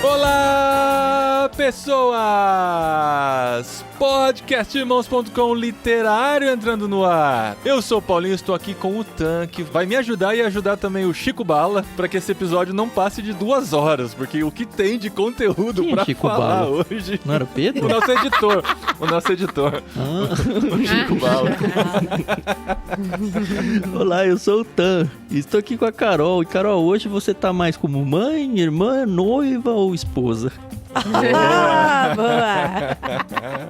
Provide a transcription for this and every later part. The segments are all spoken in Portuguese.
Olá, pessoas! Podcastirmãos.com literário entrando no ar. Eu sou o Paulinho, estou aqui com o Tan, que vai me ajudar e ajudar também o Chico Bala, para que esse episódio não passe de 2 horas, porque o que tem de conteúdo para falar Bala? Hoje... Não era o Pedro? O nosso editor. O Chico Bala. Olá, eu sou o Tan, estou aqui com a Carol. E Carol, hoje você tá mais como mãe, irmã, noiva ou esposa?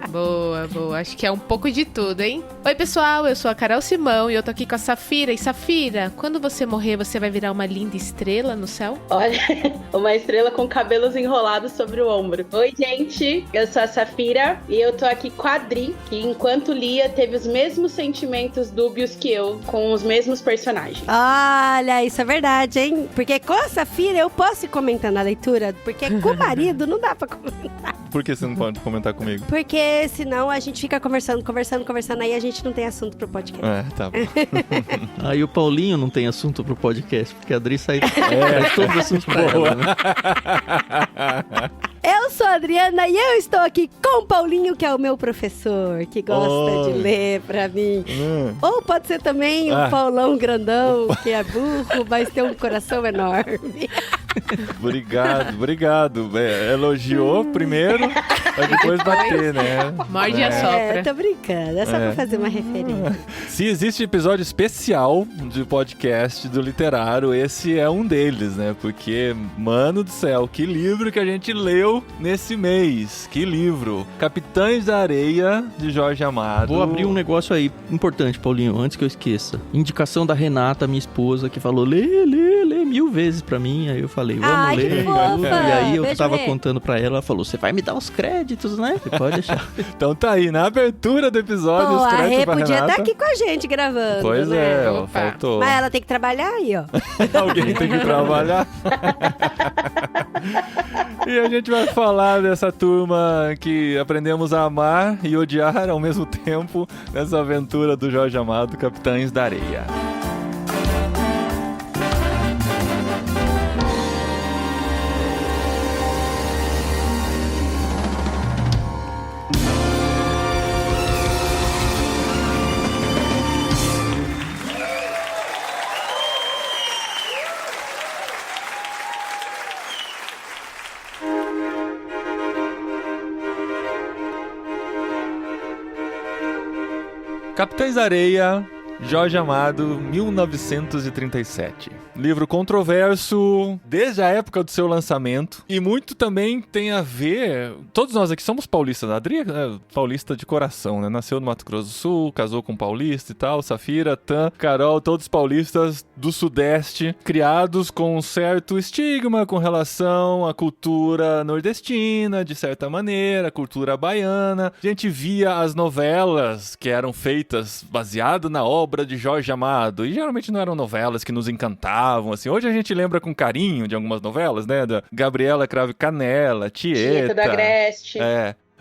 Boa. Acho que é um pouco de tudo, hein? Oi, pessoal, eu sou a Carol Simão e eu tô aqui com a Safira. E Safira, quando você morrer, você vai virar uma linda estrela no céu? Olha, uma estrela com cabelos enrolados sobre o ombro. Oi, gente, eu sou a Safira e eu tô aqui com a Adri, que enquanto lia, teve os mesmos sentimentos dúbios que eu, com os mesmos personagens. Olha, isso é verdade, hein? Porque com a Safira eu posso ir comentando a leitura, porque com o marido não dá pra comentar. Por que você não pode comentar comigo? Porque senão a gente fica conversando, aí a gente não tem assunto pro podcast. Tá bom. Aí o Paulinho não tem assunto pro podcast, porque a Adri traz todos os assuntos pra ela, né? Eu sou a Adriana e eu estou aqui com o Paulinho, que é o meu professor, que gosta de ler pra mim. Ou pode ser também o Paulão grandão, que é burro, mas tem um coração enorme. Obrigado. Elogiou primeiro, pra depois bater, né? Morde e assopra. Tô brincando, é só pra fazer uma referência. Se existe episódio especial de podcast do literário, esse é um deles, né? Porque, mano do céu, que livro que a gente leu nesse mês. Que livro. Capitães da Areia, de Jorge Amado. Vou abrir um negócio aí importante, Paulinho, antes que eu esqueça. Indicação da Renata, minha esposa, que falou, lê 1000 vezes pra mim. Aí eu falei, vamos ler. Que fofa. E aí eu Beijo, tava contando pra ela falou, você vai me dar os créditos, né? Você pode deixar. Então tá aí, na abertura do episódio, Pô, os a créditos Rê pra podia Renata. estar aqui com a gente gravando, Pois né? é, faltou. Mas ela tem que trabalhar aí, ó. Alguém tem que trabalhar. E a gente vai falar dessa turma que aprendemos a amar e odiar ao mesmo tempo nessa aventura do Jorge Amado, Capitães da Areia. Capitães da Areia, Jorge Amado, 1937. Livro controverso desde a época do seu lançamento. E muito também tem a ver... Todos nós aqui somos paulistas. A Adri é paulista de coração, né? Nasceu no Mato Grosso do Sul, casou com um paulista e tal. Safira, Tan, Carol, todos paulistas do Sudeste. Criados com um certo estigma com relação à cultura nordestina, de certa maneira. A cultura baiana. A gente via as novelas que eram feitas baseado na obra de Jorge Amado. E geralmente não eram novelas que nos encantavam. Assim. Hoje a gente lembra com carinho de algumas novelas, né? Da Gabriela Cravo e Canela, Tieta. Da Agreste.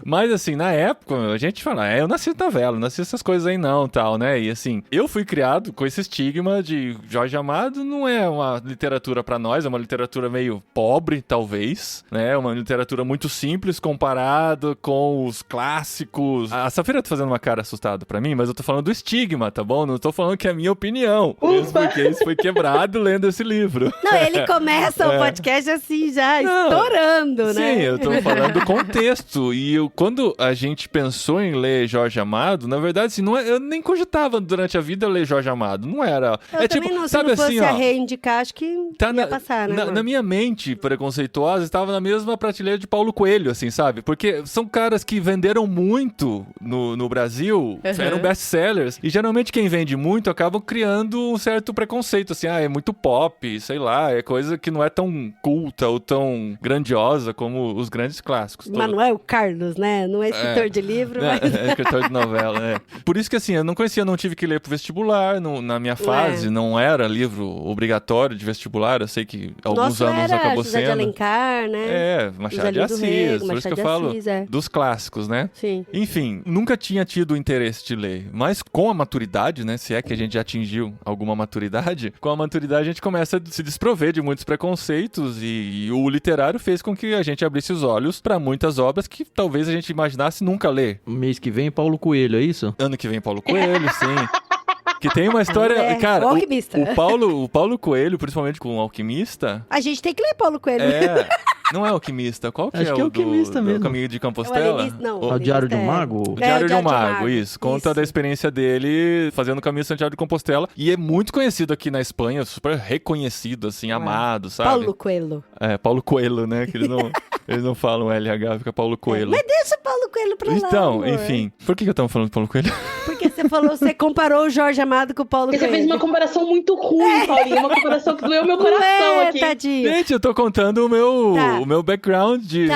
Mas assim, na época, a gente fala, eu nasci novela, não nasci essas coisas aí não, tal, né? E assim, eu fui criado com esse estigma de Jorge Amado não é uma literatura pra nós, é uma literatura meio pobre, talvez, né? Uma literatura muito simples comparado com os clássicos. A Safira tá fazendo uma cara assustada pra mim, mas eu tô falando do estigma, tá bom? Não tô falando que é a minha opinião. Mesmo porque isso foi quebrado lendo esse livro. Não, ele começa o podcast assim, já estourando, né? Sim, eu tô falando do contexto. E quando a gente pensou em ler Jorge Amado, na verdade, assim, não é, eu nem cogitava durante a vida ler Jorge Amado. Não era. Eu também não, se não fosse a reindicar, acho que ia passar, né? Na minha mente preconceituosa, estava na mesma prateleira de Paulo Coelho, assim, sabe? Porque são caras que venderam muito no Brasil, eram best-sellers, e geralmente quem vende muito acaba criando um certo preconceito, assim, é muito pop, sei lá, é coisa que não é tão culta ou tão grandiosa como os grandes clássicos. Manuel Carlos livros, né? Não é escritor de livro, mas... É escritor de novela, né? Por isso que, assim, eu não conhecia, não tive que ler pro vestibular, na minha fase, não era livro obrigatório de vestibular, eu sei que alguns anos acabou José de sendo. Alencar, né? Machado de Assis, por isso que eu falo dos clássicos, né? Sim. Enfim, nunca tinha tido o interesse de ler, mas com a maturidade, né, se é que a gente já atingiu alguma maturidade, com a maturidade a gente começa a se desprover de muitos preconceitos e o literário fez com que a gente abrisse os olhos para muitas obras que talvez a gente imaginasse nunca ler. Mês que vem, Paulo Coelho, é isso? Ano que vem, Paulo Coelho, sim. Que tem uma história... Cara, o Paulo Coelho, principalmente com o Alquimista... A gente tem que ler Paulo Coelho. Não é Alquimista, qual que Acho é que é o Alquimista mesmo. do Caminho de Compostela? O Diário de um Mago? O Diário de um Mago, isso. Conta da experiência dele fazendo o caminho de Santiago de Compostela. E é muito conhecido aqui na Espanha, super reconhecido, assim, amado, sabe? Paulo Coelho. Paulo Coelho, né? Que eles não falam LH, fica Paulo Coelho. Mas deixa o Paulo Coelho pra lá, Então, amor. enfim. Por que eu tava falando do Paulo Coelho? Porque você comparou o Jorge Amado com o Paulo Coelho. Você fez uma comparação muito ruim, Paulinho. Uma comparação que doeu meu coração aqui. Tadinho. Gente, eu tô contando o meu background de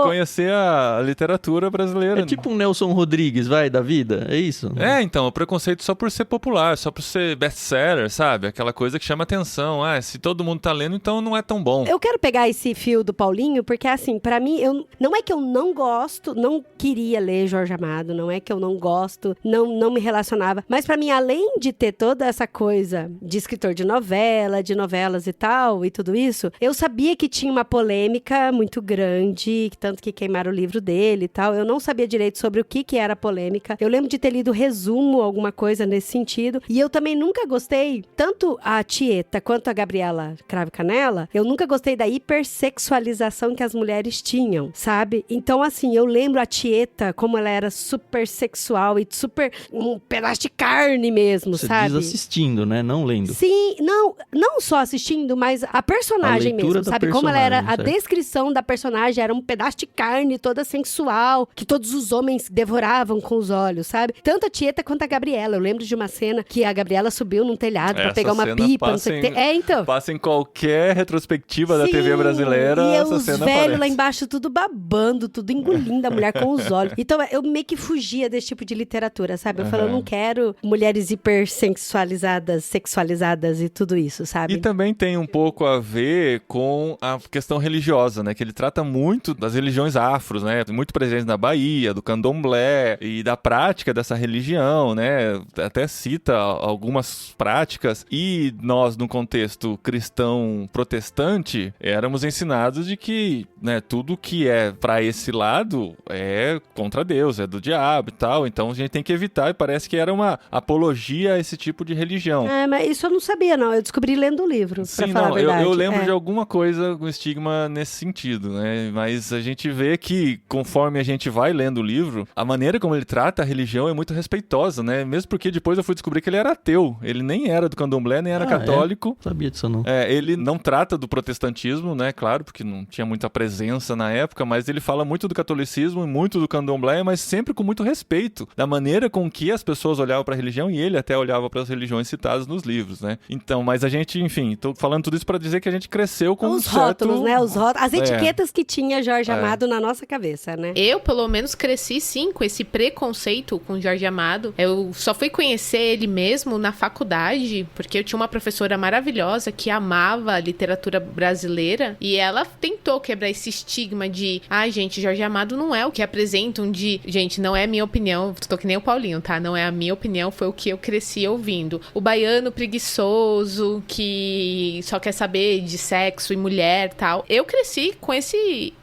conhecer a literatura brasileira. É tipo um Nelson Rodrigues, da vida, é isso? Então, o preconceito só por ser popular, só por ser best-seller, sabe? Aquela coisa que chama atenção. Se todo mundo tá lendo, então não é tão bom. Eu quero pegar esse fio do Paulinho, porque assim, pra mim, não é que eu não gosto, não queria ler Jorge Amado, não é que eu não gosto, não me relacionava, mas pra mim, além de ter toda essa coisa de escritor de novelas e tal, e tudo isso, eu sabia que tinha uma polêmica muito grande, tanto que queimaram o livro dele e tal, eu não sabia direito sobre o que era a polêmica, eu lembro de ter lido resumo, alguma coisa nesse sentido, e eu também nunca gostei, tanto a Tieta quanto a Gabriela Cravo Canela, eu nunca gostei da hipersexualização que as mulheres tinham, sabe? Então, assim, eu lembro a Tieta, como ela era super sexual e super um pedaço de carne mesmo, Você sabe? diz assistindo, né? Não lendo. Sim, não só assistindo, mas a personagem mesmo, sabe? Como ela era, a descrição da personagem era um pedaço de carne toda sensual, que todos os homens devoravam com os olhos, sabe? Tanto a Tieta quanto a Gabriela. Eu lembro de uma cena que a Gabriela subiu num telhado pra pegar uma pipa, não sei o que. Então. Passa em qualquer retrospectiva da TV brasileira, e essa os cena velhos aparece. lá embaixo tudo babando, tudo engolindo a mulher com os olhos. Então eu meio que fugia desse tipo de literatura, sabe? Eu falo, eu não quero mulheres sexualizadas e tudo isso, sabe? E também tem um pouco a ver com a questão religiosa, né? Que ele trata muito das religiões afros, né? Muito presentes na Bahia, do candomblé e da prática dessa religião, né? Até cita algumas práticas. E nós, no contexto cristão protestante, éramos ensinados de que, né, tudo que é pra esse lado é contra Deus, é do diabo e tal. Então a gente tem que evitar, e parece que era uma apologia a esse tipo de religião. Mas isso eu não sabia, não. Eu descobri lendo o livro, pra falar a verdade. Eu lembro de alguma coisa com estigma nesse sentido, né? Mas a gente vê que, conforme a gente vai lendo o livro, a maneira como ele trata a religião é muito respeitosa, né? Mesmo porque depois eu fui descobrir que ele era ateu. Ele nem era do candomblé, nem era católico. Sabia disso não. Ele não trata do protestantismo, né? Claro, porque não tinha muita presença na época, mas ele fala muito do catolicismo e muito do candomblé, mas sempre com muito respeito da maneira com que as pessoas olhavam para a religião, e ele até olhava para as religiões citadas nos livros, né? Então, mas a gente, enfim, tô falando tudo isso para dizer que a gente cresceu com os rótulos, né? Os rótulos, as etiquetas que tinha Jorge Amado na nossa cabeça, né? Eu, pelo menos, cresci, sim, com esse preconceito com Jorge Amado. Eu só fui conhecer ele mesmo na faculdade, porque eu tinha uma professora maravilhosa que amava a literatura brasileira, e ela tentou quebrar esse estigma de, gente, Jorge Amado não é o que apresentam de... Gente, não é a minha opinião, tô que nem o Paulinho, tá? Não é a minha opinião, foi o que eu cresci ouvindo. O baiano preguiçoso, que só quer saber de sexo e mulher e tal. Eu cresci com esse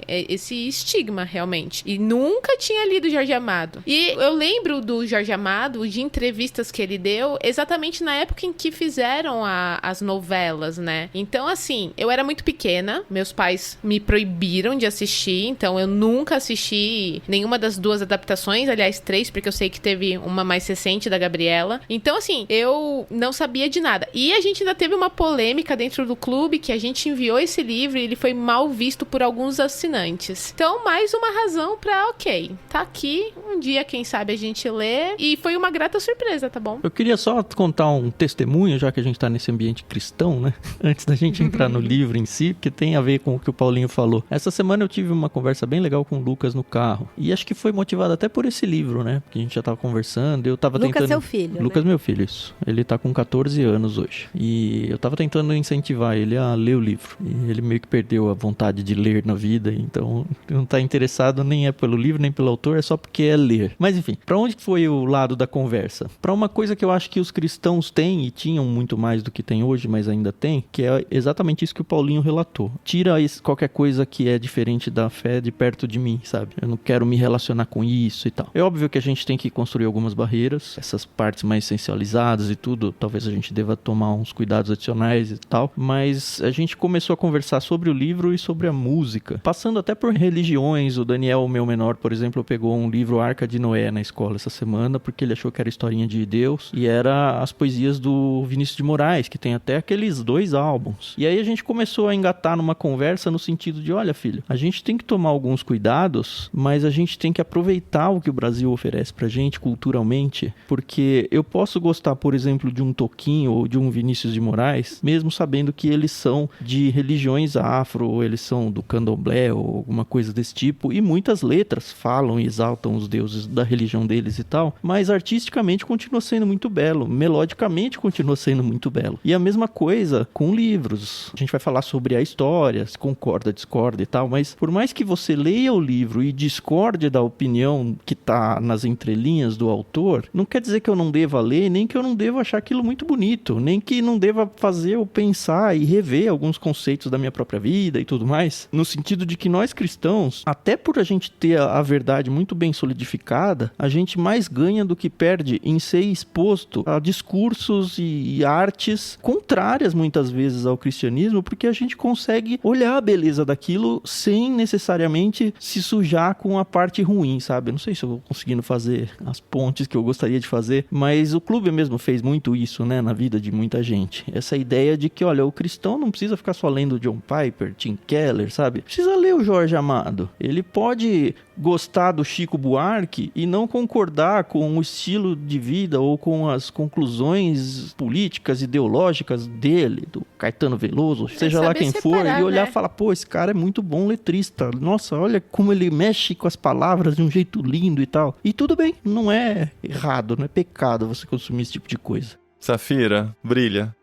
estigma, realmente. E nunca tinha lido Jorge Amado. E eu lembro do Jorge Amado, de entrevistas que ele deu, exatamente na época em que fizeram as novelas, né? Então, assim, eu era muito pequena, meus pais me proibiram de assistir, então eu nunca assisti nenhuma das duas adaptações, aliás, 3, porque eu sei que teve uma mais recente da Gabriela. Então, assim, eu não sabia de nada. E a gente ainda teve uma polêmica dentro do clube, que a gente enviou esse livro e ele foi mal visto por alguns assinantes. fascinantes. Então, mais uma razão pra, ok, tá aqui, um dia, quem sabe, a gente lê. E foi uma grata surpresa, tá bom? Eu queria só contar um testemunho, já que a gente tá nesse ambiente cristão, né? Antes da gente entrar no livro em si, porque tem a ver com o que o Paulinho falou. Essa semana eu tive uma conversa bem legal com o Lucas no carro. E acho que foi motivado até por esse livro, né? Porque a gente já tava conversando, eu tava Lucas, tentando... seu filho, Lucas, né? meu filho, isso. Ele tá com 14 anos hoje. E eu tava tentando incentivar ele a ler o livro. E ele meio que perdeu a vontade de ler na vida, então não tá interessado nem é pelo livro, nem pelo autor, é só porque é ler. Mas enfim, pra onde foi o lado da conversa? Pra uma coisa que eu acho que os cristãos têm, e tinham muito mais do que tem hoje, mas ainda tem, que é exatamente isso que o Paulinho relatou. Tira qualquer coisa que é diferente da fé de perto de mim, sabe? Eu não quero me relacionar com isso e tal. É óbvio que a gente tem que construir algumas barreiras, essas partes mais essencializadas e tudo, talvez a gente deva tomar uns cuidados adicionais e tal, mas a gente começou a conversar sobre o livro e sobre a música, passando até por religiões. O Daniel, o meu menor, por exemplo, pegou um livro Arca de Noé na escola essa semana, porque ele achou que era historinha de Deus, e era as poesias do Vinícius de Moraes, que tem até aqueles 2 álbuns. E aí a gente começou a engatar numa conversa no sentido de, olha, filho, a gente tem que tomar alguns cuidados, mas a gente tem que aproveitar o que o Brasil oferece pra gente culturalmente, porque eu posso gostar, por exemplo, de um Toquinho ou de um Vinícius de Moraes, mesmo sabendo que eles são de religiões afro, ou eles são do candomblé ou alguma coisa desse tipo, e muitas letras falam e exaltam os deuses da religião deles e tal, mas artisticamente continua sendo muito belo, melodicamente continua sendo muito belo. E a mesma coisa com livros. A gente vai falar sobre a história, se concorda, discorda e tal, mas por mais que você leia o livro e discorde da opinião que tá nas entrelinhas do autor, não quer dizer que eu não deva ler, nem que eu não deva achar aquilo muito bonito, nem que não deva fazer eu pensar e rever alguns conceitos da minha própria vida e tudo mais, no sentido de que nós cristãos, até por a gente ter a verdade muito bem solidificada, a gente mais ganha do que perde em ser exposto a discursos e artes contrárias muitas vezes ao cristianismo, porque a gente consegue olhar a beleza daquilo sem necessariamente se sujar com a parte ruim, sabe? Eu não sei se eu vou conseguindo fazer as pontes que eu gostaria de fazer, mas o clube mesmo fez muito isso, né, na vida de muita gente. Essa ideia de que, olha, o cristão não precisa ficar só lendo John Piper, Tim Keller, sabe? Precisa ler o Jorge Amado. Ele pode gostar do Chico Buarque e não concordar com o estilo de vida ou com as conclusões políticas, ideológicas dele, do Caetano Veloso, seja lá quem for, e olhar e falar, pô, esse cara é muito bom letrista. Nossa, olha como ele mexe com as palavras de um jeito lindo e tal. E tudo bem, não é errado, não é pecado você consumir esse tipo de coisa. Safira, brilha.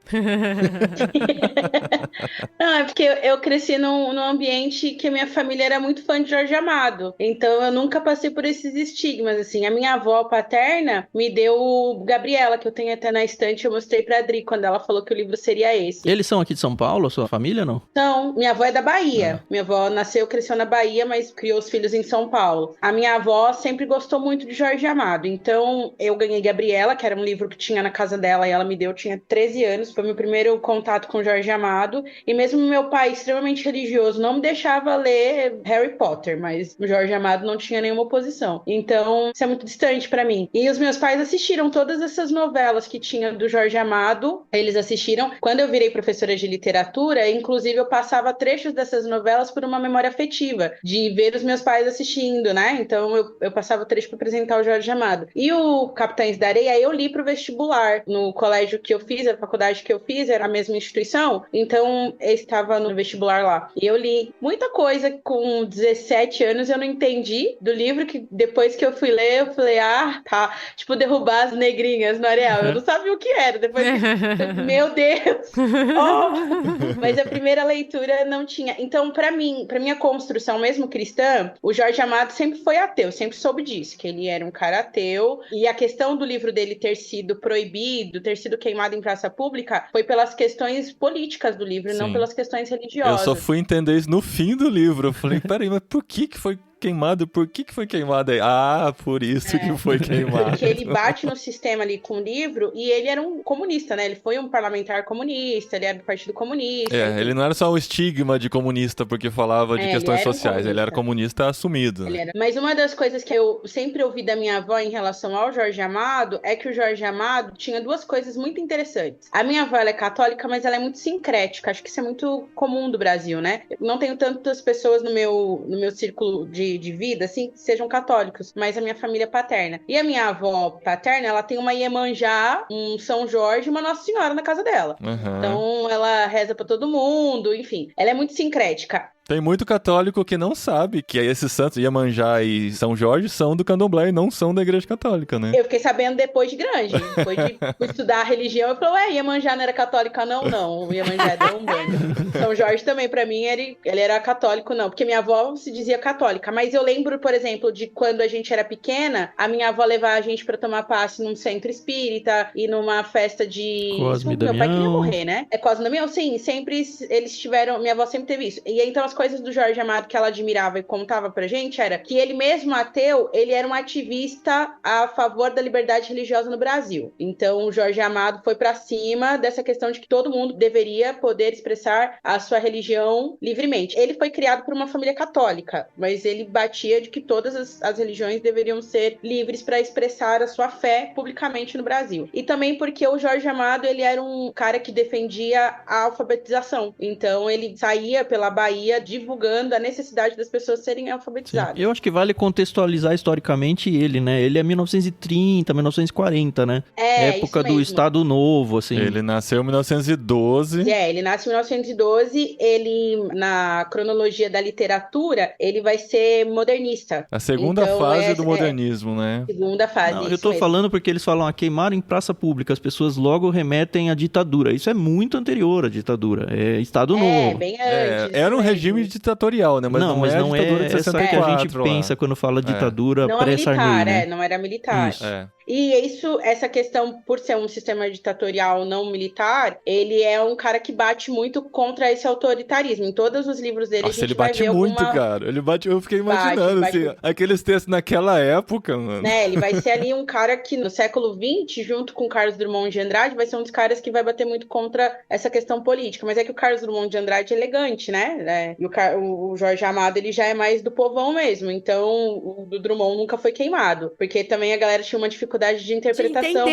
Não, é porque eu cresci num ambiente que a minha família era muito fã de Jorge Amado, então eu nunca passei por esses estigmas, assim. A minha avó paterna me deu Gabriela, que eu tenho até na estante, eu mostrei pra Adri quando ela falou que o livro seria esse. Eles são aqui de São Paulo, a sua família, não? Então, minha avó é da Bahia. Minha avó nasceu, cresceu na Bahia, mas criou os filhos em São Paulo. A minha avó sempre gostou muito de Jorge Amado, então eu ganhei Gabriela, que era um livro que tinha na casa dela, e ela me deu, eu tinha 13 anos, foi meu primeiro contato com Jorge Amado, e mesmo meu pai, extremamente religioso, não me deixava ler Harry Potter, mas o Jorge Amado não tinha nenhuma oposição. Então, isso é muito distante pra mim. E os meus pais assistiram todas essas novelas que tinha do Jorge Amado, eles assistiram. Quando eu virei professora de literatura, inclusive eu passava trechos dessas novelas por uma memória afetiva, de ver os meus pais assistindo, né? Então, eu passava trecho pra apresentar o Jorge Amado. E o Capitães da Areia, eu li pro vestibular, no colégio que eu fiz, a faculdade que eu fiz, era a mesma instituição, então eu estava no vestibular lá. E eu li muita coisa com 17 anos, eu não entendi do livro, que depois que eu fui ler, eu falei, tá, tipo, derrubar as negrinhas no areal. Eu não sabia o que era, depois que... meu Deus! Oh! Mas a primeira leitura não tinha. Então, pra mim, pra minha construção mesmo cristã, o Jorge Amado sempre foi ateu, sempre soube disso, que ele era um cara ateu, e a questão do livro dele ter sido proibido, ter sido queimado em praça pública, foi pelas questões políticas do livro, Sim. não pelas questões religiosas. Eu só fui entender isso no fim do livro. Eu falei, peraí, mas por que foi queimado. Por que foi queimado aí? Ah, por isso que foi queimado. Porque ele bate no sistema ali com o livro e ele era um comunista, né? Ele foi um parlamentar comunista, ele era do Partido Comunista. Ele não era só um estigma de comunista porque falava de questões sociais, ele era comunista assumido. Né? Mas uma das coisas que eu sempre ouvi da minha avó em relação ao Jorge Amado é que o Jorge Amado tinha duas coisas muito interessantes. A minha avó, ela é católica, mas ela é muito sincrética. Acho que isso é muito comum do Brasil, né? Eu não tenho tantas pessoas no meu círculo de vida, assim, que sejam católicos, mas a minha família paterna. E a minha avó paterna, ela tem uma Iemanjá, um São Jorge e uma Nossa Senhora na casa dela. Então, ela reza pra todo mundo, enfim. Ela é muito sincrética. Tem muito católico que não sabe que esses santos, Iemanjá e São Jorge, são do candomblé e não são da igreja católica, né? Eu fiquei sabendo depois de grande. Depois de estudar a religião, eu falei, Iemanjá não era católica? Não. Iemanjá é da Umbanda. São Jorge também, pra mim, ele era católico, não. Porque minha avó se dizia católica. Mas eu lembro, por exemplo, de quando a gente era pequena, a minha avó levar a gente pra tomar passe num centro espírita e numa festa de... Cosme Meu pai Damião. queria morrer, né? Cosme Damião, sim. Sempre eles tiveram... Minha avó sempre teve isso. E então as coisas do Jorge Amado que ela admirava e contava pra gente era que ele mesmo ateu, ele era um ativista a favor da liberdade religiosa no Brasil. Então o Jorge Amado foi pra cima dessa questão de que todo mundo deveria poder expressar a sua religião livremente. Ele foi criado por uma família católica, mas ele batia de que todas as religiões deveriam ser livres para expressar a sua fé publicamente no Brasil. E também porque o Jorge Amado, ele era um cara que defendia a alfabetização. Então ele saía pela Bahia divulgando a necessidade das pessoas serem alfabetizadas. Sim. Eu acho que vale contextualizar historicamente ele, né? Ele é 1930, 1940, né? Época do Estado Novo, assim. Ele nasceu em 1912. Ele nasce em 1912, ele, na cronologia da literatura, ele vai ser modernista. A segunda fase do modernismo, né? Segunda fase, Não, eu tô falando porque eles falam queimar em praça pública, as pessoas logo remetem à ditadura. Isso é muito anterior à ditadura, é Estado Novo. Bem antes. Era um regime ditatorial, né? Mas não é a ditadura de 64. Que a gente pensa quando fala ditadura pré-Sarney, né? Não era militar. Isso. E essa questão, por ser um sistema ditatorial não militar, ele é um cara que bate muito contra esse autoritarismo. Em todos os livros dele, Nossa, a gente ele bate vai ver muito, cara. Ele bate, eu fiquei imaginando, assim, aqueles textos naquela época, mano. Né, ele vai ser ali um cara que no século XX, junto com Carlos Drummond de Andrade, vai ser um dos caras que vai bater muito contra essa questão política. Mas é que o Carlos Drummond de Andrade é elegante, né? E o Jorge Amado, ele já é mais do povão mesmo. Então, o do Drummond nunca foi queimado. Porque também a galera tinha uma dificuldade de interpretação.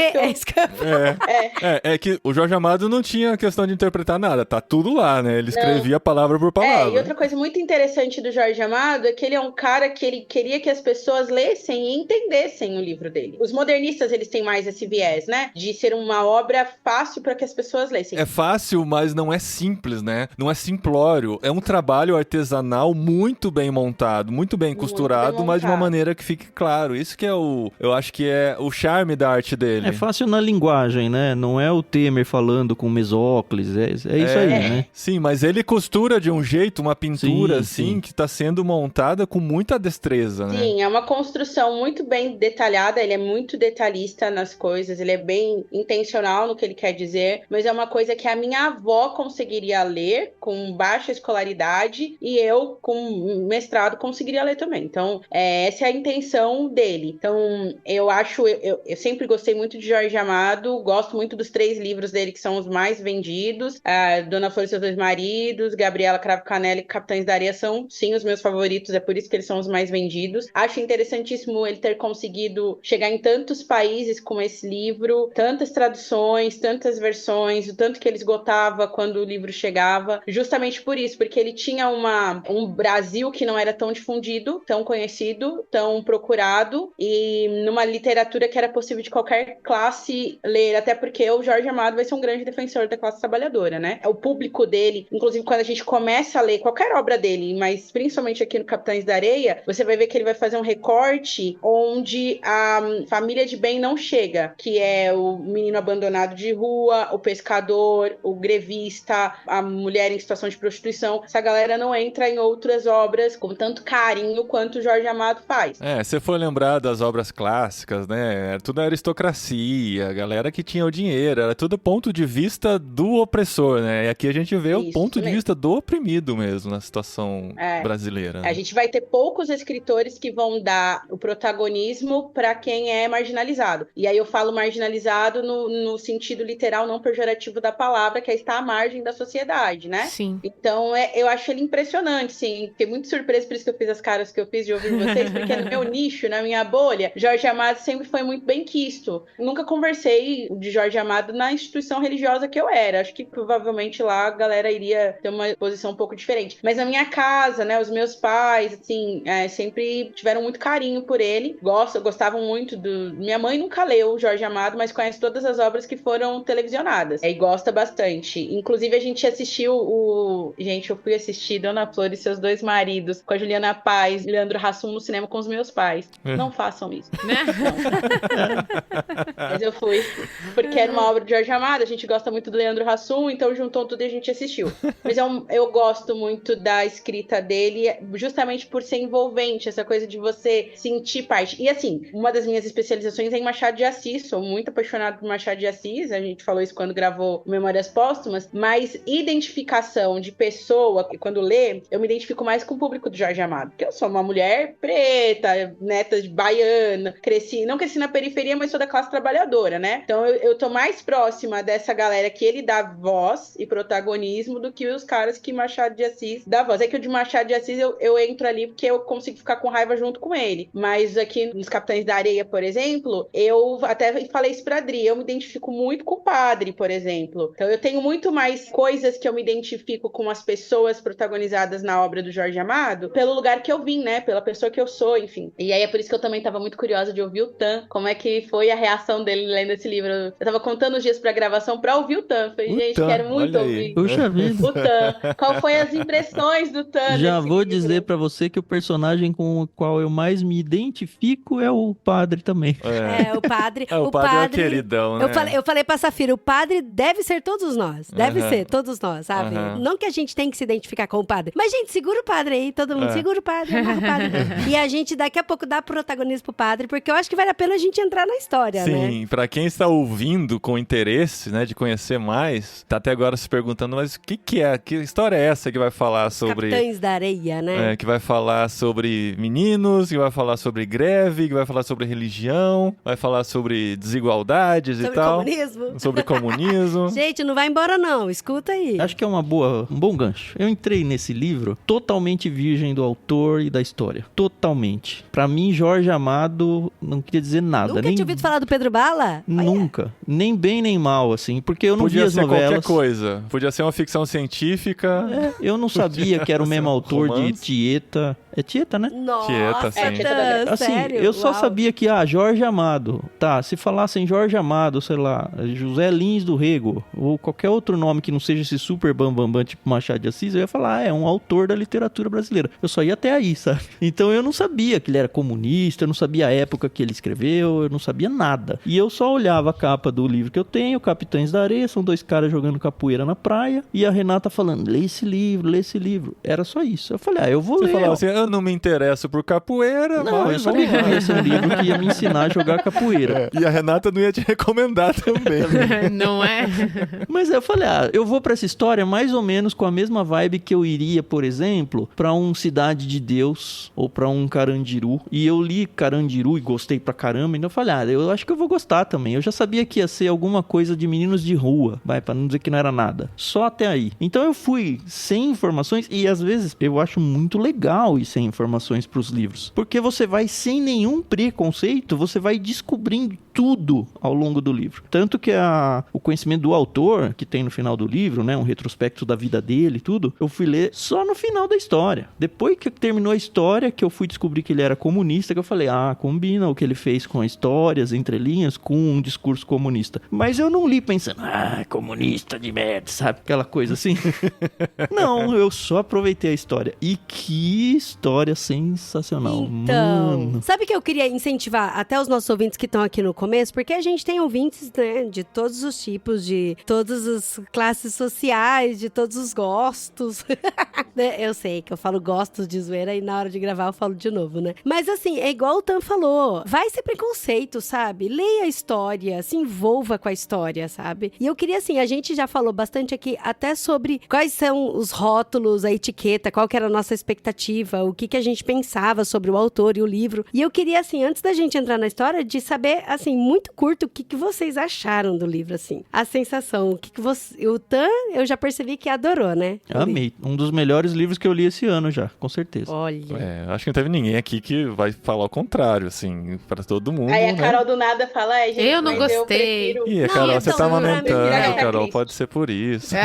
É que o Jorge Amado não tinha questão de interpretar nada. Tá tudo lá, né? Ele escrevia palavra por palavra. E outra coisa muito interessante do Jorge Amado é que ele é um cara que ele queria que as pessoas lessem e entendessem o livro dele. Os modernistas, eles têm mais esse viés, né? De ser uma obra fácil para que as pessoas lessem. É fácil, mas não é simples, né? Não é simplório. É um trabalho artesanal muito bem montado, muito bem costurado, mas de uma maneira que fique claro. Isso que é eu acho que é o charme da arte dele. É fácil na linguagem, né? Não é o Temer falando com Mesócles, é isso aí, né? Sim, mas ele costura de um jeito, uma pintura, assim, que tá sendo montada com muita destreza, né? Sim, é uma construção muito bem detalhada, ele é muito detalhista nas coisas, ele é bem intencional no que ele quer dizer, mas é uma coisa que a minha avó conseguiria ler com baixa escolaridade e eu, com mestrado, conseguiria ler também. Então, essa é a intenção dele. Então, eu acho... Eu sempre gostei muito de Jorge Amado, gosto muito dos 3 livros dele que são os mais vendidos. Dona Flor e seus 2 maridos, Gabriela Cravo Canela e Capitães da Areia são, sim, os meus favoritos, é por isso que eles são os mais vendidos. Acho interessantíssimo ele ter conseguido chegar em tantos países com esse livro, tantas traduções, tantas versões, o tanto que ele esgotava quando o livro chegava, justamente por isso, porque ele tinha um Brasil que não era tão difundido, tão conhecido, tão procurado, e numa literatura que era possível de qualquer classe ler, até porque o Jorge Amado vai ser um grande defensor da classe trabalhadora, né? O público dele, inclusive quando a gente começa a ler qualquer obra dele, mas principalmente aqui no Capitães da Areia, você vai ver que ele vai fazer um recorte onde a família de bem não chega, que é o menino abandonado de rua, o pescador, o grevista, a mulher em situação de prostituição. Essa galera galera não entra em outras obras com tanto carinho quanto o Jorge Amado faz. Se for lembrar das obras clássicas, né? Tudo aristocracia, a galera que tinha o dinheiro, era tudo ponto de vista do opressor, né? E aqui a gente vê o ponto de vista do oprimido mesmo na situação brasileira. Né? A gente vai ter poucos escritores que vão dar o protagonismo para quem é marginalizado. E aí eu falo marginalizado no sentido literal, não pejorativo da palavra, que é estar à margem da sociedade, né? Sim. Então, eu acho ele impressionante, sim. Fiquei muito surpresa, por isso que eu fiz as caras que eu fiz de ouvir vocês, porque no meu nicho, na minha bolha, Jorge Amado sempre foi muito bem quisto. Nunca conversei de Jorge Amado na instituição religiosa que eu era. Acho que provavelmente lá a galera iria ter uma posição um pouco diferente. Mas na minha casa, né, os meus pais, assim, sempre tiveram muito carinho por ele. Gostavam muito do... Minha mãe nunca leu Jorge Amado, mas conhece todas as obras que foram televisionadas. E gosta bastante. Inclusive, a gente assistiu Gente, eu fui assistir Dona Flor e Seus Dois Maridos com a Juliana Paz e Leandro Hassum no cinema com os meus pais. Não façam isso. Mas eu fui, porque era uma obra de Jorge Amado, a gente gosta muito do Leandro Hassum, então juntou tudo e a gente assistiu. Mas eu gosto muito da escrita dele, justamente por ser envolvente, essa coisa de você sentir parte. E assim, uma das minhas especializações é em Machado de Assis, sou muito apaixonada por Machado de Assis, a gente falou isso quando gravou Memórias Póstumas, mas identificação de pessoa, quando lê, eu me identifico mais com o público do Jorge Amado, porque eu sou uma mulher preta, neta de baiana, não cresci na periferia, mas sou da classe trabalhadora, né? Então eu tô mais próxima dessa galera que ele dá voz e protagonismo do que os caras que Machado de Assis dá voz. É que o de Machado de Assis eu entro ali porque eu consigo ficar com raiva junto com ele, mas aqui nos Capitães da Areia, por exemplo, eu até falei isso pra Adri, eu me identifico muito com o padre, por exemplo. Então eu tenho muito mais coisas que eu me identifico com as pessoas protagonizadas na obra do Jorge Amado, pelo lugar que eu vim, né? Pela pessoa que eu sou, enfim. E aí é por isso que eu também tava muito curiosa de ouvir o Tan, como é que foi a reação dele lendo esse livro. Eu tava contando os dias pra gravação pra ouvir o Tan. Falei, gente, quero muito ouvir. Puxa vida. O Tan. Qual foi as impressões do Tan? Já vou dizer pra você que o personagem com o qual eu mais me identifico é o padre também. O padre. O padre é o queridão, né? Eu falei pra Safira, o padre deve ser todos nós. Deve ser todos nós, sabe? Não que a gente tem que se identificar com o padre. Mas, gente, segura o padre aí, todo mundo. Segura o padre, amarra o padre. E a gente daqui a pouco dá protagonismo pro padre, porque eu acho que vale a pena a gente entrar na história, né? Sim, pra quem está ouvindo com interesse, né, de conhecer mais, tá até agora se perguntando, mas o que é? Que história é essa que vai falar sobre... Capitães da Areia, né? Que vai falar sobre meninos, que vai falar sobre greve, que vai falar sobre religião, vai falar sobre desigualdades e tal. Comunismo. Sobre comunismo. Gente, não vai embora não, escuta aí. Acho que é um bom gancho. Eu entrei nesse livro totalmente virgem do autor e da história. Totalmente. Pra mim, Jorge Amado não queria dizer nada. Nunca tinha ouvido falar do Pedro Bala? Nunca. Nem bem nem mal, assim. Porque eu não vi as novelas. Podia ser qualquer coisa. Podia ser uma ficção científica. Eu não sabia que era o mesmo autor de Tieta. É Tieta, né? Nossa, Tieta, sim. Assim, sério? eu só sabia que, Jorge Amado. Tá, se falassem Jorge Amado, sei lá, José Lins do Rego, ou qualquer outro nome que não seja esse super bambambam, tipo Machado de Assis, eu ia falar, é um autor da literatura brasileira. Eu só ia até aí, sabe? Então eu não sabia que ele era comunista, eu não sabia a época que ele escreveu, eu não sabia nada. E eu só olhava a capa do livro que eu tenho, Capitães da Areia, são dois caras jogando capoeira na praia, e a Renata falando, lê esse livro. Era só isso. Eu falei, eu vou ler. Você falava assim, eu não me interesso por capoeira, não, mas eu sabia que ia ser um livro que ia me ensinar a jogar capoeira. E a Renata não ia te recomendar também. Não é? Mas eu falei, eu vou pra essa história mais ou menos com a mesma vibe que eu iria, por exemplo, pra um Cidade de Deus ou pra um Carandiru. E eu li Carandiru e gostei pra caramba. Então eu falei, eu acho que eu vou gostar também. Eu já sabia que ia ser alguma coisa de meninos de rua, pra não dizer que não era nada. Só até aí. Então eu fui sem informações e às vezes eu acho muito legal ir sem informações pros livros. Porque você vai sem nenhum preconceito, você vai descobrindo tudo ao longo do livro. Tanto que o conhecimento do autor, que tem no final do livro, né, um retrospecto da vida dele e tudo, eu fui ler só no final da história. Depois que terminou a história, que eu fui descobrir que ele era comunista, que eu falei, combina o que ele fez com histórias, entrelinhas, com um discurso comunista. Mas eu não li pensando, comunista de merda, sabe? Aquela coisa assim. Não, eu só aproveitei a história. E que história sensacional. Então, Mano. sabe que eu queria incentivar até os nossos ouvintes que estão aqui no começo, porque a gente tem ouvintes, né, de todos os tipos, de todas as classes sociais, de todos os gostos. Eu sei que eu falo gostos de zoeira e na hora de gravar eu falo de novo, né? Mas assim, é igual o Tan falou, vai ser preconceito, sabe? Leia a história, se envolva com a história, sabe? E eu queria, assim, a gente já falou bastante aqui até sobre quais são os rótulos, a etiqueta, qual que era a nossa expectativa, o que a gente pensava sobre o autor e o livro. E eu queria, assim, antes da gente entrar na história, de saber, assim, muito curto, o que vocês acharam do livro, assim. A sensação, o Tan, eu já percebi que adorou, né? Amei. Um dos melhores livros que eu li esse ano já, com certeza. Olha. Acho que não teve ninguém aqui que vai falar o contrário, assim, pra todo mundo, Aí a né? Carol do nada fala, gente, eu não gostei. Eu prefiro... Ih, Carol, você tá amamentando, prefiro Carol, triste. pode ser por isso.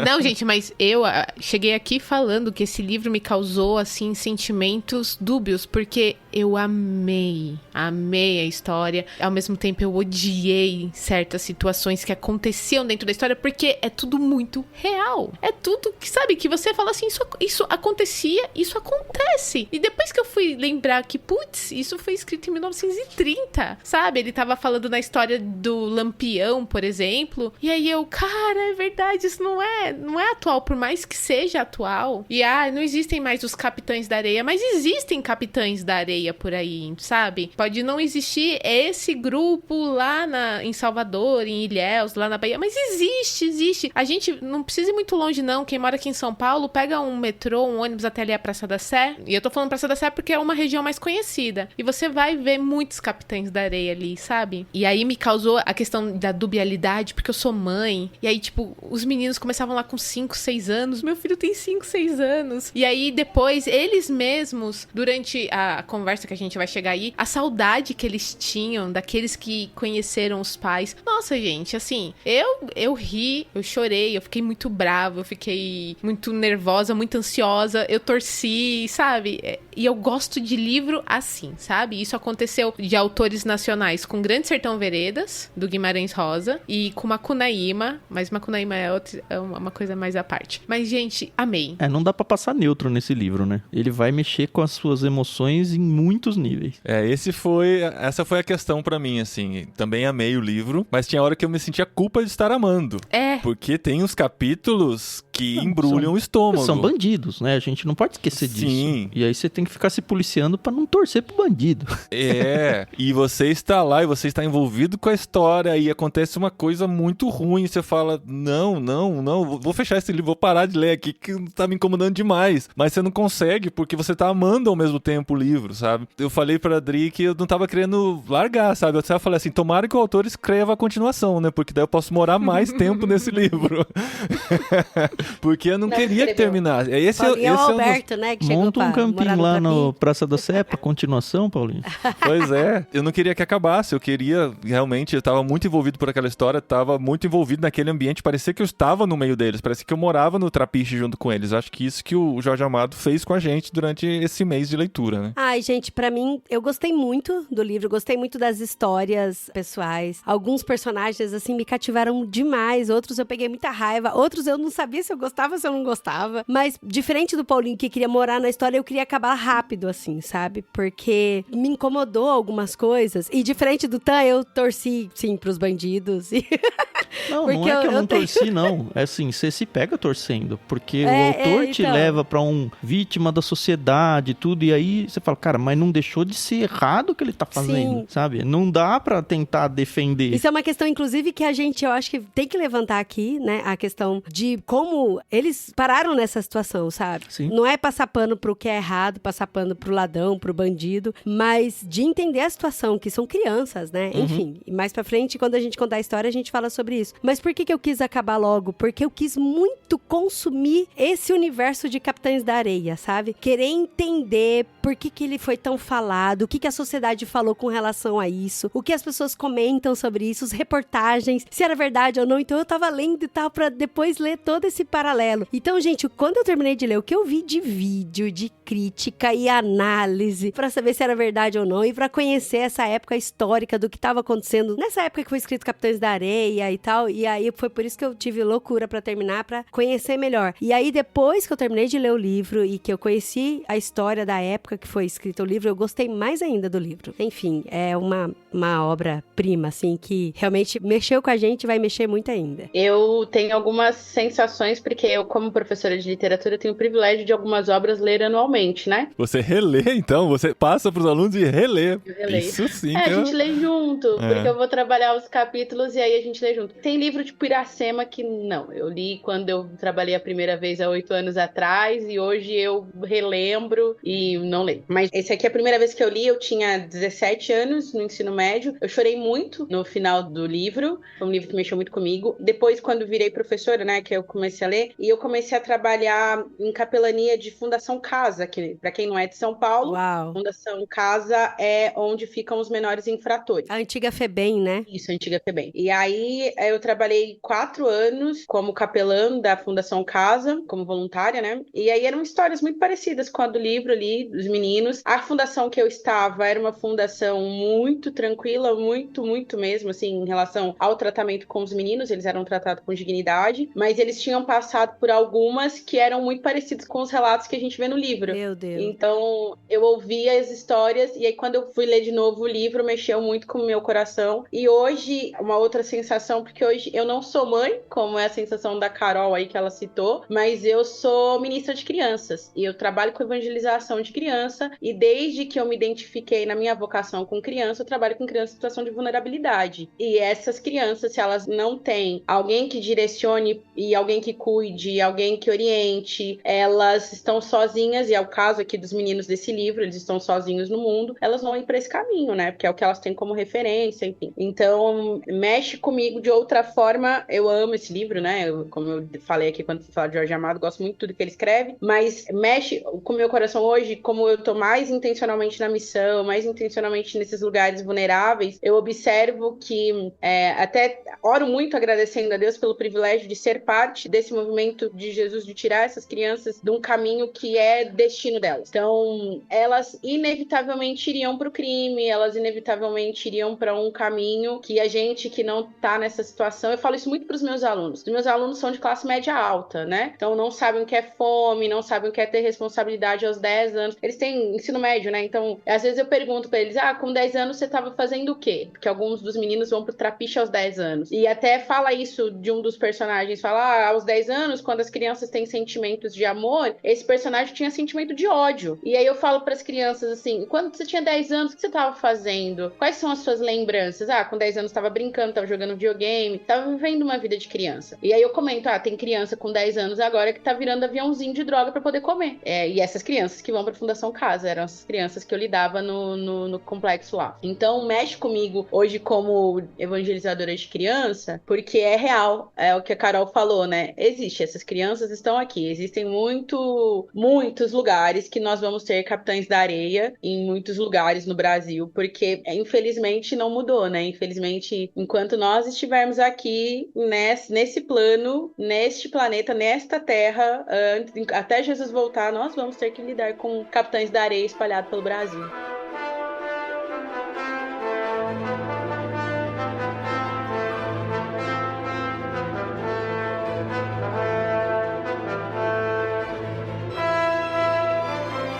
Não, gente, mas eu cheguei aqui falando que esse livro me causou, assim, sentimentos dúbios, porque eu amei a história. Ao mesmo tempo, eu odiei certas situações que aconteciam dentro da história, porque é tudo muito real. É tudo que, sabe, que você fala assim, isso acontecia, isso acontece. E depois que eu fui lembrar que, putz, isso foi escrito em 1930, sabe? Ele tava falando na história do Lampião, por exemplo. E aí eu, cara, é verdade, isso não é atual, por mais que seja atual. E, não existem mais os Capitães da Areia, mas existem Capitães da Areia por aí, sabe? Pode não existir esse grupo lá em Salvador, em Ilhéus, lá na Bahia, mas existe. A gente não precisa ir muito longe, não. Quem mora aqui em São Paulo, pega um metrô, um ônibus até ali a Praça da Sé. E eu tô falando Praça da Sé porque é uma região mais conhecida. E você vai ver muitos Capitães da Areia ali, sabe? E aí me causou a questão da dubialidade, porque eu sou mãe. E aí, tipo, os meninos começavam lá com 5, 6 anos. Meu filho tem 5, 6 anos. E aí, depois, eles mesmos, durante a conversa que a gente vai chegar aí, a saudade que eles tinham daqueles que conheceram os pais. Nossa, gente, assim, eu ri, eu chorei, eu fiquei muito brava, eu fiquei muito nervosa, muito ansiosa, eu torci, sabe? E eu gosto de livro assim, sabe? Isso aconteceu de autores nacionais com Grande Sertão Veredas, do Guimarães Rosa, e com Macunaíma, mas Macunaíma é uma coisa mais à parte. Mas, gente, amei. Não dá pra passar neutro nesse livro, né? Ele vai mexer com as suas emoções em muitos níveis. Essa foi a questão pra mim, assim. Também amei o livro, mas tinha hora que eu me sentia culpa de estar amando. Porque tem uns capítulos que embrulham o estômago. São bandidos, né? A gente não pode esquecer disso. E aí você tem que ficar se policiando pra não torcer pro bandido. E você está lá e você está envolvido com a história e acontece uma coisa muito ruim e você fala, não, vou fechar esse livro, vou parar de ler aqui que tá me incomodando demais. Mas você não consegue porque você tá amando ao mesmo tempo o livro, sabe? Eu falei pra Adri que eu não tava querendo largar, sabe? Eu falei assim, tomara que o autor escreva a continuação, né? Porque daí eu posso morar mais tempo nesse livro. Porque eu não queria que terminasse. Esse é o Alberto, né? Que monta um campinho lá no Praça da Sé pra continuação, Paulinho. Pois é. Eu não queria que acabasse. Eu queria, realmente, eu tava muito envolvido por aquela história, tava muito envolvido naquele ambiente. Parecia que eu estava no meio deles. Parecia que eu morava no Trapiche junto com eles. Acho que isso que o Jorge Amado fez com a gente durante esse mês de leitura, né? Ai, gente, pra mim, eu gostei muito do livro. Gostei muito das histórias pessoais. Alguns personagens, assim, me cativaram demais. Outros eu peguei muita raiva. Outros eu não sabia se eu gostava ou se eu não gostava. Mas, diferente do Paulinho, que queria morar na história, eu queria acabar rápido, assim, sabe? Porque me incomodou algumas coisas. E diferente do Tan, eu torci, sim, pros bandidos. Não é que eu não torci, não. É assim, você se pega torcendo. Porque o autor te leva pra um vítima da sociedade e tudo. E aí você fala, cara, mas não deixou de ser errado o que ele tá fazendo, sabe? Não dá pra tentar defender. Isso é uma questão, inclusive, que a gente, eu acho que tem que levantar aqui, né? A questão de como eles pararam nessa situação, sabe? Sim. Não é passar pano pro que é errado, passar pano pro ladrão, pro bandido, mas de entender a situação, que são crianças, né? Enfim, mais pra frente, quando a gente contar a história, a gente fala sobre isso. Mas por que eu quis acabar logo? Porque eu quis muito consumir esse universo de Capitães da Areia, sabe? Querer entender por que ele foi tão falado, o que a sociedade falou com relação a isso, o que as pessoas comentam sobre isso, as reportagens, se era verdade ou não. Então eu tava lendo e tal, pra depois ler todo esse paralelo. Então, gente, quando eu terminei de ler, o que eu vi de vídeo, de crítica e análise, pra saber se era verdade ou não, e pra conhecer essa época histórica do que tava acontecendo nessa época que foi escrito Capitães da Areia e tal, e aí foi por isso que eu tive loucura pra terminar, pra conhecer melhor. E aí, depois que eu terminei de ler o livro e que eu conheci a história da época que foi escrito o livro, eu gostei mais ainda do livro. Enfim, é uma obra-prima, assim, que realmente mexeu com a gente e vai mexer muito ainda. Eu tenho algumas sensações, porque eu, como professora de literatura, tenho o privilégio de algumas obras ler anualmente, né? Você relê, então? Você passa pros alunos e relê. Eu releio. Isso sim. A gente lê junto, porque eu vou trabalhar os capítulos e aí a gente lê junto. Tem livro tipo Iracema que não, eu li quando eu trabalhei a primeira vez há 8 anos atrás e hoje eu relembro e não leio. Mas esse aqui é a primeira vez que eu li, eu tinha 17 anos no ensino médio. Eu chorei muito no final do livro, foi um livro que mexeu muito comigo. Depois, quando virei professora, né, que eu comecei a ler, e eu comecei a trabalhar em capelania de Fundação Casa, que pra quem não é de São Paulo, Uau. Fundação Casa é onde ficam os menores infratores. A antiga FEBEM, né? Isso, a antiga FEBEM. E aí, eu trabalhei 4 anos como capelã da Fundação Casa, como voluntária, né? E aí eram histórias muito parecidas com a do livro ali, dos meninos. A fundação que eu estava era uma fundação muito tranquila, muito mesmo, assim, em relação ao tratamento com os meninos. Eles eram tratados com dignidade, mas eles tinham passado por algumas que eram muito parecidas com os relatos que a gente vê no livro. Meu Deus. Então, eu ouvia as histórias e aí quando eu fui ler de novo o livro, mexeu muito com o meu coração. E hoje, uma outra sensação, porque hoje eu não sou mãe, como é a sensação da Carol aí que ela citou, mas eu sou ministra de crianças e eu trabalho com evangelização de criança e desde que eu me identifiquei na minha vocação com criança, eu trabalho com criança em situação de vulnerabilidade. E essas crianças, se elas não têm alguém que direcione e alguém que cuide, alguém que oriente, elas estão sozinhas, e é o caso aqui dos meninos desse livro, eles estão sozinhos no mundo, elas vão ir para esse caminho, né? Porque é o que elas têm como referência, enfim. Então, mexe comigo de outra forma. Eu amo esse livro, né? Como eu falei aqui quando fui falar de Jorge Amado, gosto muito de tudo que ele escreve, mas mexe com o meu coração hoje, como eu tô mais intencionalmente na missão, mais intencionalmente nesses lugares vulneráveis, eu observo que até oro muito agradecendo a Deus pelo privilégio de ser parte desse movimento de Jesus, de tirar essas crianças de um caminho que é destino delas. Então, elas inevitavelmente iriam pro crime, elas inevitavelmente iriam para um caminho que a gente que não tá nessa situação, eu falo isso muito pros meus alunos. Os meus alunos são de classe média alta, né? Então, não sabem o que é fome, não sabem o que é ter responsabilidade aos 10 anos. Eles têm ensino médio, né? Então, às vezes eu pergunto pra eles, com 10 anos você tava fazendo o quê? Porque alguns dos meninos vão pro trapiche aos 10 anos. E até fala isso de um dos personagens, fala, aos 10 anos, quando as crianças têm sentimentos de amor, esse personagem tinha sentimento de ódio. E aí eu falo pras crianças assim, quando você tinha 10 anos, o que você tava fazendo? Quais são as suas lembranças? Com 10 anos tava brincando, tava jogando videogame, tava vivendo uma vida de criança. E aí eu comento, tem criança com 10 anos agora que tá virando aviãozinho de droga pra poder comer. E essas crianças que vão pra Fundação Casa, eram essas crianças que eu lidava no complexo lá. Então, mexe comigo hoje como evangelizadora de criança, porque é real, é o que a Carol falou, né? Existe, essas crianças estão aqui, existem muitos lugares que nós vamos ter Capitães da Areia em muitos lugares no Brasil, porque infelizmente não mudou, né? Infelizmente, enquanto nós estivermos aqui nesse plano, neste planeta, nesta terra, até Jesus voltar, nós vamos ter que lidar com Capitães da Areia espalhados pelo Brasil.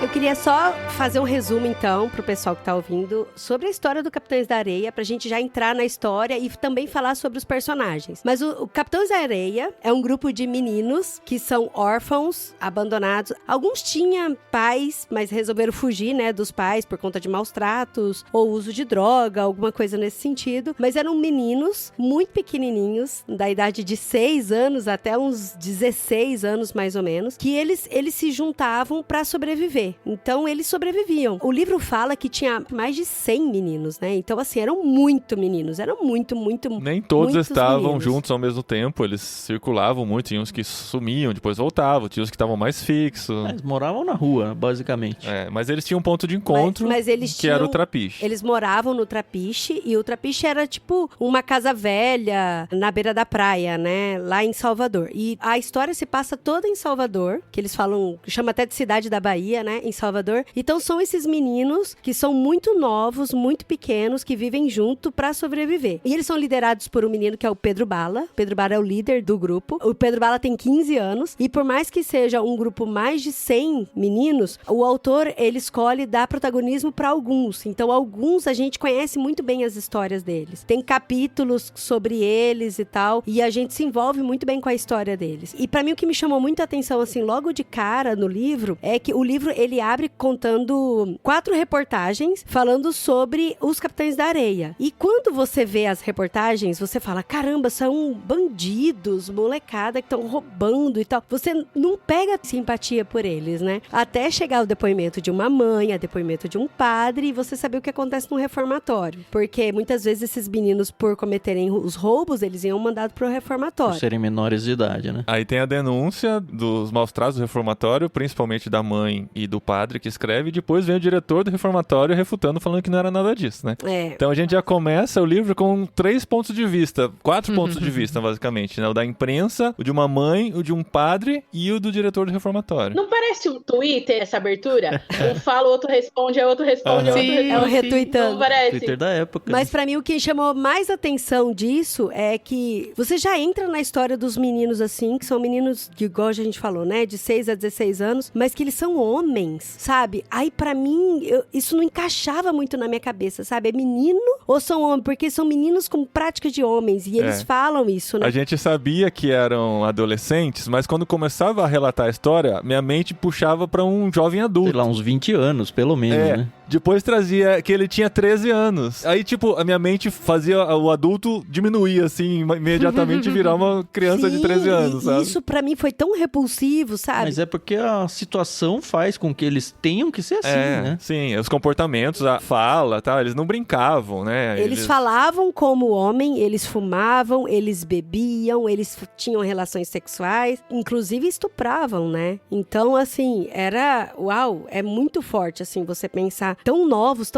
Eu queria só fazer um resumo, então, pro pessoal que tá ouvindo, sobre a história do Capitães da Areia, pra gente já entrar na história e também falar sobre os personagens. Mas o Capitães da Areia é um grupo de meninos que são órfãos, abandonados. Alguns tinham pais, mas resolveram fugir, né, dos pais por conta de maus tratos ou uso de droga, alguma coisa nesse sentido. Mas eram meninos muito pequenininhos, da idade de 6 anos até uns 16 anos, mais ou menos, que eles se juntavam pra sobreviver. Então, eles sobreviviam. O livro fala que tinha mais de 100 meninos, né? Então, assim, eram muito meninos. Eram muito Nem todos estavam meninos juntos ao mesmo tempo. Eles circulavam muito. Tinha uns que sumiam, depois voltavam. Tinha uns que estavam mais fixos. Eles moravam na rua, basicamente. Mas eles tinham um ponto de encontro, mas eles que era o Trapiche. Eles moravam no Trapiche, e o Trapiche era tipo uma casa velha na beira da praia, né? Lá em Salvador. E a história se passa toda em Salvador, que eles falam, chama até de Cidade da Bahia, né? em Salvador. Então são esses meninos que são muito novos, muito pequenos, que vivem junto pra sobreviver. E eles são liderados por um menino que é o Pedro Bala. O Pedro Bala é o líder do grupo. O Pedro Bala tem 15 anos e por mais que seja um grupo mais de 100 meninos, o autor, ele escolhe dar protagonismo pra alguns. Então alguns a gente conhece muito bem as histórias deles. Tem capítulos sobre eles e tal, e a gente se envolve muito bem com a história deles. E pra mim o que me chamou muita atenção, assim, logo de cara no livro, é que o livro, ele abre contando 4 reportagens falando sobre os Capitães da Areia. E quando você vê as reportagens, você fala, caramba, são bandidos, molecada que estão roubando e tal. Você não pega simpatia por eles, né? Até chegar o depoimento de uma mãe, o depoimento de um padre, e você saber o que acontece no reformatório. Porque muitas vezes esses meninos, por cometerem os roubos, eles iam mandado pro reformatório. Por serem menores de idade, né? Aí tem a denúncia dos maus-tratos do reformatório, principalmente da mãe e do padre que escreve, e depois vem o diretor do reformatório refutando, falando que não era nada disso, né? Então a gente já começa o livro com 3 pontos de vista, 4 pontos de vista, basicamente, né? O da imprensa, o de uma mãe, o de um padre e o do diretor do reformatório. Não parece um Twitter essa abertura? Um fala, o outro responde, o outro responde, o outro responde. É o retuitando. Não parece? Twitter da época. Mas pra mim o que chamou mais atenção disso é que você já entra na história dos meninos assim, que são meninos que, igual a gente falou, né, de 6 a 16 anos, mas que eles são homens, sabe? Aí pra mim, isso não encaixava muito na minha cabeça, sabe? É menino ou são homens? Porque são meninos com prática de homens e eles falam isso, né? A gente sabia que eram adolescentes, mas quando começava a relatar a história, minha mente puxava pra um jovem adulto. Sei lá, uns 20 anos, pelo menos, né? Depois trazia que ele tinha 13 anos. Aí, tipo, a minha mente fazia o adulto diminuir, assim, imediatamente virar uma criança de 13 anos, sabe? Isso pra mim foi tão repulsivo, sabe? Mas é porque a situação faz com que eles tenham que ser assim, né? Sim, os comportamentos, a fala, tá? Eles não brincavam, né? Eles falavam como homem, eles fumavam, eles bebiam, eles tinham relações sexuais, inclusive estupravam, né? Então, assim, é muito forte, assim, você pensar tão novos,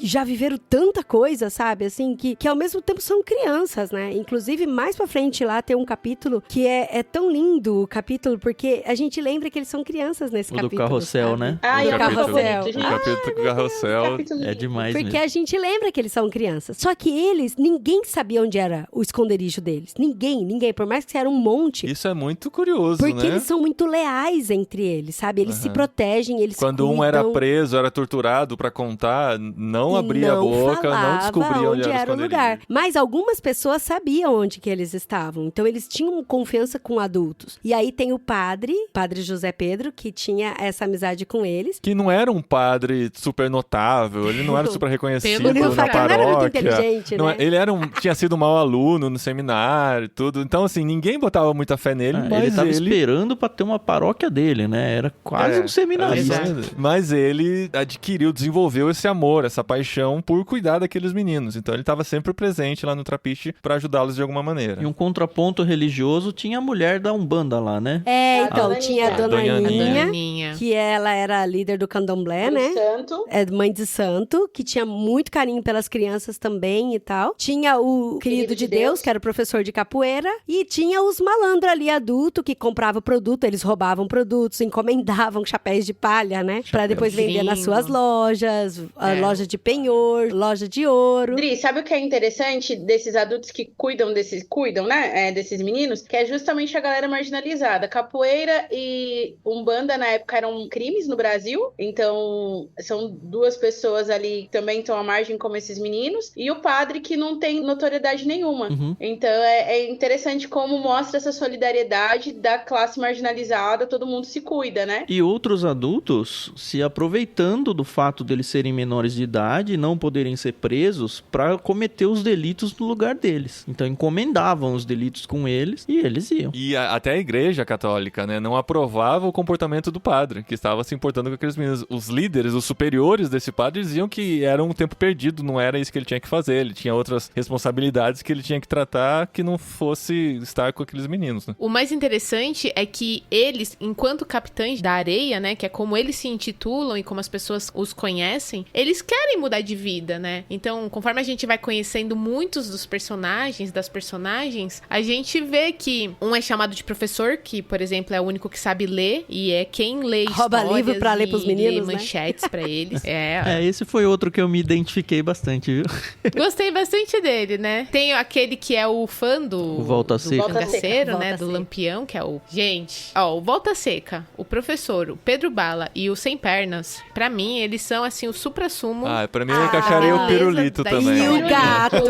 já viveram tanta coisa, sabe? Assim, que ao mesmo tempo são crianças, né? Inclusive, mais pra frente lá tem um capítulo que é tão lindo o capítulo, porque a gente lembra que eles são crianças nesse capítulo. Do carrossel, sabe? né? Ah, do é o carrossel. O capítulo do carrossel. É demais Porque mesmo. a gente lembra que eles são crianças. Só que ninguém sabia onde era o esconderijo deles. Ninguém. Por mais que era um monte. Isso é muito curioso, porque né? eles são muito leais entre eles, sabe? Eles se protegem, eles Quando cuidam. um era preso, era torturado pra contar, não abria a boca, não descobria onde era o lugar. Mas algumas pessoas sabiam onde que eles estavam. Então eles tinham confiança com adultos. E aí tem o padre José Pedro, que tinha essa amizade com eles. Que não era um padre super notável, ele não era super reconhecido Pelo na contrário, paróquia. Não era muito inteligente, Não, né? ele tinha sido um mau aluno no seminário e tudo. Então, assim, ninguém botava muita fé nele, mas ele tava esperando pra ter uma paróquia dele, né? Era quase um seminarista. Mas ele desenvolveu esse amor, essa paixão por cuidar daqueles meninos. Então ele estava sempre presente lá no Trapiche pra ajudá-los de alguma maneira. E um contraponto religioso tinha a mulher da Umbanda lá, né? Então, tinha a Dona Aninha, Aninha. que ela era a líder do candomblé, né? Santo. É mãe de santo, que tinha muito carinho pelas crianças também e tal. Tinha o querido de Deus, que era o professor de capoeira. E tinha os malandros ali, adulto, que compravam produto. Eles roubavam produtos, encomendavam chapéus de palha, né? Pra depois vender nas suas lojas. A loja de penhor, loja de ouro. Dri, sabe o que é interessante desses adultos que cuidam, né? Desses meninos? Que é justamente a galera marginalizada. Capoeira e Umbanda, na época, eram crimes no Brasil. Então, são 2 pessoas ali que também estão à margem como esses meninos. E o padre que não tem notoriedade nenhuma. Então, é interessante como mostra essa solidariedade da classe marginalizada. Todo mundo se cuida, né? E outros adultos se aproveitando do fato deles serem menores de idade e não poderem ser presos pra cometer os delitos no lugar deles. Então, encomendavam os delitos com eles e eles iam. E até a igreja católica, né, não aprovava o comportamento do padre, que estava se importando com aqueles meninos. Os líderes, os superiores desse padre diziam que era um tempo perdido, não era isso que ele tinha que fazer. Ele tinha outras responsabilidades que ele tinha que tratar que não fosse estar com aqueles meninos, né? O mais interessante é que eles, enquanto capitães, Titãs da Areia, né, que é como eles se intitulam e como as pessoas os conhecem, eles querem mudar de vida, né? Então, conforme a gente vai conhecendo muitos dos personagens, das personagens, a gente vê que um é chamado de professor, que, por exemplo, é o único que sabe ler, e é quem lê rouba histórias livro pra ler pros meninos, lê manchetes pra eles. Esse foi outro que eu me identifiquei bastante, viu? Gostei bastante dele, né? Tem aquele que é o fã do Volta Seca. cangaceiro, né? Volta Do Seca. Lampião, que é o... Gente, ó, o Volta Seca, o professor, o Pedro Bala e o Sem Pernas, pra mim, eles são, assim, o supra-sumo. Pra mim eu encaixaria o pirulito da também. E o história. gato.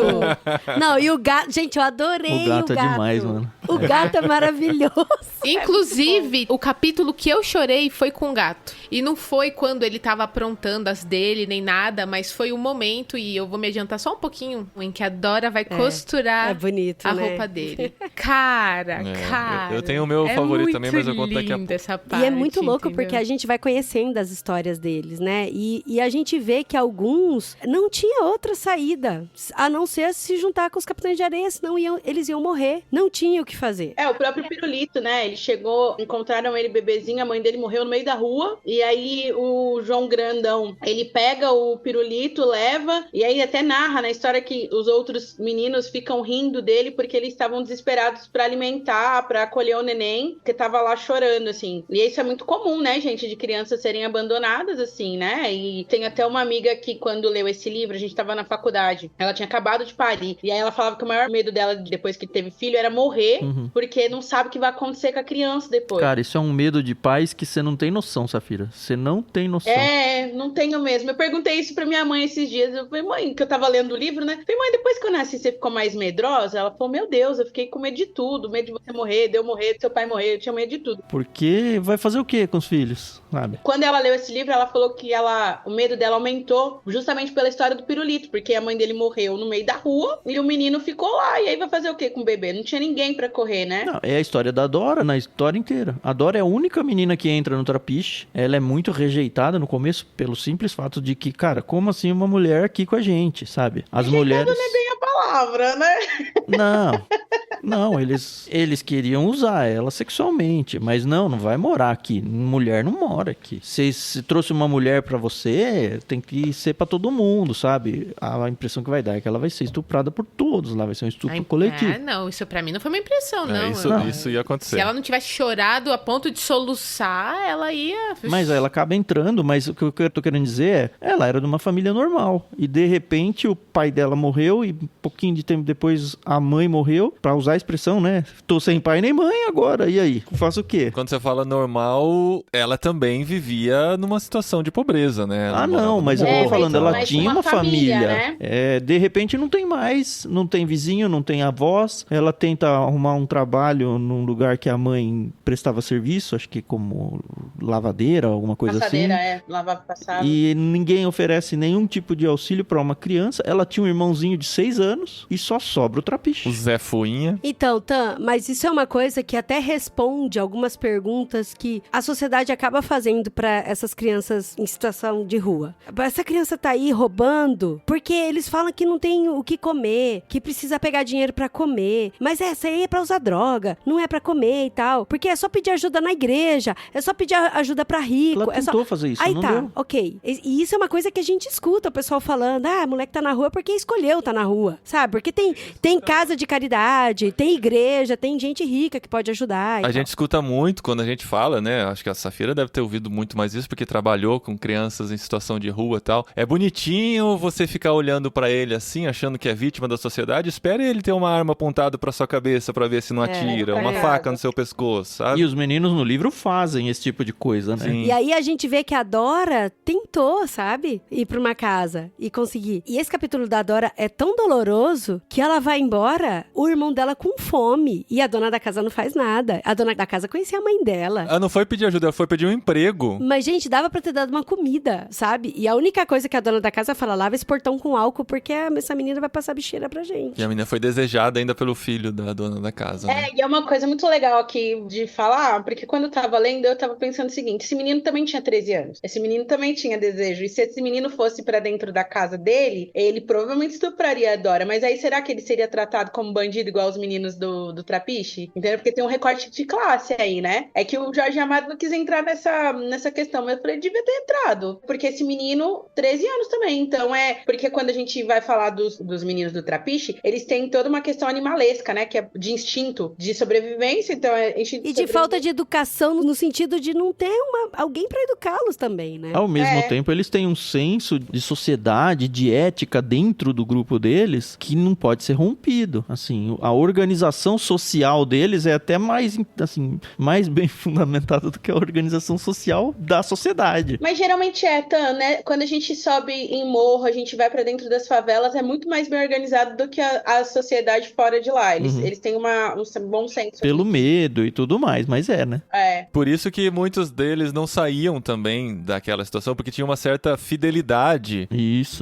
Não, e o gato. Gente, eu adorei O gato é demais, mano. O gato é maravilhoso. Inclusive, o capítulo que eu chorei foi com o gato. E não foi quando ele tava aprontando as dele, nem nada, mas foi o momento, e eu vou me adiantar só um pouquinho, em que a Dora vai costurar É bonito, a né? roupa dele. Cara. Eu tenho o meu favorito também, mas eu conto daqui a pouco. Essa parte, E é muito louco entendeu? porque a gente vai conhecendo as histórias deles, né? E a gente vê que alguns não tinha outra saída a não ser se juntar com os Capitães de Areia, senão eles iam morrer. Não tinha o que fazer. O próprio Pirulito, né? Ele chegou, encontraram ele bebezinho, a mãe dele morreu no meio da rua. E aí o João Grandão, ele pega o Pirulito, leva, e aí até narra na história que os outros meninos ficam rindo dele porque eles estavam desesperados pra alimentar, pra acolher o neném, que tava lá chorando, assim. E isso é muito comum, né, gente, de crianças serem abandonadas, assim, né? E tem até uma amiga que, quando leu esse livro, a gente tava na faculdade, ela tinha acabado de parir, e aí ela falava que o maior medo dela, depois que teve filho, era morrer, porque não sabe o que vai acontecer com a criança depois. Cara, isso é um medo de pais que você não tem noção, Safira. Você não tem noção. Não tenho mesmo. Eu perguntei isso pra minha mãe esses dias. Eu falei, mãe, que eu tava lendo o livro, né? Eu falei, mãe, depois que eu nasci, você ficou mais medrosa? Ela falou, meu Deus, eu fiquei com medo de tudo. Medo de você morrer, de eu morrer, de seu pai morrer. Eu tinha medo de tudo. Porque vai fazer o quê com os filhos, sabe? Quando ela leu esse livro, ela falou que o medo dela aumentou justamente pela história do Pirulito, porque a mãe dele morreu no meio da rua e o menino ficou lá. E aí vai fazer o quê com o bebê? Não tinha ninguém pra correr, né? Não, é a história da Dora, na história inteira. A Dora é a única menina que entra no Trapiche. Ela é muito rejeitada no começo pelo simples fato de que, cara, como assim uma mulher aqui com a gente, sabe? As mulheres... Não é bem a palavra, né? Não, eles queriam usar ela sexualmente, mas não vai morar aqui. Mulher não mora aqui. Se trouxe uma mulher pra você, tem que ser pra todo mundo, sabe? A impressão que vai dar é que ela vai ser estuprada por todos lá, vai ser um estupro coletivo. Não, isso pra mim não foi uma impressão, não. Isso ia acontecer. Se ela não tivesse chorado a ponto de soluçar, ela ia... Mas ela acaba entrando, mas o que eu tô querendo dizer é, ela era de uma família normal, e de repente o pai dela morreu, e um pouquinho de tempo depois a mãe morreu, pra usar a expressão, né? Tô sem pai nem mãe agora, e aí? Faço o quê? Quando você fala normal, ela também vivia numa situação de pobreza, né? Ela Não, mas eu tô falando, ela tinha uma família. Né? De repente não tem mais, não tem vizinho, não tem avós, ela tenta arrumar um trabalho num lugar que a mãe prestava serviço, acho que como lavadeira, alguma coisa Passadeira, assim. lavar passado. E ninguém oferece nenhum tipo de auxílio pra uma criança. Ela tinha um irmãozinho de 6 anos e só sobra o Trapiche. O Zé Fuinha. Então, Tan, mas isso é uma coisa que até responde algumas perguntas que a sociedade acaba fazendo pra essas crianças em situação de rua. Essa criança tá aí roubando porque eles falam que não tem o que comer, que precisa pegar dinheiro pra comer. Mas essa aí é pra usar droga, não é pra comer e tal. Porque é só pedir ajuda na igreja, é só pedir ajuda pra rico. Ela tentou fazer isso, aí não tá, deu. ok. E isso é uma coisa que a gente escuta o pessoal falando, moleque tá na rua porque escolheu tá na rua, sabe? Porque tem casa de caridade, tem igreja, tem gente rica que pode ajudar. A gente escuta muito quando a gente fala, né? Acho que a Safira deve ter ouvido muito mais isso, porque trabalhou com crianças em situação de rua e tal. É bonitinho você ficar olhando pra ele assim, achando que é vítima da sociedade. Espere ele ter uma arma apontada pra sua cabeça pra ver se não atira, uma faca no seu pescoço, sabe? E os meninos no livro fazem esse tipo de coisa, né? Sim. E aí a gente vê que a Dora tentou, sabe? Ir pra uma casa e conseguir. E esse capítulo da Dora é tão doloroso que ela vai embora, o irmão dela com fome. E a dona da casa não faz nada. A dona da casa conhecia a mãe dela. Ela não foi pedir ajuda, ela foi pedir um emprego. Mas, gente, dava pra ter dado uma comida, sabe? E a única coisa que a dona da casa fala, lava esse portão com álcool, porque essa menina vai passar bicheira pra gente. E a menina foi desejada ainda pelo filho da dona da casa, né? E é uma coisa muito legal aqui de falar, porque quando eu tava lendo, eu tava pensando o seguinte, esse menino também tinha 13 anos, esse menino também tinha desejo, e se esse menino fosse pra dentro da casa dele, ele provavelmente estupraria a Dora, agora, mas aí será que ele seria tratado como bandido igual os meninos do Trapiche? Entendeu? Porque tem um recorte de classe aí, né? É que o Jorge Amado não quis entrar nessa questão, mas eu falei, devia ter entrado, porque esse menino, 13 anos também, então porque quando a gente vai falar dos meninos do Trapiche, eles têm toda uma questão animalesca, né, que é de instinto, de sobrevivência, então e de falta de educação no sentido de não ter alguém pra educá-los também, né? Ao mesmo tempo, eles têm um senso de sociedade, de ética dentro do grupo deles que não pode ser rompido. Assim, a organização social deles é até mais bem fundamentada do que a organização social da sociedade. Mas geralmente né? Quando a gente sobe em morro, a gente vai pra dentro das favelas, é muito mais bem organizado do que a sociedade fora de lá. Eles têm um bom senso. Pelo medo e tudo mais, mas né? Por isso que muitos deles não saíam também daquela situação, porque tinha uma certa fidelidade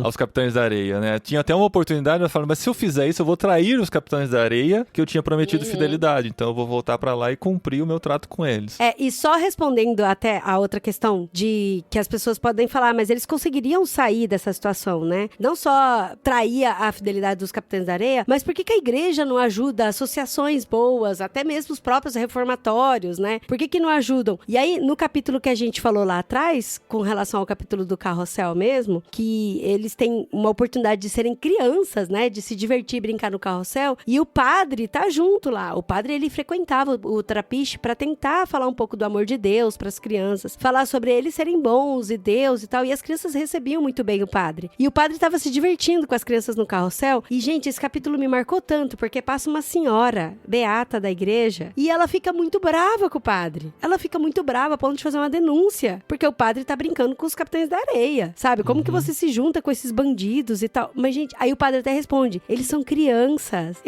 aos Capitães da Areia, né? Tinha até uma oportunidade, mas falaram, mas se eu fizer isso, eu vou trair os Capitães da Areia, que eu tinha prometido fidelidade, então eu vou voltar pra lá e cumprir o meu trato com eles. E só respondendo até a outra questão de que as pessoas podem falar, mas eles conseguiriam sair dessa situação, né? Não só trair a fidelidade dos Capitães da Areia, mas por que a igreja não ajuda associações boas, até mesmo os próprios reformatórios, né? Por que não ajudam? E aí, no capítulo que a gente falou lá atrás, com relação ao capítulo do carrossel mesmo, que eles têm uma oportunidade de serem crianças, né? De se divertir e brincar no carrossel, e o padre tá junto lá. O padre, ele frequentava o Trapiche pra tentar falar um pouco do amor de Deus pras crianças, falar sobre eles serem bons e Deus e tal, e as crianças recebiam muito bem o padre. E o padre tava se divertindo com as crianças no carrossel, e gente, esse capítulo me marcou tanto, porque passa uma senhora, beata da igreja, e ela fica muito brava com o padre. Ela fica muito brava a ponto de fazer uma denúncia, porque o padre tá brincando com os Capitães da Areia, sabe? Como que você se junta com esses bandidos e tal? Mas, gente, aí o padre até responde, eles são crianças,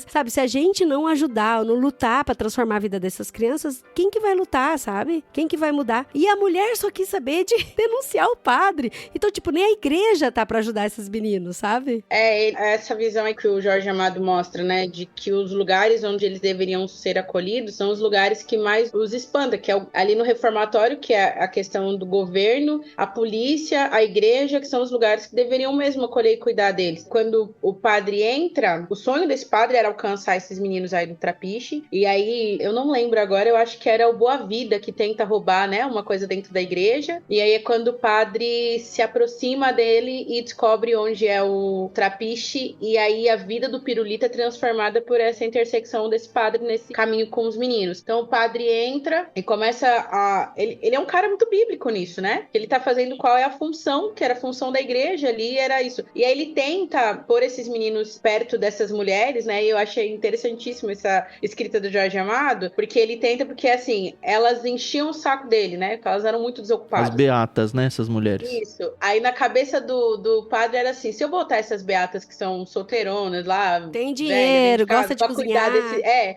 sabe? Se a gente não ajudar ou não lutar pra transformar a vida dessas crianças, quem que vai lutar, sabe? Quem que vai mudar? E a mulher só quis saber de denunciar o padre. Então, tipo, nem a igreja tá pra ajudar esses meninos, sabe? Essa visão aí que o Jorge Amado mostra, né? De que os lugares onde eles deveriam ser acolhidos são os lugares que mais os expanda, que é ali no reformatório, que é a questão do governo, a polícia, a igreja, que são os lugares que deveriam mesmo acolher e cuidar deles. Quando o padre entra, o sonho desse padre era alcançar esses meninos aí do Trapiche, e aí, eu não lembro agora, eu acho que era o Boa Vida que tenta roubar, né, uma coisa dentro da igreja, e aí é quando o padre se aproxima dele e descobre onde é o Trapiche, e aí a vida do Pirulito é transformada por essa intersecção desse padre nesse caminho com os meninos. Então o padre entra e começa ele é um cara muito bíblico nisso, né? Ele tá fazendo qual é a função, que era a função da igreja ali, era isso. E aí ele tenta pôr esses meninos perto dessas mulheres, né? E eu achei interessantíssimo essa escrita do Jorge Amado, porque assim, elas enchiam o saco dele, né? Porque elas eram muito desocupadas. As beatas, né? Essas mulheres. Isso. Aí na cabeça do padre era assim, se eu botar essas beatas que são solteironas lá... Tem dinheiro, gosta de cozinhar.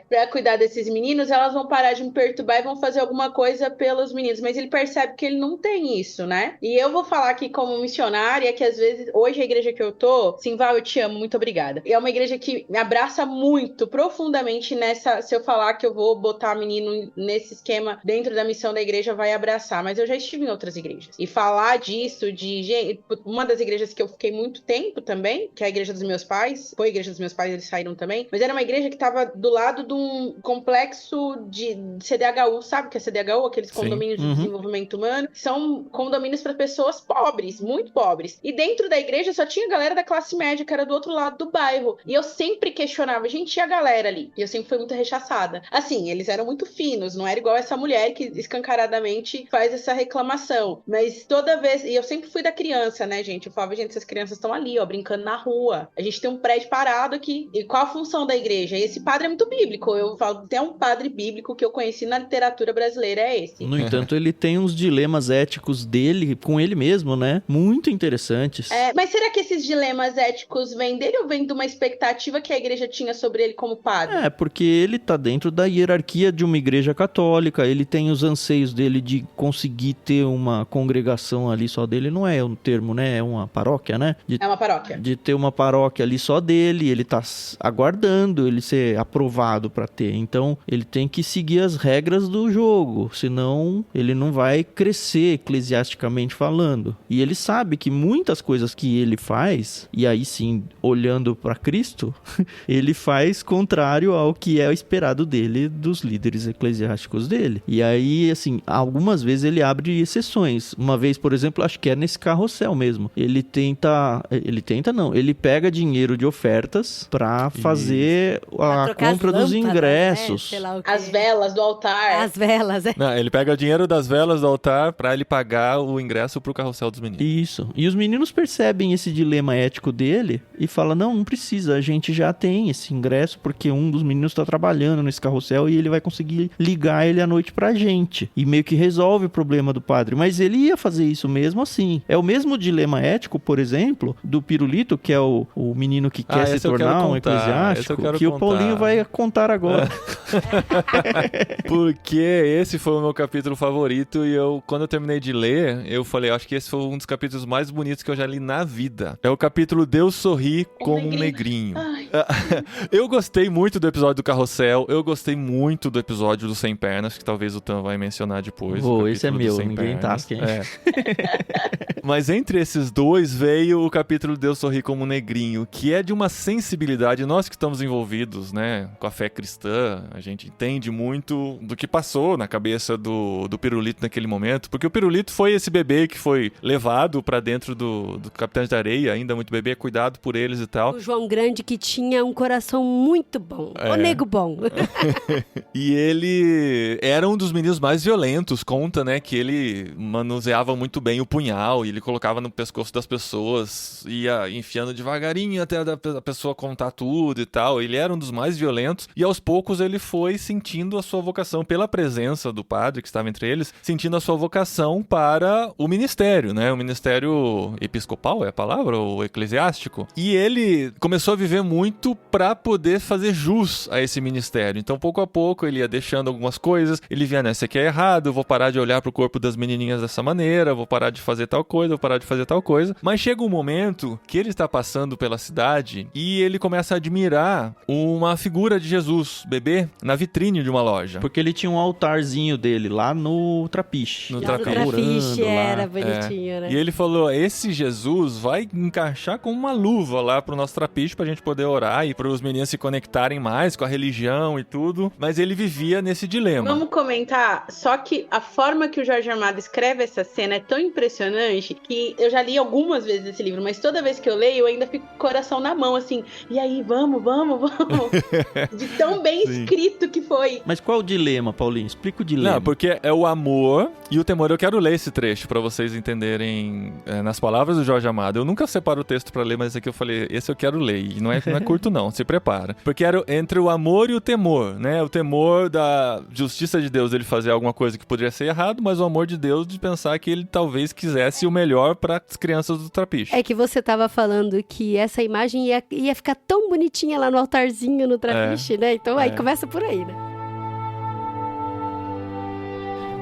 Pra cuidar desses meninos, elas vão parar de me perturbar e vão fazer alguma coisa pelos meninos. Mas ele percebe que ele não tem isso, né? E eu vou falar aqui como missionária, que às vezes, hoje a igreja que eu tô, Simval, eu te amo, muito obrigada. E é uma igreja que me abraça muito, profundamente nessa... Se eu falar que eu vou botar menino nesse esquema dentro da missão da igreja, vai abraçar. Mas eu já estive em outras igrejas. E falar disso, uma das igrejas que eu fiquei muito tempo também, que é a igreja dos meus pais, foi a igreja dos meus pais, eles saíram também, mas era uma igreja que tava do lado de um complexo de CDHU, sabe? Que é CDHU, aqueles condomínios de desenvolvimento humano, são condomínios para pessoas pobres, muito pobres. E dentro da igreja só tinha galera da classe média, que era do outro lado do bairro. E eu sempre questionava, gente, e a galera ali? E eu sempre fui muito rechaçada. Assim, eles eram muito finos, não era igual essa mulher que escancaradamente faz essa reclamação. Mas toda vez... E eu sempre fui da criança, né, gente? Eu falava, gente, essas crianças estão ali, ó, brincando na rua. A gente tem um prédio parado aqui. E qual a função da igreja? E esse padre é muito bíblico. Eu falo, tem um padre bíblico que eu conheci na literatura brasileira, é esse. No entanto, ele tem uns dilemas éticos dele, com ele mesmo, né? Muito interessantes. Mas será que esses dilemas éticos vêm dele ou vêm de uma expectativa que a igreja tinha sobre ele como padre? Porque ele tá dentro da hierarquia de uma igreja católica, ele tem os anseios dele de conseguir ter uma congregação ali só dele, não é um termo, né? É uma paróquia, né? É uma paróquia. De ter uma paróquia ali só dele, ele tá aguardando ele ser aprovado pra ter. Então, ele tem que seguir as regras do jogo, senão ele não vai crescer eclesiasticamente falando. E ele sabe que muitas coisas que ele faz, e aí sim, olhando para Cristo, ele faz contrário ao que é esperado dele, dos líderes eclesiásticos dele. E aí, assim, algumas vezes ele abre exceções. Uma vez, por exemplo, acho que é nesse carrossel mesmo. Ele pega dinheiro de ofertas para fazer a compra dos ingressos. Né? As velas do altar. As velas, é. Não, ele pega o dinheiro das velas do altar pra ele pagar o ingresso pro carrossel dos meninos. Isso. E os meninos percebem esse dilema ético dele e falam, não precisa, a gente já tem esse ingresso porque um dos meninos tá trabalhando nesse carrossel e ele vai conseguir ligar ele à noite pra gente. E meio que resolve o problema do padre. Mas ele ia fazer isso mesmo assim. É o mesmo dilema ético, por exemplo, do Pirulito, que é o menino que quer se tornar um eclesiástico, que o Paulinho vai contar agora. Porque esse foi o meu capítulo favorito e quando eu terminei de ler, eu falei, acho que esse foi um dos capítulos mais bonitos que eu já li na vida. É o capítulo Deus sorri como um negrinho. Eu gostei muito do episódio do carrossel, eu gostei muito do episódio do Sem Pernas, que talvez o Tam vai mencionar depois. Esse é meu, ninguém tasca, hein? Mas entre esses dois veio o capítulo Deus sorri como um negrinho, que é de uma sensibilidade, nós que estamos envolvidos, né, com a fé cristã, a gente entende muito do que passou na cabeça do Pirulito naquele momento, porque o Pirulito foi esse bebê que foi levado pra dentro do Capitães da Areia, ainda muito bebê, cuidado por eles e tal. O João Grande que tinha um coração muito bom, o nego bom. E ele era um dos meninos mais violentos, conta, né, que ele manuseava muito bem o punhal, e ele colocava no pescoço das pessoas, ia enfiando devagarinho até a pessoa contar tudo e tal. Ele era um dos mais violentos, e aos poucos ele foi sentindo a sua vocação, pela presença do padre que estava entre eles, sentindo a sua vocação para o ministério, né, o ministério episcopal, é a palavra, ou eclesiástico. E ele começou a viver muito para poder fazer jus a esse ministério. Então, pouco a pouco, ele ia deixando algumas coisas, ele via, né, isso aqui é errado, eu vou parar de olhar pro corpo das menininhas dessa maneira, vou parar de fazer tal coisa, vou parar de fazer tal coisa. Mas chega um momento que ele está passando pela cidade e ele começa a admirar uma figura de Jesus, bebê, na vitrine de uma loja. Porque ele tinha um altarzinho dele lá no Trapiche. No Trapiche era bonitinho, né? E ele falou, esse Jesus vai encaixar com uma luva lá pro nosso Trapiche pra gente poder orar e pros meninos se conectarem mais com a religião e tudo. Mas ele vivia nesse dilema. Vamos comentar, só que a forma que o Jorge Amado escreve essa cena é tão impressionante que eu já li algumas vezes esse livro, mas toda vez que eu leio eu ainda fico com o coração na mão, assim, e aí, vamos. De tão bem escrito que foi. Mas qual o dilema, Paulinho? Explica o dilema. Não, porque é o amor e o temor. Eu quero ler esse trecho pra vocês entenderem nas palavras do Jorge Amado. Eu nunca separo o texto pra ler, mas aqui eu falei, esse eu quero ler. E não é curto não, se prepara. Porque era entre o amor e o temor, né? O temor da justiça de Deus, ele fazer alguma coisa que poderia ser errado, mas o amor de Deus de pensar que ele talvez quisesse o melhor para as crianças do Trapiche. É que você tava falando que essa imagem ia ficar tão bonitinha lá no altarzinho no Trapiche, né? Então aí começa por aí, né?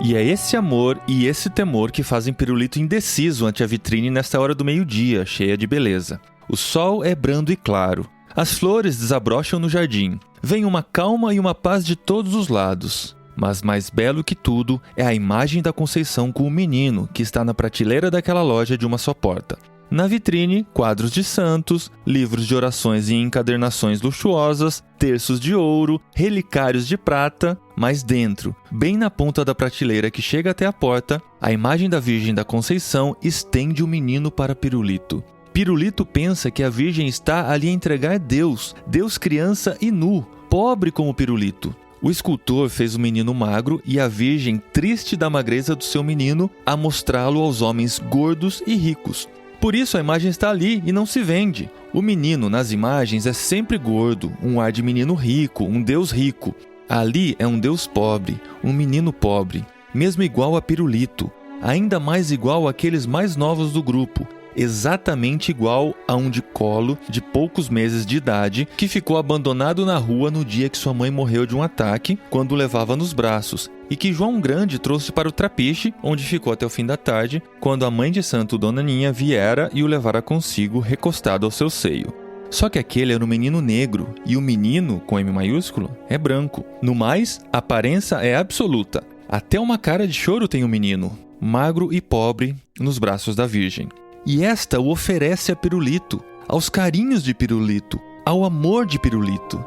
E é esse amor e esse temor que fazem Pirulito indeciso ante a vitrine nesta hora do meio-dia, cheia de beleza. O sol é brando e claro. As flores desabrocham no jardim. Vem uma calma e uma paz de todos os lados. Mas mais belo que tudo é a imagem da Conceição com o menino que está na prateleira daquela loja de uma só porta. Na vitrine, quadros de santos, livros de orações e encadernações luxuosas, terços de ouro, relicários de prata, mas dentro, bem na ponta da prateleira que chega até a porta, a imagem da Virgem da Conceição estende o menino para Pirulito. Pirulito pensa que a Virgem está ali a entregar Deus criança e nu, pobre como Pirulito. O escultor fez o menino magro e a Virgem triste da magreza do seu menino a mostrá-lo aos homens gordos e ricos. Por isso a imagem está ali e não se vende. O menino nas imagens é sempre gordo, um ar de menino rico, um Deus rico. Ali é um Deus pobre, um menino pobre, mesmo igual a Pirulito, ainda mais igual àqueles mais novos do grupo, exatamente igual a um de colo de poucos meses de idade que ficou abandonado na rua no dia que sua mãe morreu de um ataque quando o levava nos braços e que João Grande trouxe para o Trapiche, onde ficou até o fim da tarde, quando a mãe de santo Dona Ninha viera e o levara consigo recostado ao seu seio. Só que aquele era um menino negro e o menino, com M maiúsculo, é branco. No mais, a aparência é absoluta. Até uma cara de choro tem o menino, magro e pobre, nos braços da Virgem. E esta o oferece a Pirulito, aos carinhos de pirulito, ao amor de pirulito.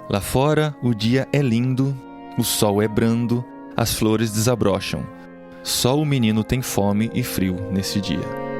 Lá fora o dia é lindo, o sol é brando, as flores desabrocham. Só o menino tem fome e frio nesse dia.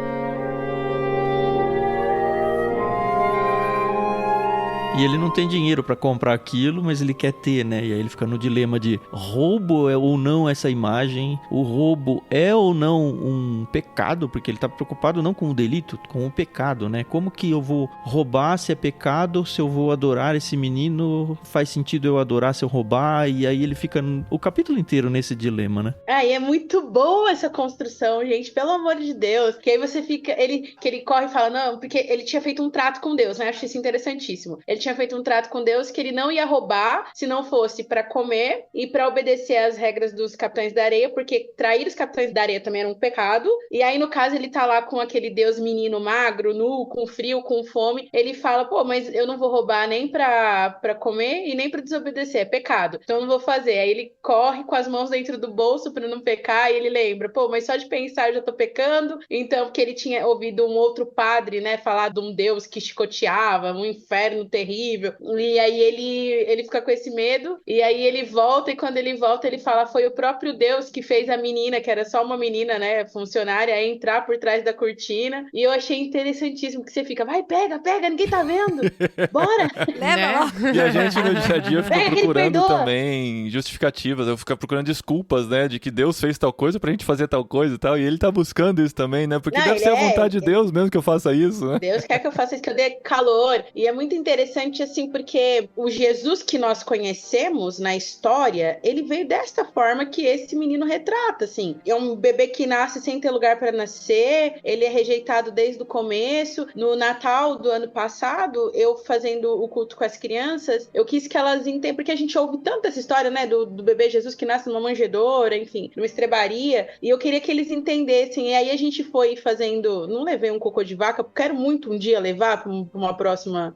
E ele não tem dinheiro pra comprar aquilo, mas ele quer ter, né? E aí ele fica no dilema de roubo ou não essa imagem, o roubo é ou não um pecado, porque ele tá preocupado não com o delito, com o pecado, né? Como que eu vou roubar se é pecado, se eu vou adorar esse menino, faz sentido eu adorar se eu roubar? E aí ele fica o capítulo inteiro nesse dilema, né? E é muito boa essa construção, gente, pelo amor de Deus. Que aí você fica, que ele corre e fala, não, porque ele tinha feito um trato com Deus, né? Acho isso interessantíssimo. Ele tinha feito um trato com Deus que ele não ia roubar se não fosse pra comer e pra obedecer às regras dos Capitães da Areia, porque trair os Capitães da Areia também era um pecado. E aí, no caso, ele tá lá com aquele Deus menino magro, nu, com frio, com fome. Ele fala, pô, mas eu não vou roubar nem pra comer e nem pra desobedecer, é pecado. Então eu não vou fazer. Aí ele corre com as mãos dentro do bolso pra não pecar e ele lembra, pô, mas só de pensar eu já tô pecando. Então, porque ele tinha ouvido um outro padre, né, falar de um Deus que chicoteava, um inferno terrível. E aí ele fica com esse medo, e aí ele volta, e quando ele volta, ele fala, foi o próprio Deus que fez a menina, que era só uma menina, né, funcionária, entrar por trás da cortina. E eu achei interessantíssimo que você fica, vai, pega, ninguém tá vendo, bora, leva lá. E a gente no dia a dia fica procurando também justificativas, eu fico procurando desculpas, né, de que Deus fez tal coisa pra gente fazer tal coisa e tal, e ele tá buscando isso também, né, porque deve ser a vontade de Deus mesmo que eu faça isso, né. Deus quer que eu faça isso, que eu dê calor. E é muito interessante assim, porque o Jesus que nós conhecemos na história, ele veio desta forma que esse menino retrata, assim. É um bebê que nasce sem ter lugar para nascer, ele é rejeitado desde o começo. No Natal do ano passado, eu fazendo o culto com as crianças, eu quis que elas entendam, porque a gente ouve tanto essa história, né, do bebê Jesus que nasce numa manjedoura, enfim, numa estrebaria, e eu queria que eles entendessem. E aí a gente foi fazendo, não levei um cocô de vaca, quero muito um dia levar para uma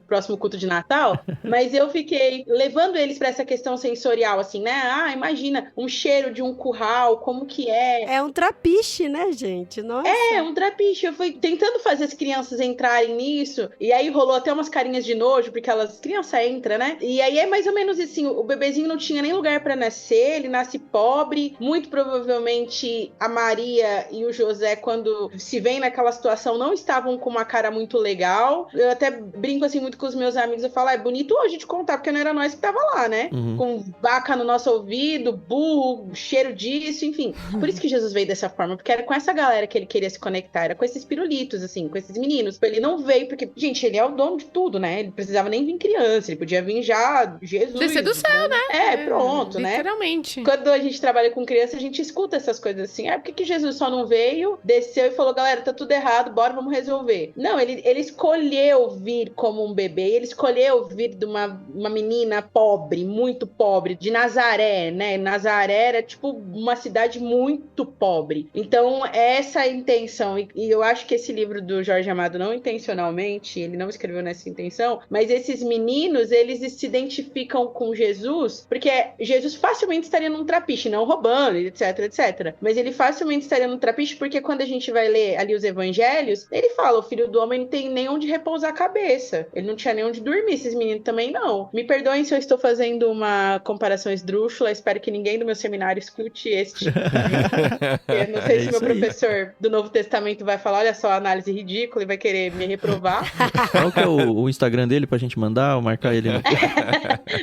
próximo culto de Natal, mas eu fiquei levando eles para essa questão sensorial, assim, né? Imagina um cheiro de um curral, como que é. É um trapiche, né, gente? Nossa. É, um trapiche. Eu fui tentando fazer as crianças entrarem nisso, e aí rolou até umas carinhas de nojo, porque criança entra, né? E aí é mais ou menos assim, o bebezinho não tinha nem lugar para nascer, ele nasce pobre, muito provavelmente a Maria e o José, quando se veem naquela situação, não estavam com uma cara muito legal. Eu até brinco assim muito com os meus amigos, eu falo, é bonito hoje de contar, porque não era nós que tava lá, né? Uhum. Com vaca no nosso ouvido, burro, cheiro disso, enfim. Por isso que Jesus veio dessa forma, porque era com essa galera que ele queria se conectar, era com esses pirulitos, assim, com esses meninos. Ele não veio porque, gente, ele é o dono de tudo, né? Ele precisava nem vir criança, ele podia vir já Jesus. Descer do céu, né? Pronto, né? Literalmente. Quando a gente trabalha com criança, a gente escuta essas coisas assim. Por que Jesus só não veio, desceu e falou, galera, tá tudo errado, bora, vamos resolver. Não, ele escolheu vir como um bebê, ele escolheu vir de uma menina pobre, muito pobre, de Nazaré, né? Nazaré era tipo uma cidade muito pobre. Então, essa é a intenção. E eu acho que esse livro do Jorge Amado, não intencionalmente, ele não escreveu nessa intenção, mas esses meninos, eles se identificam com Jesus, porque Jesus facilmente estaria num trapiche, não roubando, etc, etc. Mas ele facilmente estaria num trapiche, porque quando a gente vai ler ali os evangelhos, ele fala, o filho do homem não tem nem onde repousar a cabeça. Ele não tinha nem onde dormir, esses meninos também não. Me perdoem se eu estou fazendo uma comparação esdrúxula, espero que ninguém do meu seminário escute esse tipo de vídeo. Eu não sei se meu professor do Novo Testamento vai falar, olha só, análise ridícula, e vai querer me reprovar. Qual que é o Instagram dele pra gente mandar ou marcar ele?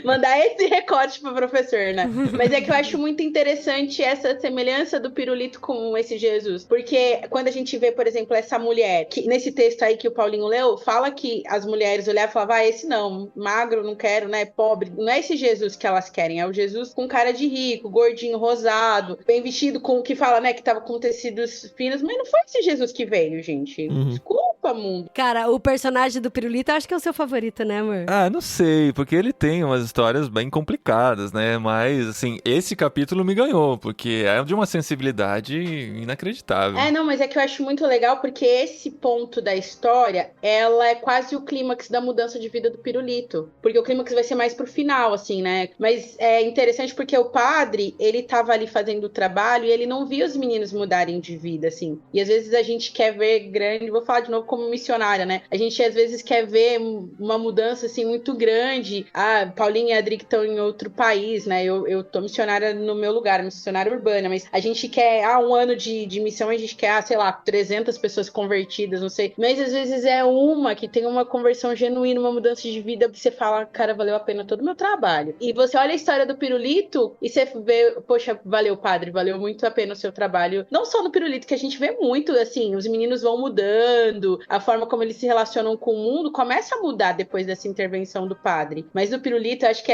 Mandar esse recorte pro professor, né? Mas é que eu acho muito interessante essa semelhança do pirulito com esse Jesus, porque quando a gente vê, por exemplo, essa mulher, que nesse texto aí que o Paulinho leu, fala que as mulheres olhavam e falavam, esse não, magro, não quero, né, pobre, não é esse Jesus que elas querem, é o Jesus com cara de rico, gordinho, rosado, bem vestido, com que fala, né, que tava com tecidos finos, mas não foi esse Jesus que veio, gente. Desculpa, mundo. Cara, o personagem do pirulito, eu acho que é o seu favorito, né, amor? Não sei, porque ele tem umas histórias bem complicadas, né, mas, assim, esse capítulo me ganhou, porque é de uma sensibilidade inacreditável. Não, mas é que eu acho muito legal, porque esse ponto da história, ela é quase o clímax da mudança de vida do pirulito, porque o clímax vai ser mais pro final, assim, né, mas é interessante porque o padre, ele tava ali fazendo o trabalho e ele não via os meninos mudarem de vida, assim, e às vezes a gente quer ver grande, vou falar de novo como missionária, né? A gente às vezes quer ver uma mudança assim muito grande. Paulinha e a Adri que estão em outro país, né? Eu tô missionária no meu lugar, missionária urbana, mas a gente quer, um ano de missão, a gente quer, sei lá, 300 pessoas convertidas, não sei. Mas às vezes é uma que tem uma conversão genuína, uma mudança de vida, que você fala, cara, valeu a pena todo o meu trabalho. E você olha a história do Pirulito e você vê, poxa, valeu, padre, valeu muito a pena o seu trabalho. Não só no Pirulito, que a gente vê muito, assim, os meninos vão mudando, a forma como eles se relacionam com o mundo começa a mudar depois dessa intervenção do padre. Mas no Pirulito, eu acho que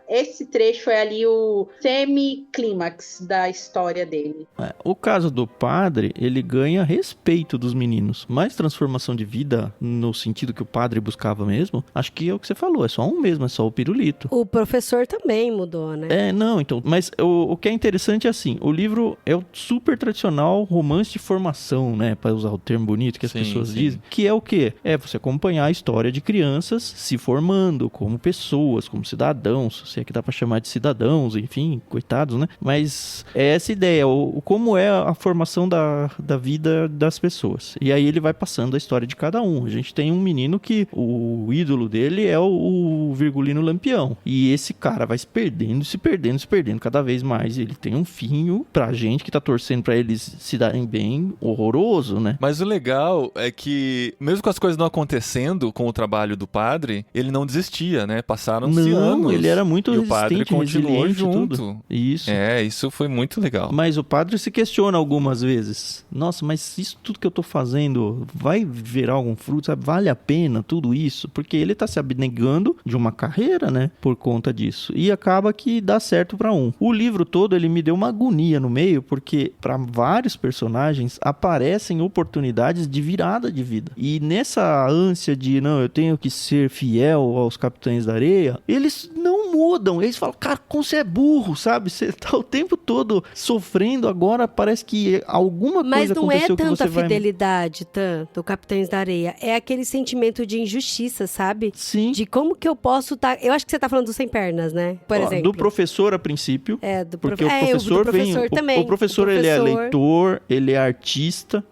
esse trecho é ali o semi-clímax da história dele. O caso do padre, ele ganha respeito dos meninos, mas transformação de vida, no sentido que o padre buscava mesmo, acho que é o que você falou, é só um mesmo, é só o Pirulito. O professor também mudou, né? Então, mas o que é interessante é assim, o livro é o super tradicional romance de formação, né, para usar o termo bonito que as pessoas dizem, que é o quê? É você acompanhar a história de crianças se formando como pessoas, como cidadãos, se é que dá pra chamar de cidadãos, enfim, coitados, né? Mas é essa ideia, como é a formação da vida das pessoas. E aí ele vai passando a história de cada um. A gente tem um menino que o ídolo dele é o Virgulino Lampião. E esse cara vai se perdendo cada vez mais. Ele tem um fim pra gente que tá torcendo pra eles se darem bem, horroroso, né? Mas o legal é que, mesmo com as coisas não acontecendo com o trabalho do padre, ele não desistia, né? Passaram-se anos. Ele era muito resistente, e o padre continuou junto. Tudo. Isso. Isso foi muito legal. Mas o padre se questiona algumas vezes. Nossa, mas isso tudo que eu tô fazendo vai virar algum fruto, sabe? Vale a pena tudo isso? Porque ele tá se abnegando de uma carreira, né? Por conta disso. E acaba que dá certo pra um. O livro todo, ele me deu uma agonia no meio, porque pra vários personagens aparecem oportunidades de virada de vida. E nessa ânsia de, não, eu tenho que ser fiel aos Capitães da Areia, eles não mudam. Eles falam, cara, como você é burro, sabe? Você tá o tempo todo sofrendo, agora parece que alguma coisa aconteceu que você vai... Mas não é tanta fidelidade, do Capitães da Areia. É aquele sentimento de injustiça, sabe? Sim. De como que eu posso estar... Eu acho que você tá falando do Sem Pernas, né? Por exemplo. Do professor, a princípio. Porque o professor vem... também. O professor, ele é leitor, ele é artista,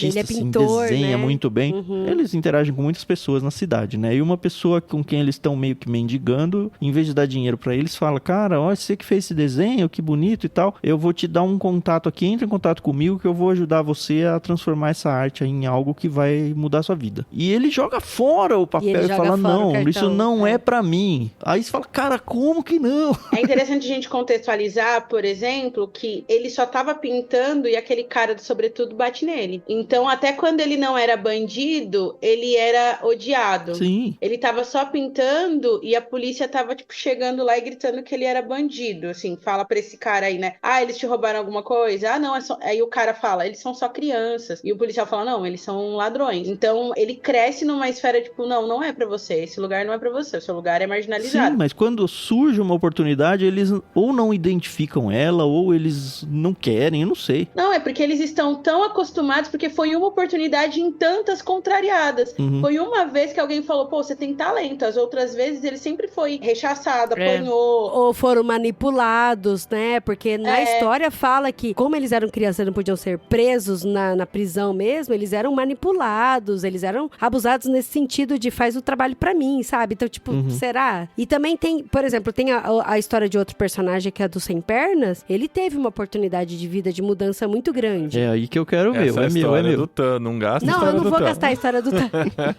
ele é pintor, assim, desenha, né? Muito bem. Eles interagem com muitas pessoas na cidade, né? E uma pessoa com quem eles estão meio que mendigando, em vez de dar dinheiro pra eles, fala, cara, olha, você que fez esse desenho, que bonito e tal, eu vou te dar um contato aqui, entra em contato comigo que eu vou ajudar você a transformar essa arte em algo que vai mudar a sua vida. E ele joga fora o papel e fala, não, isso não é pra mim. Aí você fala, cara, como que não? É interessante a gente contextualizar, por exemplo, que ele só tava pintando e aquele cara do sobretudo bate nele. Então, até quando ele não era bandido, ele era odiado. Sim. Ele tava só pintando e a polícia tava, chegando lá e gritando que ele era bandido, assim, fala pra esse cara aí, né? Eles te roubaram alguma coisa? Não, é só... Aí o cara fala, eles são só crianças. E o policial fala, não, eles são ladrões. Então, ele cresce numa esfera, não é pra você, esse lugar não é pra você, o seu lugar é marginalizado. Sim, mas quando surge uma oportunidade, eles ou não identificam ela, ou eles não querem, eu não sei. Não, é porque eles estão tão acostumados, porque foi uma oportunidade em tantas contrariadas. Foi uma vez que alguém falou, pô, você tem talento. As outras vezes ele sempre foi rechaçado, apanhou. Ou foram manipulados, né? Porque na história fala que, como eles eram crianças e não podiam ser presos na prisão mesmo, eles eram manipulados, eles eram abusados nesse sentido de faz o trabalho pra mim, sabe? Então, será? E também tem, por exemplo, tem a história de outro personagem que é do Sem Pernas. Ele teve uma oportunidade de vida, de mudança muito grande. É aí que eu quero ver. Essa é meu. Do Tan, não gasta a história do Tan. Não, eu não vou gastar a história do Tan.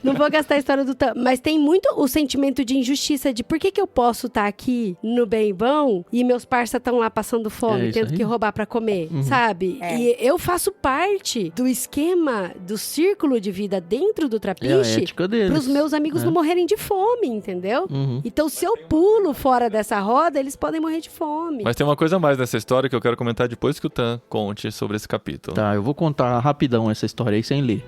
Não vou gastar a história do Tan. Mas tem muito o sentimento de injustiça, de por que eu posso estar aqui no bem e bom e meus parça estão lá passando fome, tendo que roubar pra comer, sabe? E eu faço parte do esquema, do círculo de vida dentro do Trapiche pros meus amigos não morrerem de fome, entendeu? Então, se eu pulo fora dessa roda, eles podem morrer de fome. Mas tem uma coisa a mais nessa história que eu quero comentar depois que o Tan conte sobre esse capítulo. Tá, eu vou contar rapidão essa história aí sem ler.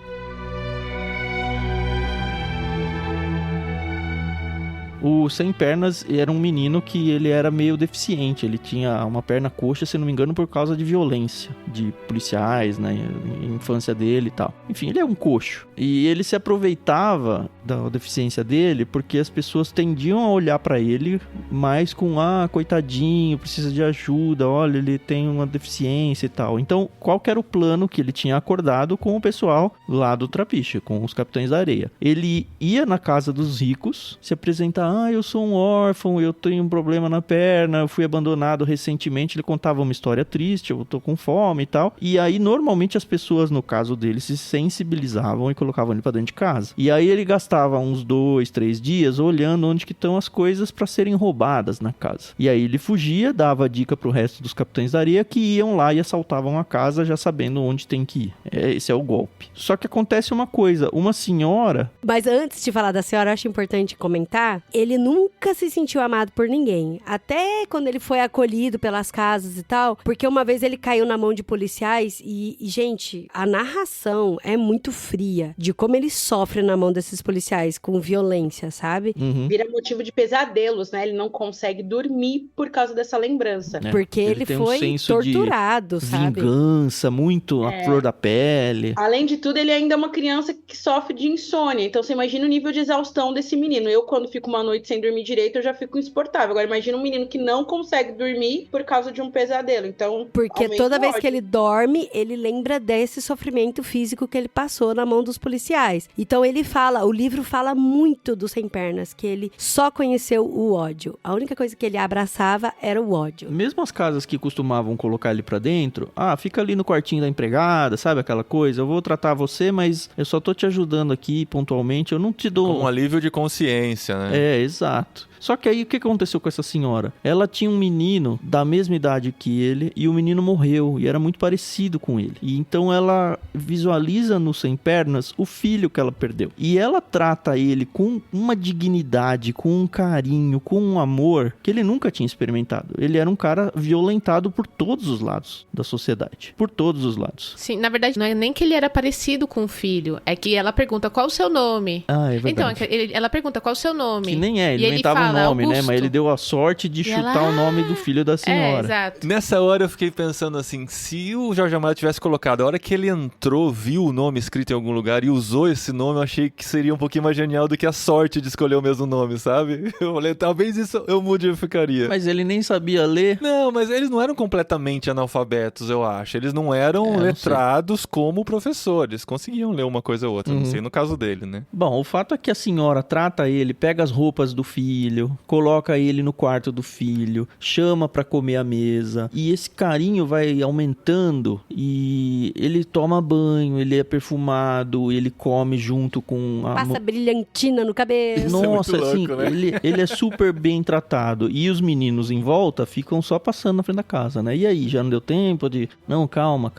O Sem Pernas era um menino que ele era meio deficiente, ele tinha uma perna coxa, se não me engano, por causa de violência de policiais, né, infância dele e tal. Enfim, ele é um coxo. E ele se aproveitava da deficiência dele porque as pessoas tendiam a olhar pra ele mais com, coitadinho, precisa de ajuda, olha, ele tem uma deficiência e tal. Então, qual que era o plano que ele tinha acordado com o pessoal lá do Trapiche, com os Capitães da Areia? Ele ia na casa dos ricos, se apresentar, eu sou um órfão, eu tenho um problema na perna, eu fui abandonado recentemente, ele contava uma história triste, eu tô com fome e tal. E aí, normalmente, as pessoas, no caso dele, se sensibilizavam e colocavam ele pra dentro de casa. E aí ele gastava uns 2, 3 dias olhando onde que estão as coisas pra serem roubadas na casa. E aí ele fugia, dava dica pro resto dos Capitães da Areia que iam lá e assaltavam a casa já sabendo onde tem que ir. Esse é o golpe. Só que acontece uma coisa, uma senhora... Mas antes de falar da senhora, eu acho importante comentar, ele nunca se sentiu amado por ninguém. Até quando ele foi acolhido pelas casas e tal, porque uma vez ele caiu na mão de policiais e gente, a narração é muito fria de como ele sofre na mão desses policiais com violência, sabe? Vira motivo de pesadelos, né? Ele não consegue dormir por causa dessa lembrança. Porque ele foi torturado, sabe? Vingança, muito a flor da pele. Além de tudo, ele ainda é uma criança que sofre de insônia. Então, você imagina o nível de exaustão desse menino. Eu, quando fico uma noite sem dormir direito, eu já fico insuportável. Agora, imagina um menino que não consegue dormir por causa de um pesadelo. Então, porque toda vez que ele dorme, ele lembra desse sofrimento físico que ele passou na mão dos policiais. Então, ele fala, o livro fala muito do Sem Pernas, que ele só conheceu o ódio. A única coisa que ele abraçava era o ódio. Mesmo as casas que costumavam colocar ele pra dentro, fica ali no quartinho da empregada, sabe aquela coisa? Eu vou tratar você, mas eu só tô te ajudando aqui pontualmente, eu não te dou... Com um alívio de consciência, né? Exato. Só que aí, o que aconteceu com essa senhora? Ela tinha um menino da mesma idade que ele e o menino morreu e era muito parecido com ele. E então ela visualiza no Sem Pernas o filho que ela perdeu. E ela trata ele com uma dignidade, com um carinho, com um amor que ele nunca tinha experimentado. Ele era um cara violentado por todos os lados da sociedade. Por todos os lados. Sim, na verdade, não é nem que ele era parecido com o filho. É que ela pergunta qual o seu nome. É verdade. Então, ela pergunta qual o seu nome. Que nem ele inventava nome, Augusto, né? Mas ele deu a sorte de chutar o nome do filho da senhora. Exato. Nessa hora eu fiquei pensando assim, se o Jorge Amado tivesse colocado, a hora que ele entrou, viu o nome escrito em algum lugar e usou esse nome, eu achei que seria um pouquinho mais genial do que a sorte de escolher o mesmo nome, sabe? Eu falei, talvez isso eu modificaria. Mas ele nem sabia ler. Não, mas eles não eram completamente analfabetos, eu acho. Eles não eram letrados como professores. Conseguiam ler uma coisa ou outra, não sei no caso dele, né? Bom, o fato é que a senhora trata ele, pega as roupas do filho, coloca ele no quarto do filho, chama pra comer à mesa, e esse carinho vai aumentando e ele toma banho, ele é perfumado, ele come junto com a... Passa brilhantina no cabelo. Nossa, é assim, louco, né? ele é super bem tratado. E os meninos em volta ficam só passando na frente da casa, né? E aí, já não deu tempo de... Não, calma.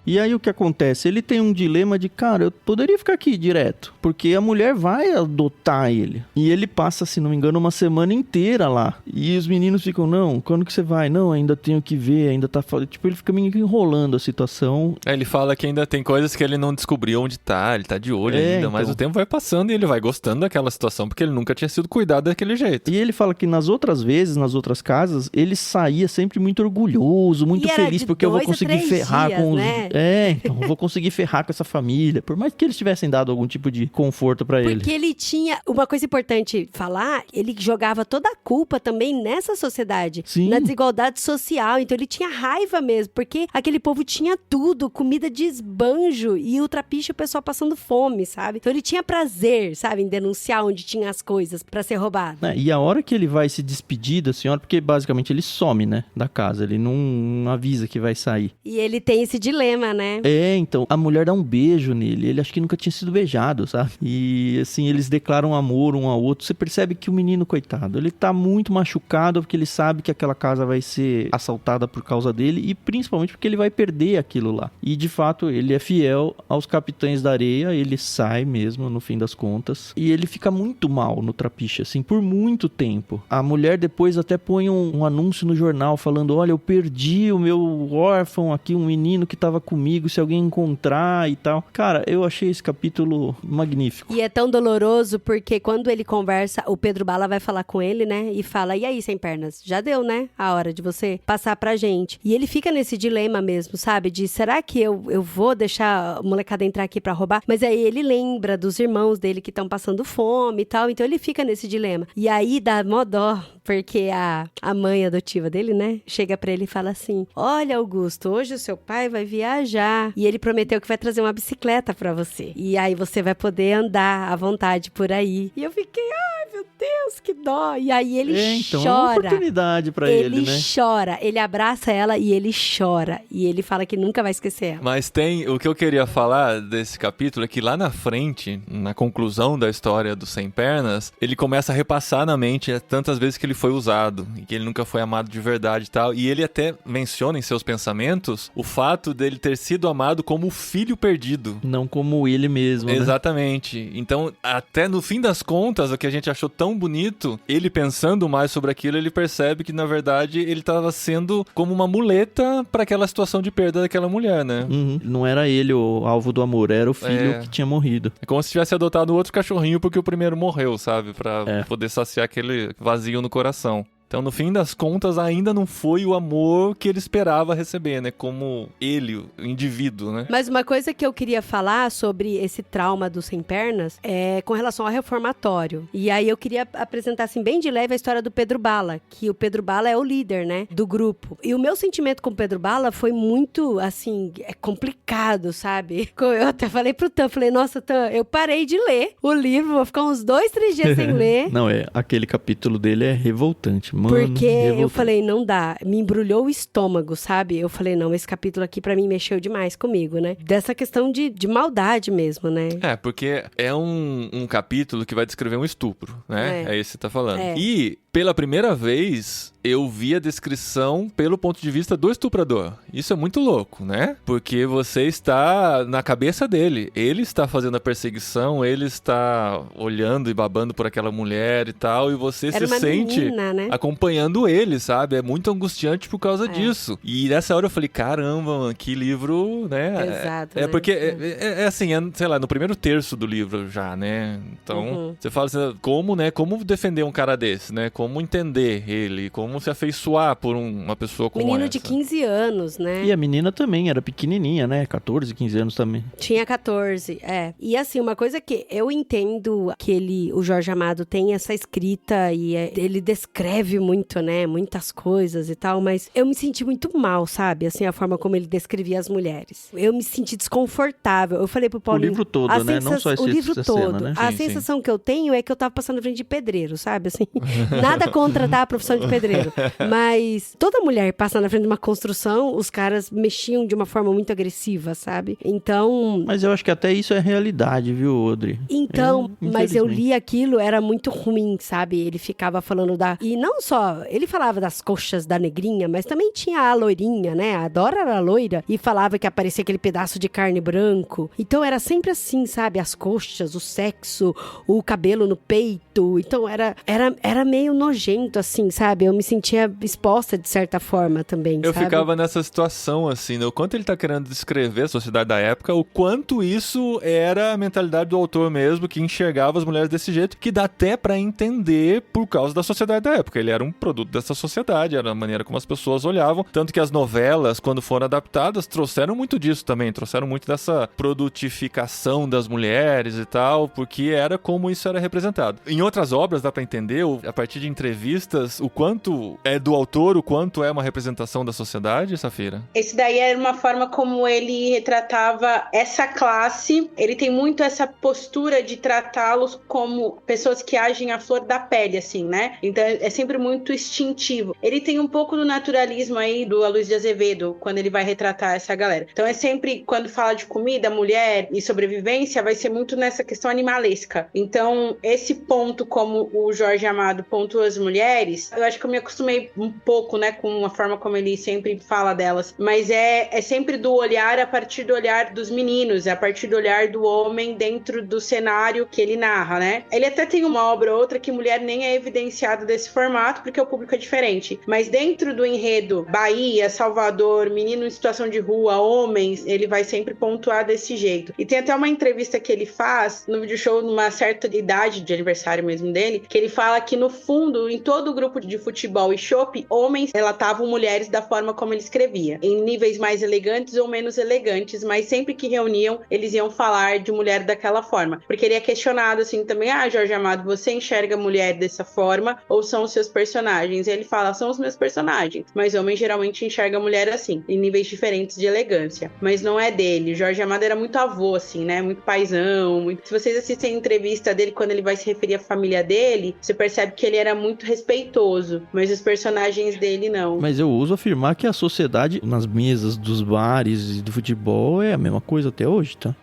E aí o que acontece? Ele tem um dilema de, cara, eu poderia ficar aqui direto, porque a mulher vai adotar ele. E ele passa, se não me engano, uma semana inteira lá. E os meninos ficam, não, quando que você vai? Não, ainda tenho que ver, ainda tá... Tipo, ele fica meio que enrolando a situação. Ele fala que ainda tem coisas que ele não descobriu onde tá, ele tá de olho ainda, então. mas o tempo vai passando e ele vai gostando daquela situação, porque ele nunca tinha sido cuidado daquele jeito. E ele fala que nas outras vezes, nas outras casas, ele saía sempre muito orgulhoso, muito feliz, porque eu vou conseguir ferrar com os... Né? Então, eu vou conseguir ferrar com essa família, por mais que eles tivessem dado algum tipo de conforto pra ele. Porque ele tinha, uma coisa importante falar, ele jogava toda a culpa também nessa sociedade, Sim. na desigualdade social, então ele tinha raiva mesmo, porque aquele povo tinha tudo, comida de esbanjo, e o Trapiche o pessoal passando fome, sabe? Então ele tinha prazer, sabe, em denunciar onde tinha as coisas pra ser roubado. E a hora que ele vai se despedir da senhora, porque basicamente ele some, né, da casa, ele não avisa que vai sair. E ele tem esse dilema, né? Então, a mulher dá um beijo nele, ele acho que nunca tinha sido beijado, sabe? E assim, eles declaram amor um ao outro, você percebe que o menino, coitado, ele tá muito machucado porque ele sabe que aquela casa vai ser assaltada por causa dele e principalmente porque ele vai perder aquilo lá. E de fato, ele é fiel aos Capitães da Areia, ele sai mesmo no fim das contas e ele fica muito mal no Trapiche, assim, por muito tempo. A mulher depois até põe um anúncio no jornal falando, olha, eu perdi o meu órfão aqui, um menino que tava comigo, se alguém encontrar e tal. Cara, eu achei esse capítulo magnífico. E é tão doloroso porque quando ele conversa, o Pedro Bala vai falar com ele, né? E fala, e aí, sem pernas? Já deu, né? A hora de você passar pra gente. E ele fica nesse dilema mesmo, sabe? De, será que eu vou deixar a molecada entrar aqui pra roubar? Mas aí ele lembra dos irmãos dele que estão passando fome e tal. Então ele fica nesse dilema. E aí dá mó dó, porque a mãe adotiva dele, né? Chega pra ele e fala assim, olha, Augusto, hoje o seu pai vai viajar. E ele prometeu que vai trazer uma bicicleta pra você. E aí você vai poder andar à vontade por aí. E eu fiquei, ai, meu Deus, que dó. E aí ele então chora. É uma oportunidade pra ele, né? Ele chora. Ele abraça ela e ele chora. E ele fala que nunca vai esquecer ela. Mas o que eu queria falar desse capítulo é que lá na frente, na conclusão da história do Sem Pernas, ele começa a repassar na mente tantas vezes que ele foi usado e que ele nunca foi amado de verdade e tal. E ele até menciona em seus pensamentos o fato dele ter sido amado como o filho perdido. Não como ele mesmo, né? Exatamente. Então, até no fim das contas, o que a gente achou tão bonito, ele pensando mais sobre aquilo, ele percebe que, na verdade, ele estava sendo como uma muleta para aquela situação de perda daquela mulher, né? Uhum. Não era ele o alvo do amor, era o filho que tinha morrido. É como se tivesse adotado outro cachorrinho porque o primeiro morreu, sabe? Pra poder saciar aquele vazio no coração. Então, no fim das contas, ainda não foi o amor que ele esperava receber, né? Como ele, o indivíduo, né? Mas uma coisa que eu queria falar sobre esse trauma do Sem Pernas é com relação ao reformatório. E aí eu queria apresentar, assim, bem de leve a história do Pedro Bala, que o Pedro Bala é o líder, né? Do grupo. E o meu sentimento com o Pedro Bala foi muito, assim, complicado, sabe? Eu até falei pro Tan, falei, nossa, Tan, eu parei de ler o livro, vou ficar uns 2-3 dias sem ler. Não, aquele capítulo dele é revoltante. Mano, porque eu falei, não dá, me embrulhou o estômago, sabe? Eu falei, não, esse capítulo aqui pra mim mexeu demais comigo, né? Dessa questão de maldade mesmo, né? Porque é um capítulo que vai descrever um estupro, né? É isso que você tá falando. E, pela primeira vez, eu vi a descrição pelo ponto de vista do estuprador. Isso é muito louco, né? Porque você está na cabeça dele. Ele está fazendo a perseguição, ele está olhando e babando por aquela mulher e tal, e você se sente menina, né? acompanhando ele, sabe? É muito angustiante por causa disso. E nessa hora eu falei, caramba, mano, que livro, né? Exato. Né? Porque é assim, sei lá, no primeiro terço do livro já, né? Então, você fala assim, como, né? Como defender um cara desse, né? Como entender ele, como se afeiçoar por uma pessoa como menino essa. de 15 anos, né? E a menina também era pequenininha, né? 14, 15 anos também. Tinha 14, E assim, uma coisa que eu entendo que o Jorge Amado tem essa escrita e ele descreve muito, né? Muitas coisas e tal, mas eu me senti muito mal, sabe? Assim, a forma como ele descrevia as mulheres. Eu me senti desconfortável. Eu falei pro Paulinho... O livro todo, né? Não só essa o livro todo. Cena, né? A sensação que eu tenho é que eu tava passando na frente de pedreiro, sabe? Assim, nada contra, tá? A profissão de pedreiro. Mas toda mulher passa na frente de uma construção, os caras mexiam de uma forma muito agressiva, sabe? Então... Mas eu acho que até isso é realidade, viu, Audrey? Então, mas eu li aquilo, era muito ruim, sabe? Ele ficava falando E não só, ele falava das coxas da negrinha, mas também tinha a loirinha, né? A Dora era loira e falava que aparecia aquele pedaço de carne branco. Então era sempre assim, sabe? As coxas, o sexo, o cabelo no peito. Então era meio nojento, assim, sabe? Eu me sentia exposta de certa forma também, Eu sabe? ficava nessa situação, assim, né? O quanto ele tá querendo descrever a sociedade da época, o quanto isso era a mentalidade do autor mesmo, que enxergava as mulheres desse jeito, que dá até pra entender por causa da sociedade da época. Ele era um produto dessa sociedade, era a maneira como as pessoas olhavam. Tanto que as novelas, quando foram adaptadas, trouxeram muito disso também. Trouxeram muito dessa produtificação das mulheres e tal, porque era como isso era representado. Em outras obras dá pra entender, a partir de entrevistas, o quanto é do autor, o quanto é uma representação da sociedade, Safira? Esse daí era uma forma como ele retratava essa classe. Ele tem muito essa postura de tratá-los como pessoas que agem à flor da pele, assim, né? Então é sempre muito instintivo. Ele tem um pouco do naturalismo aí do Aloysio de Azevedo, quando ele vai retratar essa galera. Então é sempre, quando fala de comida, mulher e sobrevivência, vai ser muito nessa questão animalesca. Então esse ponto, como o Jorge Amado quanto as mulheres, eu acho que eu me acostumei um pouco, né, com a forma como ele sempre fala delas, mas é sempre do olhar a partir do olhar dos meninos, a partir do olhar do homem dentro do cenário que ele narra, né? Ele até tem uma obra ou outra que mulher nem é evidenciada desse formato, porque o público é diferente, mas dentro do enredo Bahia, Salvador, menino em situação de rua, homens, ele vai sempre pontuar desse jeito. E tem até uma entrevista que ele faz no vídeo show, numa certa idade de aniversário mesmo dele, que ele fala que no fundo, em todo o grupo de futebol e chopp, homens relatavam mulheres da forma como ele escrevia, em níveis mais elegantes ou menos elegantes, mas sempre que reuniam, eles iam falar de mulher daquela forma, porque ele é questionado assim também, Jorge Amado, você enxerga a mulher dessa forma ou são os seus personagens? E ele fala, são os meus personagens, mas homem geralmente enxerga a mulher assim, em níveis diferentes de elegância, mas não é dele. Jorge Amado era muito avô, assim, né, muito paizão, muito... Se vocês assistem a entrevista dele, quando ele vai se referir à família dele, você percebe que ele era muito respeitoso, mas os personagens dele não. Mas eu ouso afirmar que a sociedade nas mesas dos bares e do futebol é a mesma coisa até hoje, tá?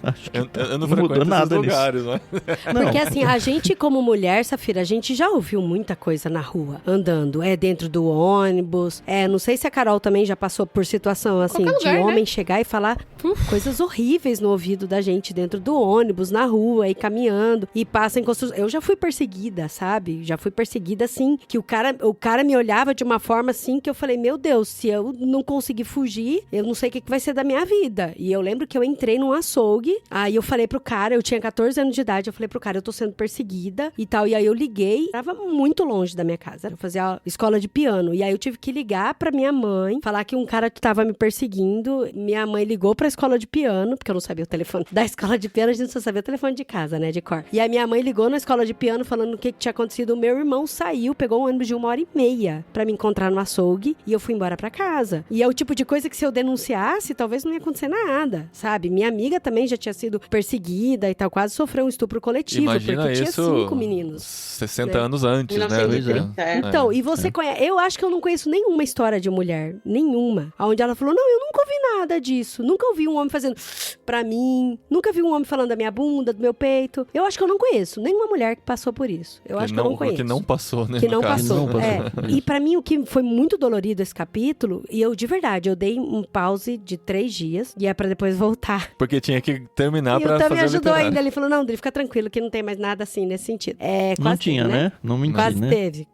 Acho que eu não mudou nada lugares, né? Porque assim, a gente como mulher, Safira, a gente já ouviu muita coisa na rua, andando, dentro do ônibus, não sei se a Carol também já passou por situação assim, lugar, de homem né? chegar e falar coisas horríveis no ouvido da gente dentro do ônibus, na rua, e caminhando, e passa em construção. Eu já fui perseguida, sabe? Já fui perseguida assim, que o cara me olhava de uma forma assim, que eu falei, meu Deus, se eu não conseguir fugir, eu não sei o que vai ser da minha vida. E eu lembro que eu entrei num açougue, aí eu falei pro cara, eu tinha 14 anos de idade, eu falei pro cara, eu tô sendo perseguida e tal, e aí eu liguei, tava muito longe da minha casa, eu fazia escola de piano, e aí eu tive que ligar pra minha mãe, falar que um cara tava me perseguindo, minha mãe ligou pra escola de piano, porque eu não sabia o telefone da escola de piano, a gente só sabia o telefone de casa, né, de cor. E aí minha mãe ligou na escola de piano falando o que tinha acontecido, o meu irmão saiu, pegou um ônibus de 1h30 pra me encontrar no açougue, e eu fui embora pra casa. E é o tipo de coisa que se eu denunciasse, talvez não ia acontecer nada, sabe? Minha amiga também já tinha sido perseguida e tal, quase sofreu um estupro coletivo, imagina porque isso, tinha 5 meninos. 60 anos antes, né? 1930, Então, e você conhece... Eu acho que eu não conheço nenhuma história de mulher, nenhuma, onde ela falou, não, eu nunca ouvi nada disso, nunca ouvi um homem fazendo pra mim, nunca vi um homem falando da minha bunda, do meu peito. Eu acho que eu não conheço nenhuma mulher que passou por isso. Eu acho que eu não conheço. Que não passou, né? Que não passou. Não passou. E pra mim, o que foi muito dolorido esse capítulo, e eu, de verdade, eu dei um pause de 3 dias, e é pra depois voltar. Porque tinha que terminar E pra o Tam fazer me o ajudou literário. ainda. Ele falou, não, Dri, fica tranquilo que não tem mais nada assim nesse sentido. Quase Não tinha, teve, né? Não menti, Quase né? teve,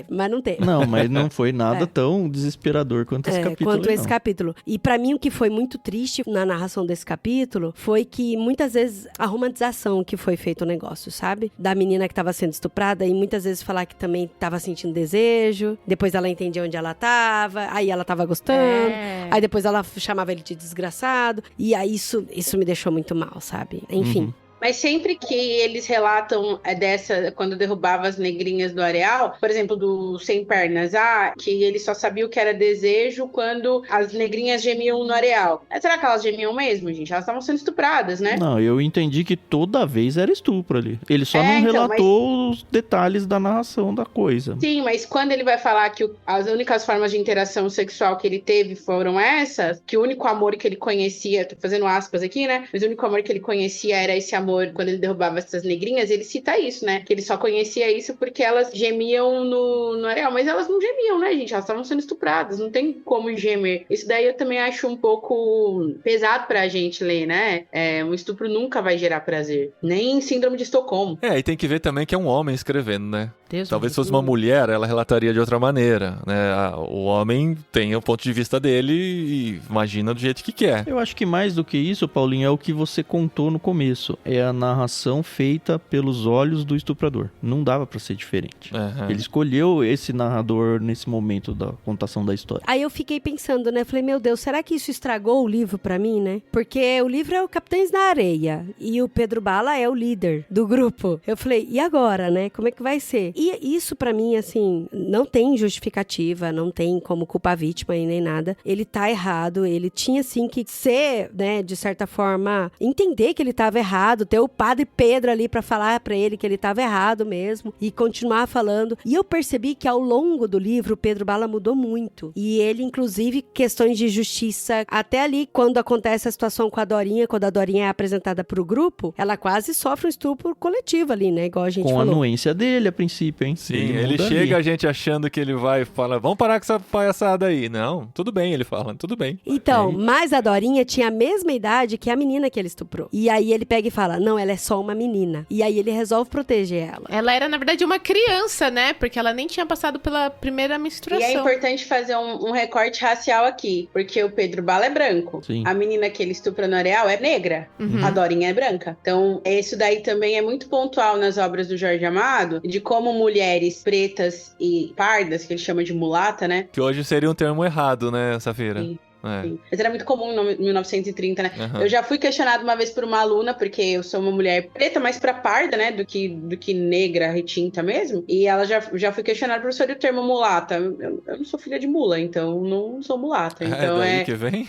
mas não teve. Não, mas não foi nada tão desesperador quanto esse capítulo. Quanto aí, esse não. capítulo. E pra mim, o que foi muito triste na narração desse capítulo foi que muitas vezes a romantização que foi feito o negócio, sabe? Da menina que tava sendo estuprada e muitas vezes falar que também tava sentindo desejo, depois ela entendia onde ela tava, aí ela tava gostando, aí depois ela chamava ele de desgraçado, e aí isso me deixou muito mal, sabe? Enfim. Mas sempre que eles relatam dessa, quando derrubava as negrinhas do areal, por exemplo, do Sem Pernas, que ele só sabia o que era desejo quando as negrinhas gemiam no areal. Será que elas gemiam mesmo, gente? Elas estavam sendo estupradas, né? Não, eu entendi que toda vez era estupro ali. Ele só não relatou os detalhes da narração da coisa. Sim, mas quando ele vai falar que as únicas formas de interação sexual que ele teve foram essas, que o único amor que ele conhecia, tô fazendo aspas aqui, né? Mas o único amor que ele conhecia era esse amor quando ele derrubava essas negrinhas, ele cita isso, né? Que ele só conhecia isso porque elas gemiam no areal. Mas elas não gemiam, né, gente? Elas estavam sendo estupradas, não tem como gemer. Isso daí eu também acho um pouco pesado pra gente ler, né? Um estupro nunca vai gerar prazer. Nem síndrome de Estocolmo. E tem que ver também que é um homem escrevendo, né? Deus Talvez Deus. fosse uma mulher, ela relataria de outra maneira, né? O homem tem o ponto de vista dele e imagina do jeito que quer. Eu acho que mais do que isso, Paulinho, é o que você contou no começo. É a narração feita pelos olhos do estuprador. Não dava pra ser diferente. Uhum. Ele escolheu esse narrador nesse momento da contação da história. Aí eu fiquei pensando, né? Falei, meu Deus, será que isso estragou o livro pra mim, né? Porque o livro é o Capitães na Areia e o Pedro Bala é o líder do grupo. Eu falei, e agora, né? Como é que vai ser? E isso pra mim, assim, não tem justificativa, não tem como culpar a vítima e nem nada. Ele tá errado, ele tinha sim que ser, né, de certa forma, entender que ele tava errado, ter o padre Pedro ali pra falar pra ele que ele tava errado mesmo e continuar falando. E eu percebi que ao longo do livro o Pedro Bala mudou muito. E ele, inclusive, questões de justiça, até ali quando acontece a situação com a Dorinha, quando a Dorinha é apresentada pro grupo, ela quase sofre um estupro coletivo ali, né? Igual a gente falou. Com a anuência dele, a princípio, hein? Sim, ele chega a gente achando que ele vai falar, vamos parar com essa palhaçada aí. Não, tudo bem, ele fala, tudo bem. Então, mas a Dorinha tinha a mesma idade que a menina que ele estuprou. E aí ele pega e fala, não, ela é só uma menina. E aí ele resolve proteger ela. Ela era, na verdade, uma criança, né? Porque ela nem tinha passado pela primeira menstruação. E é importante fazer um recorte racial aqui, porque o Pedro Bala é branco. Sim. A menina que ele estupra no Areal é negra. A Dorinha é branca. Então, isso daí também é muito pontual nas obras do Jorge Amado, de como mulheres pretas e pardas, que ele chama de mulata, né? Que hoje seria um termo errado, né, Safira? Sim. Mas era muito comum em 1930, né? Uhum. Eu já fui questionado uma vez por uma aluna, porque eu sou uma mulher preta, mais pra parda, né? Do que negra, retinta mesmo. E ela já fui questionada, professora, e o termo mulata? Eu não sou filha de mula, então não sou mulata. Então é daí que vem?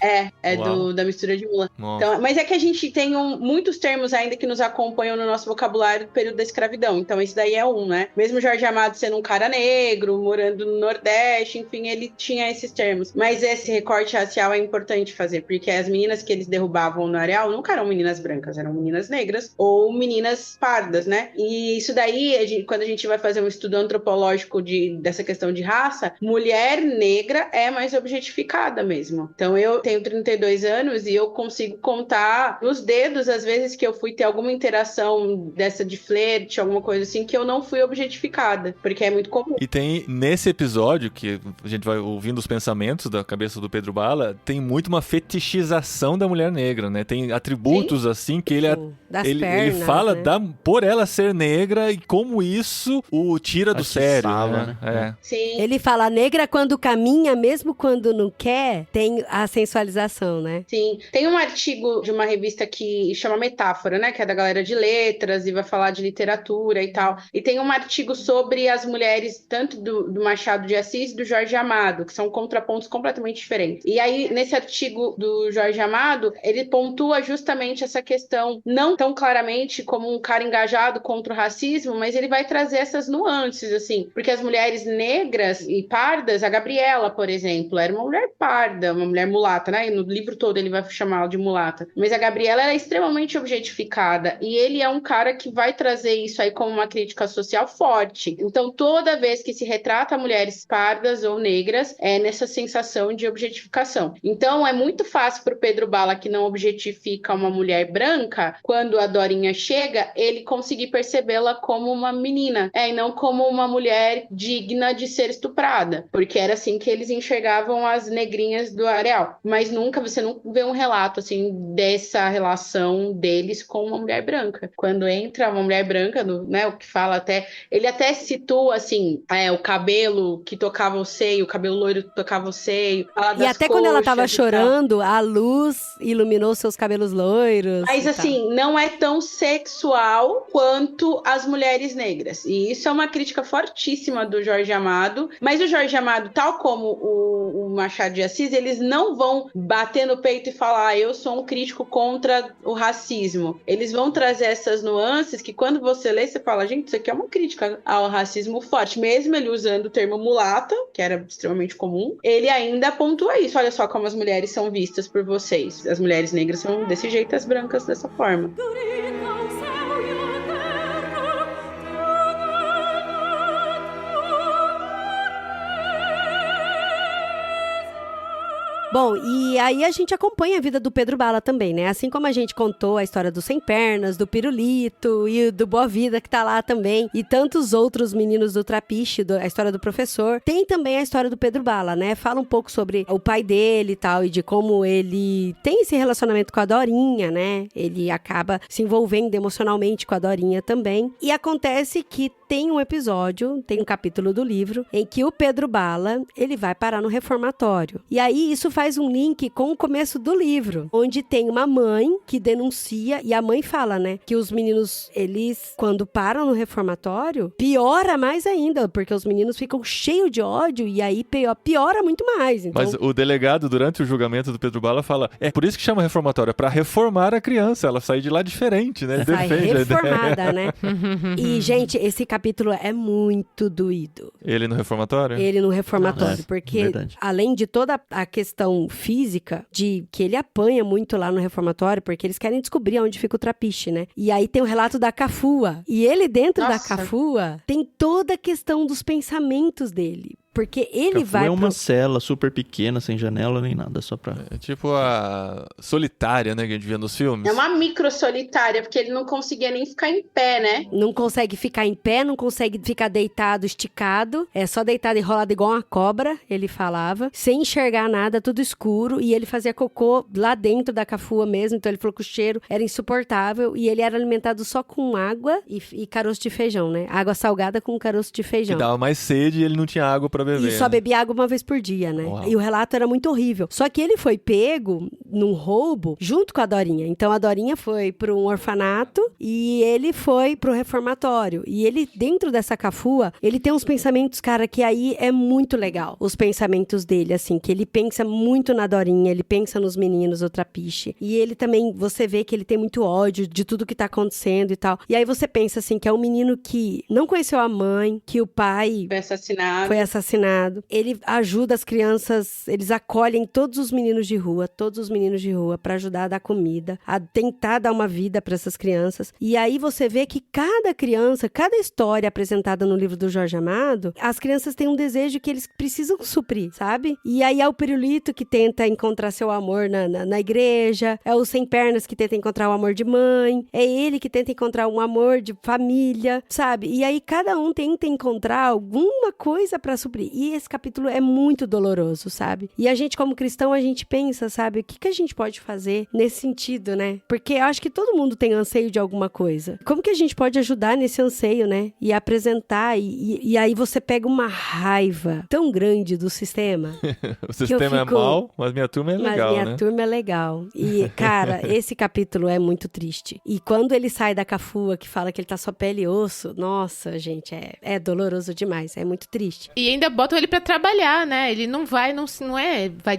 Da mistura de mula. Então, mas é que a gente tem muitos termos ainda que nos acompanham no nosso vocabulário do período da escravidão. Então, esse daí é né? Mesmo Jorge Amado sendo um cara negro, morando no Nordeste, enfim, ele tinha esses termos. Mas esse recorte racial é importante fazer, porque as meninas que eles derrubavam no Areal nunca eram meninas brancas, eram meninas negras ou meninas pardas, né? E isso daí, quando a gente vai fazer um estudo antropológico dessa questão de raça, mulher negra é mais objetificada mesmo. Então eu tenho 32 anos e eu consigo contar nos dedos as vezes que eu fui ter alguma interação dessa de flerte, alguma coisa assim, que eu não fui objetificada, porque é muito comum. E tem, nesse episódio, que a gente vai ouvindo os pensamentos da cabeça do Pedro Bala, tem muito uma fetichização da mulher negra, né? Tem atributos, assim, que ele fala por ela ser negra e como isso o tira do sério, né? Sim. Ele fala, negra quando caminha, mesmo quando não quer, tem a sensualização, né? Sim. Tem um artigo de uma revista que chama Metáfora, né? Que é da galera de letras e vai falar de literatura e tal. E tem um artigo sobre as mulheres, tanto do Machado de Assis e do Jorge Amado, que são contrapontos completamente diferentes. E aí, nesse artigo do Jorge Amado, ele pontua justamente essa questão, não tão claramente como um cara engajado contra o racismo, mas ele vai trazer essas nuances, assim, porque as mulheres negras e pardas, a Gabriela, por exemplo, era uma mulher parda, uma mulher mulata, né? No livro todo ele vai chamá-la de mulata, mas a Gabriela era extremamente objetificada, e ele é um cara que vai trazer isso aí como uma crítica social forte. Então, toda vez que se retrata mulheres pardas ou negras, é nessa sensação de objetificação. Então, é muito fácil para o Pedro Bala, que não objetifica uma mulher branca, quando a Dorinha chega, ele conseguir percebê-la como uma menina, e não como uma mulher digna de ser estuprada, porque era assim que eles enxergavam as negrinhas do Areal. Mas você nunca vê um relato, assim, dessa relação deles com uma mulher branca. Quando entra uma mulher branca, né, o que fala até... Ele até situa, assim, o cabelo que tocava o seio, o cabelo loiro que tocava o seio. E até quando ela tava chorando, a luz iluminou seus cabelos loiros. Mas assim, não é tão sexual quanto as mulheres negras. E isso é uma crítica fortíssima do Jorge Amado. Mas o Jorge Amado, tal como o Machado de Assis, eles não vão bater no peito e falar, eu sou um crítico contra o racismo. Eles vão trazer essas nuances que quando você lê, você fala, gente, isso aqui é uma crítica ao racismo forte. Mesmo ele usando o termo mulata, que era extremamente comum, ele ainda pontua isso. Olha só como as mulheres são vistas por vocês. As mulheres negras são desse jeito, as brancas dessa forma. Bom, e aí a gente acompanha a vida do Pedro Bala também, né? Assim como a gente contou a história do Sem Pernas, do Pirulito e do Boa Vida, que tá lá também, e tantos outros meninos do Trapiche, a história do professor, tem também a história do Pedro Bala, né? Fala um pouco sobre o pai dele e tal, e de como ele tem esse relacionamento com a Dorinha, né? Ele acaba se envolvendo emocionalmente com a Dorinha também. E acontece que tem um episódio, tem um capítulo do livro, em que o Pedro Bala, ele vai parar no reformatório. E aí isso faz um link com o começo do livro, onde tem uma mãe que denuncia, e a mãe fala, né, que os meninos, eles, quando param no reformatório, piora mais ainda, porque os meninos ficam cheios de ódio, e aí piora muito mais. Então... Mas o delegado, durante o julgamento do Pedro Bala, fala, é por isso que chama reformatório, é pra reformar a criança, ela sair de lá diferente, né? Sai reformada, né? E, gente, esse capítulo é muito doído. Ele no reformatório? Ele no reformatório, porque verdade. Além de toda a questão física, de que ele apanha muito lá no reformatório, porque eles querem descobrir onde fica o trapiche, né? E aí tem o relato da Cafua. E ele dentro da Cafua tem toda a questão dos pensamentos dele. Porque ele vai... É uma cela super pequena, sem janela nem nada, só pra... É tipo a solitária, né, que a gente via nos filmes. É uma micro solitária, porque ele não conseguia nem ficar em pé, né? Não consegue ficar em pé, não consegue ficar deitado, esticado. É só deitado e enrolado igual uma cobra, ele falava. Sem enxergar nada, tudo escuro. E ele fazia cocô lá dentro da Cafua mesmo. Então ele falou que o cheiro era insuportável. E ele era alimentado só com água e caroço de feijão, né? Água salgada com caroço de feijão. Que dava mais sede e ele não tinha água pra beber. E só bebia água uma vez por dia, né? Uau. E o relato era muito horrível. Só que ele foi pego num roubo junto com a Dorinha. Então a Dorinha foi para um orfanato e ele foi pro reformatório. E ele, dentro dessa Cafua, ele tem uns pensamentos, cara, que aí é muito legal. Os pensamentos dele, assim, que ele pensa muito na Dorinha, ele pensa nos meninos, o Trapiche. E ele também, você vê que ele tem muito ódio de tudo que tá acontecendo e tal. E aí você pensa, assim, que é um menino que não conheceu a mãe, que o pai foi assassinado. Ele ajuda as crianças, eles acolhem todos os meninos de rua para ajudar a dar comida, a tentar dar uma vida para essas crianças. E aí você vê que cada criança, cada história apresentada no livro do Jorge Amado, as crianças têm um desejo que eles precisam suprir, sabe? E aí é o Pirulito que tenta encontrar seu amor na igreja, é o Sem Pernas que tenta encontrar o amor de mãe, é ele que tenta encontrar um amor de família, sabe? E aí cada um tenta encontrar alguma coisa para suprir. E esse capítulo é muito doloroso, sabe? E a gente, como cristão, a gente pensa, sabe? O que a gente pode fazer nesse sentido, né? Porque eu acho que todo mundo tem anseio de alguma coisa. Como que a gente pode ajudar nesse anseio, né? E apresentar, e aí você pega uma raiva tão grande do sistema. O sistema é mau, mas minha turma é legal, né? Minha turma é legal. E, cara, esse capítulo é muito triste. E quando ele sai da Cafua, que fala que ele tá só pele e osso, nossa, gente, é doloroso demais, é muito triste. E ainda botam ele pra trabalhar, né? Ele não vai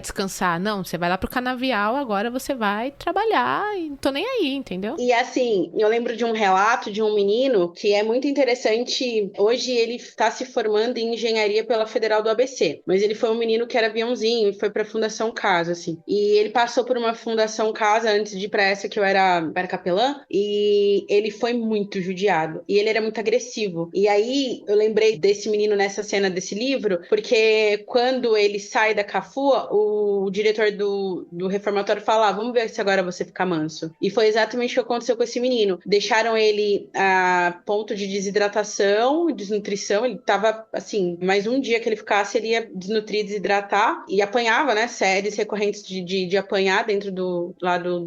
descansar, não. Você vai lá pro canavial, agora você vai trabalhar e não tô nem aí, entendeu? E assim, eu lembro de um relato de um menino que é muito interessante. Hoje ele tá se formando em engenharia pela Federal do ABC, mas ele foi um menino que era aviãozinho e foi pra Fundação Casa, assim. E ele passou por uma Fundação Casa antes de ir pra essa que eu era capelã, e ele foi muito judiado. E ele era muito agressivo. E aí, eu lembrei desse menino nessa cena desse livro, porque quando ele sai da Cafua, o diretor do reformatório fala, vamos ver se agora você fica manso. E foi exatamente o que aconteceu com esse menino. Deixaram ele a ponto de desidratação, desnutrição. Ele tava, assim, mais um dia que ele ficasse, ele ia desnutrir, desidratar, e apanhava, né, séries recorrentes de apanhar dentro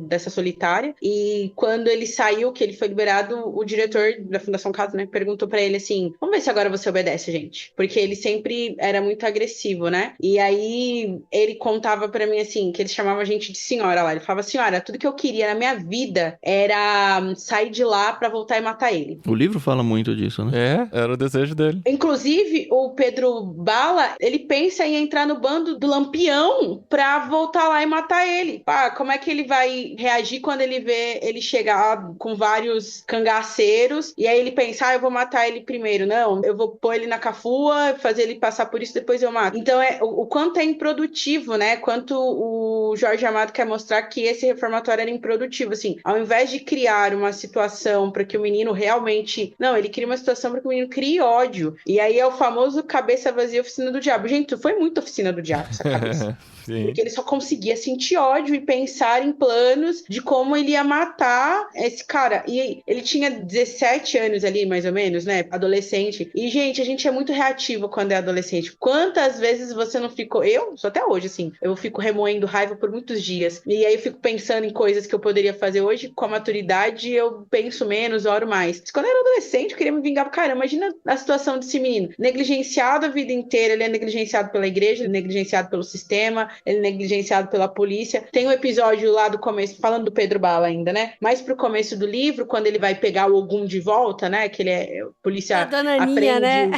dessa solitária. E quando ele saiu, que ele foi liberado, o diretor da Fundação Casa, né, perguntou pra ele assim, vamos ver se agora você obedece, gente. Porque ele sempre era muito agressivo, né? E aí ele contava pra mim assim, que ele chamava a gente de senhora lá. Ele falava, senhora, tudo que eu queria na minha vida era sair de lá pra voltar e matar ele. O livro fala muito disso, né? É, era o desejo dele. Inclusive, o Pedro Bala, ele pensa em entrar no bando do Lampião pra voltar lá e matar ele. Pá, como é que ele vai reagir quando ele vê ele chegar com vários cangaceiros e aí ele pensa, eu vou matar ele primeiro. Não, eu vou pôr ele na Cafua, fazer ele passar por isso, depois eu mato. Então, o quanto é improdutivo, né? Quanto o Jorge Amado quer mostrar que esse reformatório era improdutivo, assim. Ao invés de criar uma situação para que o menino realmente... Não, ele cria uma situação para que o menino crie ódio. E aí é o famoso cabeça vazia, oficina do diabo. Gente, foi muito oficina do diabo essa cabeça. Sim. Porque ele só conseguia sentir ódio e pensar em planos de como ele ia matar esse cara. E ele tinha 17 anos ali, mais ou menos, né? Adolescente. E, gente, a gente é muito reativo quando é adolescente. Quantas vezes você não ficou... Eu sou até hoje, assim. Eu fico remoendo raiva por muitos dias. E aí eu fico pensando em coisas que eu poderia fazer hoje. Com a maturidade, eu penso menos, oro mais. Mas quando eu era adolescente, eu queria me vingar. Cara, imagina a situação desse menino. Negligenciado a vida inteira. Ele é negligenciado pela igreja, ele é negligenciado pelo sistema, ele é negligenciado pela polícia. Tem um episódio lá do começo, falando do Pedro Bala ainda, né? Mais pro começo do livro, quando ele vai pegar o Ogum de volta, né? Que ele é... A polícia a dona Aninha, né?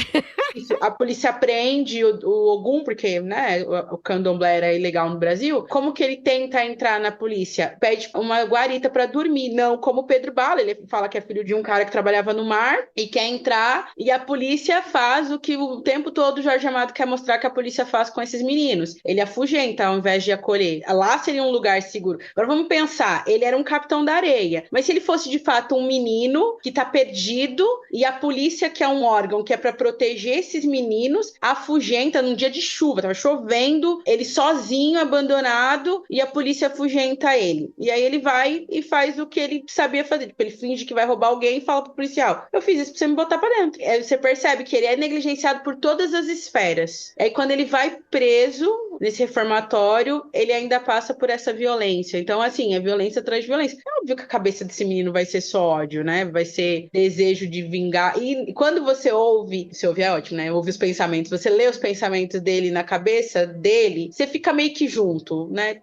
A polícia apreende o Ogum, porque, né, o candomblé era ilegal no Brasil. Como que ele tenta entrar na polícia? Pede uma guarita pra dormir. Não, como o Pedro Bala, ele fala que é filho de um cara que trabalhava no mar e quer entrar, e a polícia faz o que o tempo todo o Jorge Amado quer mostrar que a polícia faz com esses meninos. Ele afugenta ao invés de acolher. Lá seria um lugar seguro. Agora vamos pensar, ele era um capitão da areia, mas se ele fosse de fato um menino que tá perdido e a polícia, que é um órgão que é pra proteger esses meninos, afugenta num dia de chuva, tava chovendo, ele sozinho, abandonado, e a polícia afugenta ele. E aí ele vai e faz o que ele sabia fazer. Tipo, ele finge que vai roubar alguém e fala pro policial: eu fiz isso pra você me botar pra dentro. Aí você percebe que ele é negligenciado por todas as esferas. Aí quando ele vai preso nesse reformatório, ele ainda passa por essa violência. Então, assim, a violência atrás de violência. É óbvio que a cabeça desse menino vai ser só ódio, né? Vai ser desejo de vingar. E quando você ouve é ótimo, né? Ouve os pensamentos, você lê os pensamentos dele na cabeça dele, você fica meio que junto, né?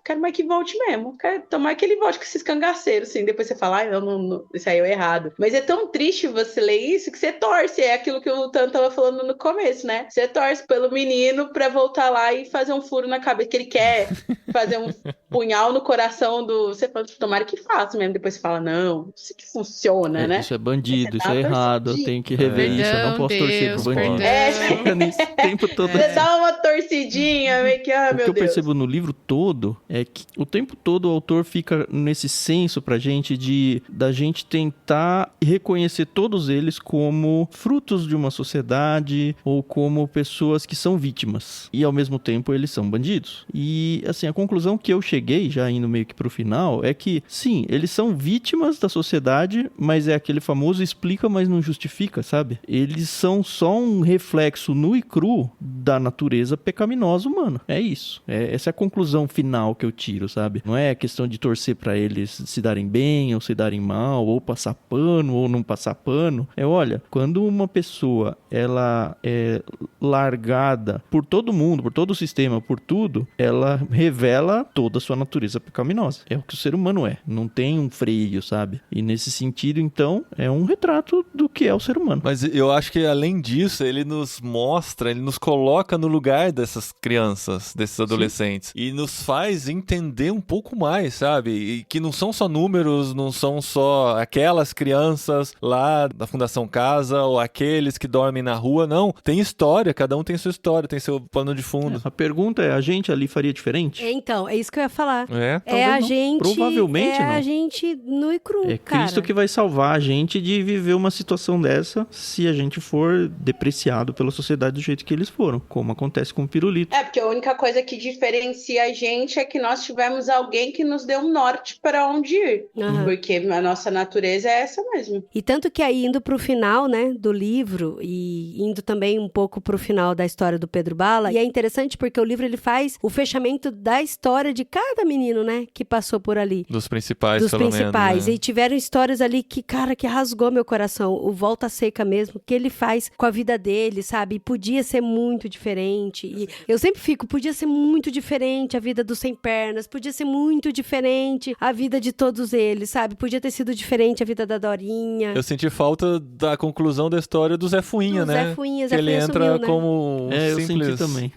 Quero mais que volte mesmo. Quero tomar que ele volte com esses cangaceiros, assim. Depois você fala, não, isso aí é errado. Mas é tão triste você ler isso que você torce. É aquilo que o Tan tava falando no começo, né? Você torce pelo menino pra voltar lá e fazer um furo na cabeça, que ele quer fazer um punhal no coração do... Você fala, tomara que faça mesmo. Depois você fala, não, isso que funciona, né? Isso é bandido, isso é errado, eu tenho que rever isso, eu não posso torcer pro bandido. Fica nisso o tempo todo. Você dá uma torcidinha, meio que, meu Deus. O que eu percebo no livro todo é que o tempo todo o autor fica nesse senso pra gente da gente tentar reconhecer todos eles como frutos de uma sociedade ou como pessoas que são vítimas. E ao mesmo tempo eles são bandidos. E assim, a conclusão que eu cheguei, já indo meio que pro final, é que sim, eles são vítimas da sociedade, mas é aquele famoso explica, mas não justifica, sabe? Eles são só um reflexo nu e cru da natureza pecaminosa humana. É isso. Essa é a conclusão final que eu tiro, sabe? Não é questão de torcer pra eles se darem bem ou se darem mal, ou passar pano ou não passar pano. Olha, quando uma pessoa, ela é largada por todo mundo, por todo o sistema, por tudo, ela revela toda a sua natureza pecaminosa. É o que o ser humano é. Não tem um freio, sabe? E nesse sentido, então, é um retrato do que é o ser humano. Mas eu acho que, além disso, ele nos mostra, ele nos coloca no lugar dessas crianças, desses adolescentes. Sim. E nos faz entender um pouco mais, sabe? E que não são só números, não são só aquelas crianças lá da Fundação Casa ou aqueles que dormem na rua, não. Tem história, cada um tem sua história, tem seu pano de fundo. A pergunta é, a gente ali faria diferente? Então, é isso que eu ia falar. É a gente... Provavelmente não. É a gente nu e cru, É Cristo que vai salvar a gente de viver uma situação dessa se a gente for depreciado pela sociedade do jeito que eles foram, como acontece com o pirulito. Porque a única coisa que diferencia a gente é que nós tivemos alguém que nos deu um norte para onde ir. Uhum. Porque a nossa natureza é essa mesmo. E tanto que aí, indo pro final, né, do livro, e indo também um pouco pro final da história do Pedro Bala, e é interessante porque o livro, ele faz o fechamento da história de cada menino, né, que passou por ali. Dos principais, pelo menos. Né? E tiveram histórias ali que, cara, que rasgou meu coração. O Volta Seca mesmo, que ele faz com a vida dele, sabe? E podia ser muito diferente. E eu sempre fico, podia ser muito diferente a vida dos Sem Pernas, podia ser muito diferente a vida de todos eles, sabe? Podia ter sido diferente a vida da Dorinha. Eu senti falta da conclusão da história do Zé Fuinha, né? Zé Fuinha ele entra sumiu, né? como eu simples senti também.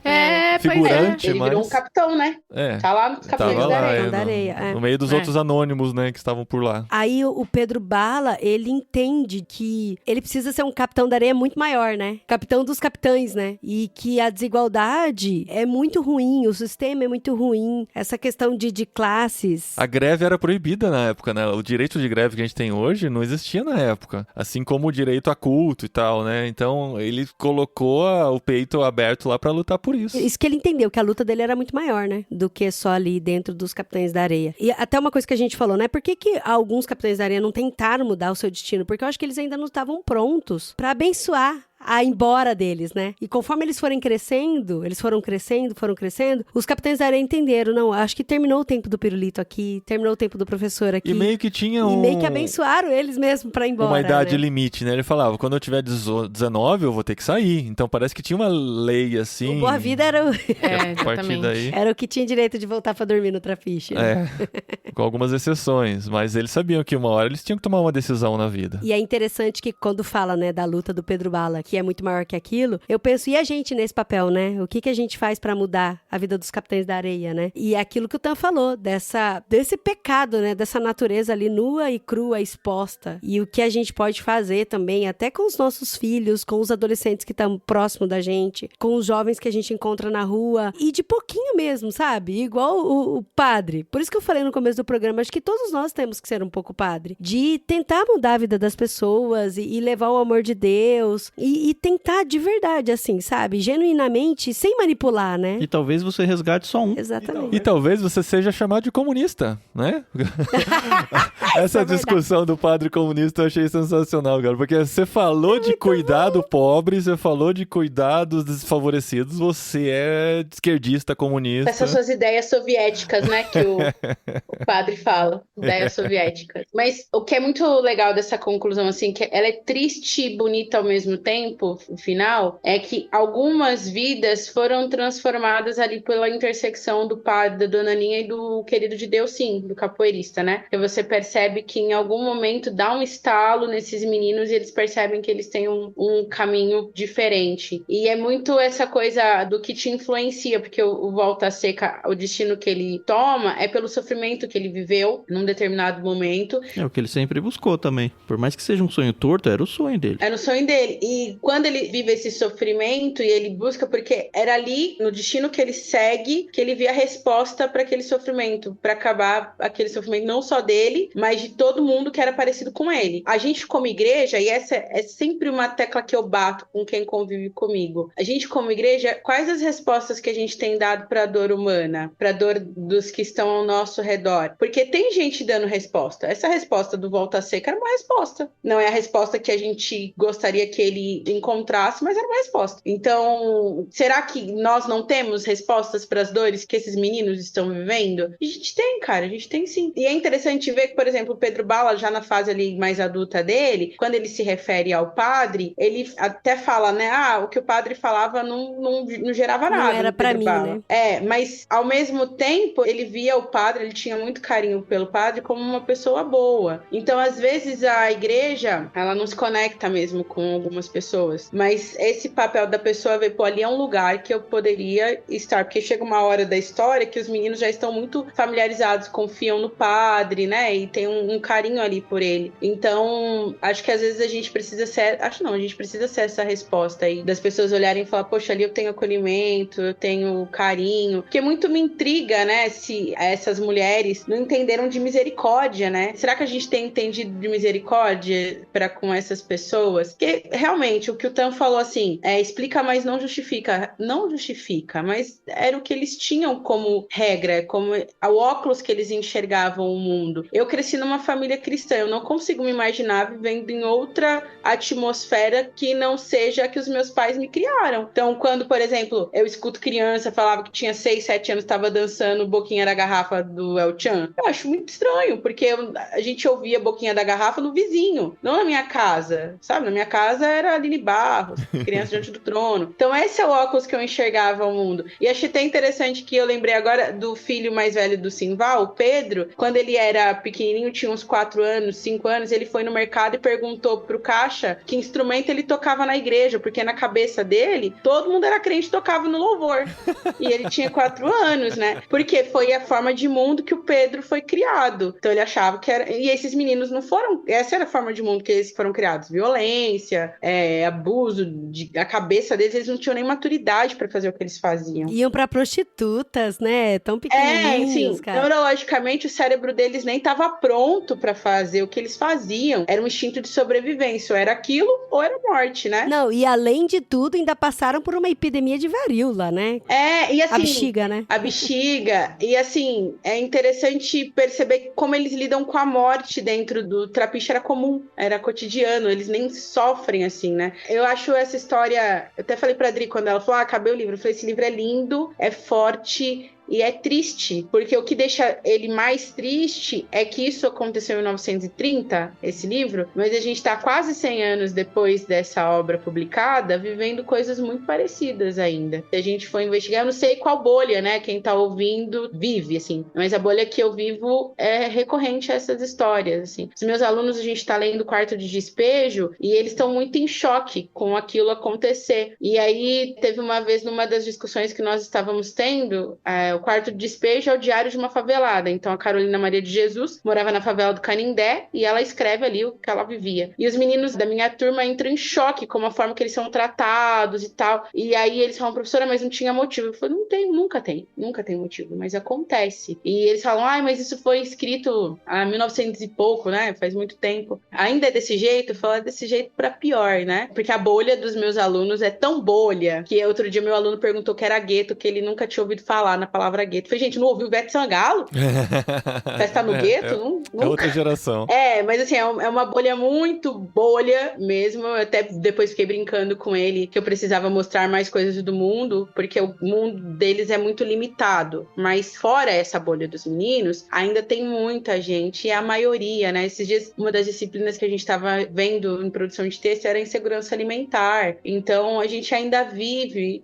figurante, Ele virou um capitão, né? Tá lá nos Capitães da Areia. Da Areia, no meio dos outros anônimos anônimos, né, que estavam por lá. Aí o Pedro Bala, ele entende que ele precisa ser um capitão da areia muito maior, né? Capitão dos capitães, né? E que a desigualdade é muito ruim, o sistema é muito ruim, essa questão de classes. A greve era proibida na época, né? O direito de greve que a gente tem hoje não existia na época. Assim como o direito a culto e tal, né? Então, ele colocou o peito aberto lá pra lutar por isso. Isso que ele entendeu, que a luta dele era muito maior, né? Do que só ali dentro dos Capitães da Areia. E até uma coisa que a gente falou, né? Por que alguns Capitães da Areia não tentaram mudar o seu destino? Porque eu acho que eles ainda não estavam prontos pra abençoar a ir embora deles, né? E conforme eles foram crescendo, os Capitães da Areia entenderam, não, acho que terminou o tempo do pirulito aqui, terminou o tempo do professor aqui. E meio que tinha E meio que abençoaram eles mesmo pra ir embora, uma idade né? limite, né? Ele falava, quando eu tiver 19, eu vou ter que sair. Então parece que tinha uma lei assim. O Boa Vida era o... A partir daí... Era o que tinha direito de voltar pra dormir no trapiche. Né? Com algumas exceções. Mas eles sabiam que uma hora eles tinham que tomar uma decisão na vida. E é interessante que quando fala, né, da luta do Pedro Bala, que é muito maior que aquilo, eu penso, e a gente nesse papel, né? O que a gente faz pra mudar a vida dos Capitães da Areia, né? E é aquilo que o Tan falou, desse pecado, né? Dessa natureza ali nua e crua, exposta. E o que a gente pode fazer também, até com os nossos filhos, com os adolescentes que estão próximo da gente, com os jovens que a gente encontra na rua, e de pouquinho mesmo, sabe? Igual o padre. Por isso que eu falei no começo do programa, acho que todos nós temos que ser um pouco padre. De tentar mudar a vida das pessoas e levar o amor de Deus e tentar de verdade, assim, sabe? Genuinamente, sem manipular, né? E talvez você resgate só um. Exatamente. E talvez você seja chamado de comunista, né? Essa discussão do padre comunista eu achei sensacional, cara. Porque você falou de cuidar do pobre, você falou de cuidar dos desfavorecidos, você é esquerdista, comunista. Essas suas ideias soviéticas, né? Que o padre fala. Ideias soviéticas. Mas o que é muito legal dessa conclusão, assim, que ela é triste e bonita ao mesmo tempo, o final, é que algumas vidas foram transformadas ali pela intersecção do padre, da dona Aninha e do querido de Deus, sim, do capoeirista, né? Que você percebe que em algum momento dá um estalo nesses meninos e eles percebem que eles têm um caminho diferente. E é muito essa coisa do que te influencia, porque o Volta Seca, o destino que ele toma é pelo sofrimento que ele viveu num determinado momento. É o que ele sempre buscou também. Por mais que seja um sonho torto, era o sonho dele. Era o sonho dele. E quando ele vive esse sofrimento e ele busca, porque era ali, no destino que ele segue, que ele via a resposta para aquele sofrimento, para acabar aquele sofrimento não só dele, mas de todo mundo que era parecido com ele. A gente como igreja, e essa é sempre uma tecla que eu bato com quem convive comigo, a gente como igreja, quais as respostas que a gente tem dado para a dor humana, para a dor dos que estão ao nosso redor? Porque tem gente dando resposta. Essa resposta do Volta Seca era uma resposta. Não é a resposta que a gente gostaria que ele encontrasse, mas era uma resposta. Então, será que nós não temos respostas para as dores que esses meninos estão vivendo? A gente tem, cara, a gente tem sim. E é interessante ver que, por exemplo, o Pedro Bala, já na fase ali mais adulta dele, quando ele se refere ao padre, ele até fala, né, o que o padre falava não gerava nada. Não era pra mim, Bala. né? Mas ao mesmo tempo, ele via o padre, ele tinha muito carinho pelo padre como uma pessoa boa. Então, às vezes, a igreja, ela não se conecta mesmo com algumas pessoas, mas esse papel da pessoa ver, pô, ali é um lugar que eu poderia estar, porque chega uma hora da história que os meninos já estão muito familiarizados, confiam no padre, né, e tem um carinho ali por ele. Então, acho que às vezes a gente precisa ser, a gente precisa ser essa resposta aí, das pessoas olharem e falar, poxa, ali eu tenho acolhimento, eu tenho carinho, porque muito me intriga, né, se essas mulheres não entenderam de misericórdia, né, será que a gente tem entendido de misericórdia para com essas pessoas? Porque realmente o que o Tan falou assim, explica, mas não justifica. Não justifica, mas era o que eles tinham como regra, como o óculos que eles enxergavam o mundo. Eu cresci numa família cristã, eu não consigo me imaginar vivendo em outra atmosfera que não seja a que os meus pais me criaram. Então, quando, por exemplo, eu escuto criança falava que tinha 6, 7 anos, estava dançando Boquinha da Garrafa do El Chan, eu acho muito estranho, porque a gente ouvia Boquinha da Garrafa no vizinho, não na minha casa, sabe? Na minha casa era Aline Barros, Criança Diante do Trono. Então esse é o óculos que eu enxergava o mundo. E achei até interessante que eu lembrei agora do filho mais velho do Simval, o Pedro, quando ele era pequenininho, tinha uns 4 anos, 5 anos, ele foi no mercado e perguntou pro caixa que instrumento ele tocava na igreja, porque na cabeça dele, todo mundo era crente e tocava no louvor. E ele tinha 4 anos, né? Porque foi a forma de mundo que Pedro foi criado. Então ele achava que era... E esses meninos não foram... Essa era a forma de mundo que eles foram criados. Violência, abuso, a cabeça deles, eles não tinham nem maturidade pra fazer o que eles faziam. Iam pra prostitutas, né? Tão pequenininhos, cara. Neurologicamente o cérebro deles nem estava pronto pra fazer o que eles faziam. Era um instinto de sobrevivência. Ou era aquilo, ou era morte, né? Não, e além de tudo, ainda passaram por uma epidemia de varíola, né? E assim... A bexiga, né? A bexiga. E assim, é interessante perceber como eles lidam com a morte dentro do Trapiche. Era comum, era cotidiano. Eles nem sofrem assim, né? Eu acho essa história... Eu até falei pra Adri quando ela falou, acabei o livro. Eu falei, esse livro é lindo, é forte... E é triste, porque o que deixa ele mais triste é que isso aconteceu em 1930, esse livro, mas a gente tá quase 100 anos depois dessa obra publicada, vivendo coisas muito parecidas ainda. Se a gente for investigar, eu não sei qual bolha, né, quem tá ouvindo vive, assim, mas a bolha que eu vivo é recorrente a essas histórias, assim. Os meus alunos, a gente tá lendo Quarto de Despejo, e eles estão muito em choque com aquilo acontecer. E aí, teve uma vez, numa das discussões que nós estávamos tendo, o Quarto de Despejo é o diário de uma favelada. Então, a Carolina Maria de Jesus morava na favela do Canindé e ela escreve ali o que ela vivia. E os meninos da minha turma entram em choque com a forma que eles são tratados e tal. E aí eles falam, professora, mas não tinha motivo. Eu falo, não tem, nunca tem motivo, mas acontece. E eles falam, mas isso foi escrito há 1900 e pouco, né? Faz muito tempo. Ainda é desse jeito? Eu falo, é desse jeito pra pior, né? Porque a bolha dos meus alunos é tão bolha que outro dia meu aluno perguntou que era gueto, que ele nunca tinha ouvido falar na palavra gueto. Eu falei, gente, não ouviu Ivete Sangalo? Festa no gueto? É outra geração. Mas assim, é uma bolha muito bolha mesmo. Eu até depois fiquei brincando com ele que eu precisava mostrar mais coisas do mundo, porque o mundo deles é muito limitado. Mas fora essa bolha dos meninos, ainda tem muita gente, e a maioria, né? Esses dias, uma das disciplinas que a gente estava vendo em produção de texto era insegurança alimentar. Então, a gente ainda vive,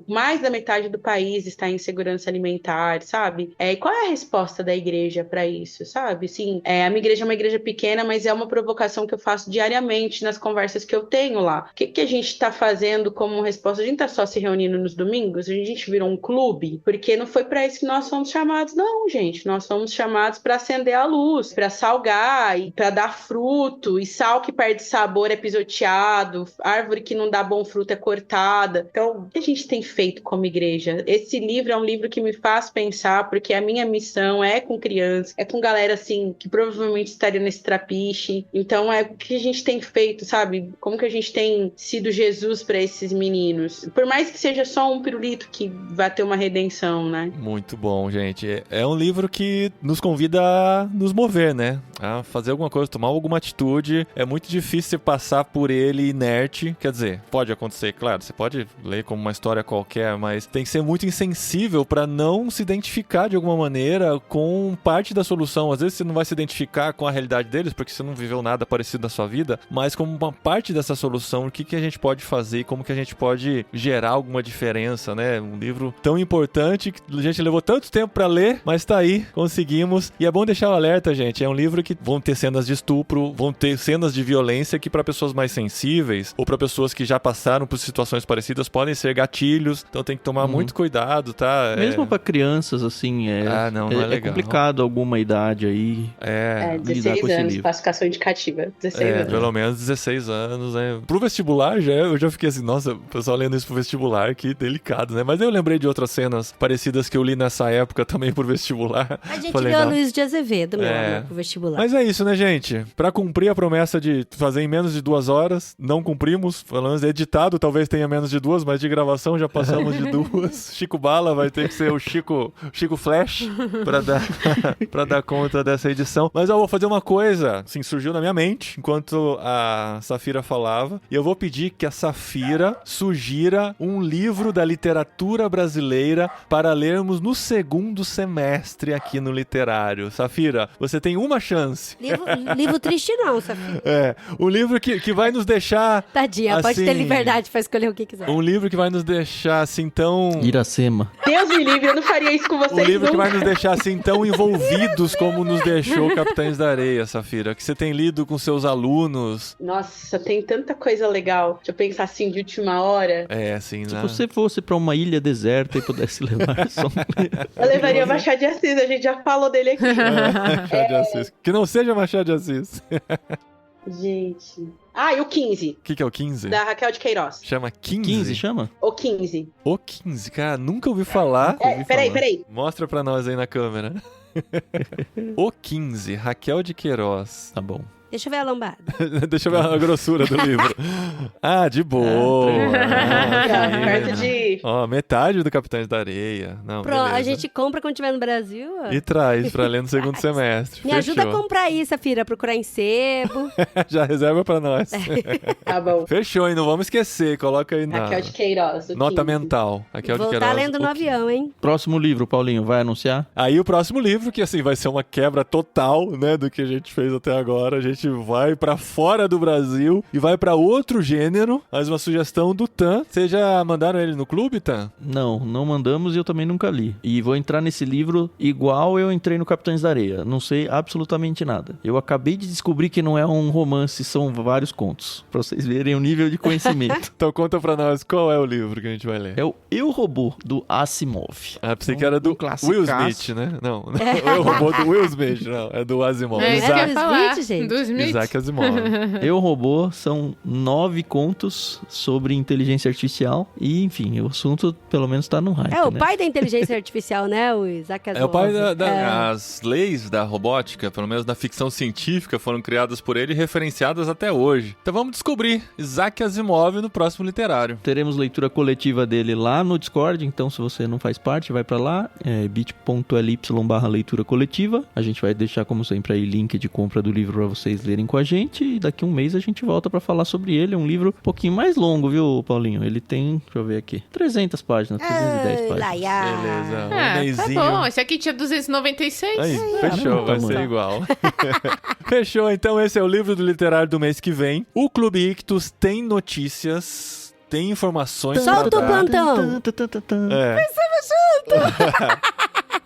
mais da metade do país está em insegurança alimentar, sabe? E qual é a resposta da igreja para isso, sabe? Sim, a minha igreja é uma igreja pequena, mas é uma provocação que eu faço diariamente nas conversas que eu tenho lá. O que a gente está fazendo como resposta? A gente tá só se reunindo nos domingos? A gente virou um clube? Porque não foi para isso que nós fomos chamados, não, gente. Nós fomos chamados para acender a luz, para salgar e para dar fruto, e sal que perde sabor é pisoteado, árvore que não dá bom fruto é cortada. Então, o que a gente tem feito como igreja? Esse livro é um livro que me faz pensar, porque a minha missão é com crianças, é com galera, assim, que provavelmente estaria nesse trapiche. Então, é o que a gente tem feito, sabe? Como que a gente tem sido Jesus para esses meninos? Por mais que seja só um pirulito que vai ter uma redenção, né? Muito bom, gente. É um livro que nos convida a nos mover, né? A fazer alguma coisa, tomar alguma atitude. É muito difícil você passar por ele inerte. Quer dizer, pode acontecer, claro. Você pode ler como uma história qualquer, mas tem que ser muito insensível para não se identificar de alguma maneira com parte da solução. Às vezes você não vai se identificar com a realidade deles, porque você não viveu nada parecido na sua vida, mas como uma parte dessa solução, o que a gente pode fazer e como que a gente pode gerar alguma diferença, né? Um livro tão importante que a gente levou tanto tempo para ler, mas tá aí, conseguimos. E é bom deixar o alerta, gente. É um livro que vão ter cenas de estupro, vão ter cenas de violência que para pessoas mais sensíveis ou para pessoas que já passaram por situações parecidas podem ser gatilhos. Então tem que tomar muito cuidado, tá? Mesmo para crianças, assim, não é legal. É complicado alguma idade aí. 16 anos, classificação indicativa. 16 anos. Pelo menos 16 anos, né? Pro vestibular, eu já fiquei assim, nossa, o pessoal lendo isso pro vestibular, que delicado, né? Mas eu lembrei de outras cenas parecidas que eu li nessa época também pro vestibular. A gente leu Luiz de Azevedo, meu amor, pro vestibular. Mas é isso, né, gente? Pra cumprir a promessa de fazer em menos de 2 horas, não cumprimos. Falando editado, talvez tenha menos de 2, mas de gravação já passamos de 2. Chico Bala vai ter que ser o Chico Flash pra dar conta dessa edição. Mas eu vou fazer uma coisa, assim, surgiu na minha mente enquanto a Safira falava, e eu vou pedir que a Safira sugira um livro da literatura brasileira para lermos no segundo semestre aqui no Literário. Safira, você tem uma chance romance. Livro triste não, Safira. Um livro que vai nos deixar... Tadinha, assim, pode ter liberdade pra escolher o que quiser. Um livro que vai nos deixar, assim, tão... Iracema. Deus me livre, eu não faria isso com vocês. Um livro que nunca. vai nos deixar, assim, tão envolvidos como nos deixou Capitães da Areia, Safira. Que você tem lido com seus alunos. Nossa, tem tanta coisa legal. Deixa eu pensar assim, de última hora. Assim, Se né? você fosse pra uma ilha deserta e pudesse levar só Eu levaria o Machado de Assis, a gente já falou dele aqui. Machado de Assis. Que não seja Machado de Assis. Gente. E o 15, O que é o 15? da Raquel de Queiroz. Chama 15? 15, chama? O 15. O 15, cara, nunca ouvi falar. Peraí. Mostra pra nós aí na câmera. O 15, Raquel de Queiroz. Tá bom. Deixa eu ver a lombada. Deixa eu ver a grossura do livro. De boa. Perto de... Metade do Capitães da Areia. Não, beleza. A gente compra quando estiver no Brasil. Ó. E traz pra ler no segundo semestre. Me ajuda a comprar aí, Safira, procurar em sebo. Já reserva pra nós. Tá bom. Fechou, e não vamos esquecer. Coloca aí na Raquel de Queiroz. o nota 15. mental. Raquel de Vou Queiroz. estar lendo no avião, hein? Próximo livro, Paulinho, vai anunciar? Aí o próximo livro, que assim, vai ser uma quebra total, né, do que a gente fez até agora. A gente vai pra fora do Brasil e vai pra outro gênero. Mais uma sugestão do Tan. Vocês já mandaram ele no clube, Tan? Não mandamos e eu também nunca li. E vou entrar nesse livro igual eu entrei no Capitães da Areia. Não sei absolutamente nada. Eu acabei de descobrir que não é um romance, são vários contos. Pra vocês verem o nível de conhecimento. Então conta pra nós qual é o livro que a gente vai ler. É o Eu, Robô, do Asimov. Pensei que era do Will Smith, né? Não, o robô do Will Smith, não. É do Asimov. É, Isaac Isaac falar. Smith, gente. Do Smith. Isaac Asimov. Eu, Robô são 9 contos sobre inteligência artificial e, enfim, o assunto pelo menos tá no hype, É o né? pai da inteligência artificial, né? O Isaac Asimov. É o pai As leis da robótica, pelo menos na ficção científica, foram criadas por ele e referenciadas até hoje. Então vamos descobrir Isaac Asimov no próximo literário. Teremos leitura coletiva dele lá no Discord, então se você não faz parte, vai pra lá, bit.ly/leitura coletiva. A gente vai deixar, como sempre, aí link de compra do livro pra vocês lerem com a gente e daqui a um mês a gente volta pra falar sobre ele. É um livro um pouquinho mais longo, viu, Paulinho? Ele tem, deixa eu ver aqui, 300 páginas, 310 páginas. Beleza, Tá meizinho. bom. Esse aqui tinha 296. Aí, fechou, vai ser igual. Fechou, então esse é o livro do literário do mês que vem. O Clube Ictus tem notícias, tem informações pra Solta o dar. plantão.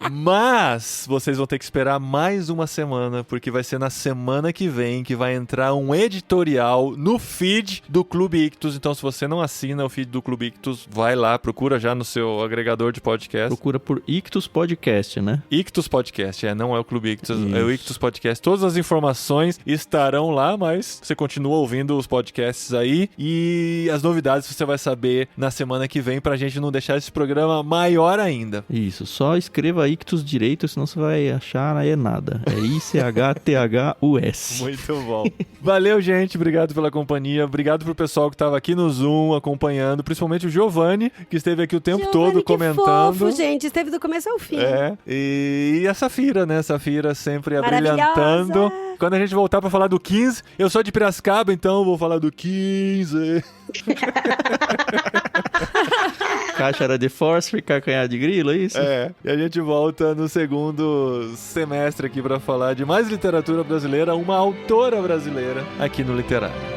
Mas vocês vão ter que esperar mais uma semana, porque vai ser na semana que vem que vai entrar um editorial no feed do Clube Ictus. Então, se você não assina o feed do Clube Ictus, vai lá, procura já no seu agregador de podcast. Procura por Ictus Podcast, né? Ictus Podcast, não é o Clube Ictus, Isso. é o Ictus Podcast. Todas as informações estarão lá, mas você continua ouvindo os podcasts aí e as novidades você vai saber na semana que vem pra gente não deixar esse programa maior ainda. Isso, só escreva Ictus direito, senão você vai achar aí nada. É ICHTHUS. Muito bom. Valeu, gente. Obrigado pela companhia. Obrigado pro pessoal que tava aqui no Zoom acompanhando, principalmente o Giovanni, que esteve aqui o tempo todo comentando. Que fofo, gente. Esteve do começo ao fim. E a Safira, né? Safira sempre Maravilhosa. abrilhantando. Quando a gente voltar pra falar do 15, eu sou de Piracicaba, então eu vou falar do 15. Caixa era de fósforo e carcanhar de grilo, é isso? E a gente volta no segundo semestre aqui pra falar de mais literatura brasileira, uma autora brasileira aqui no Literário.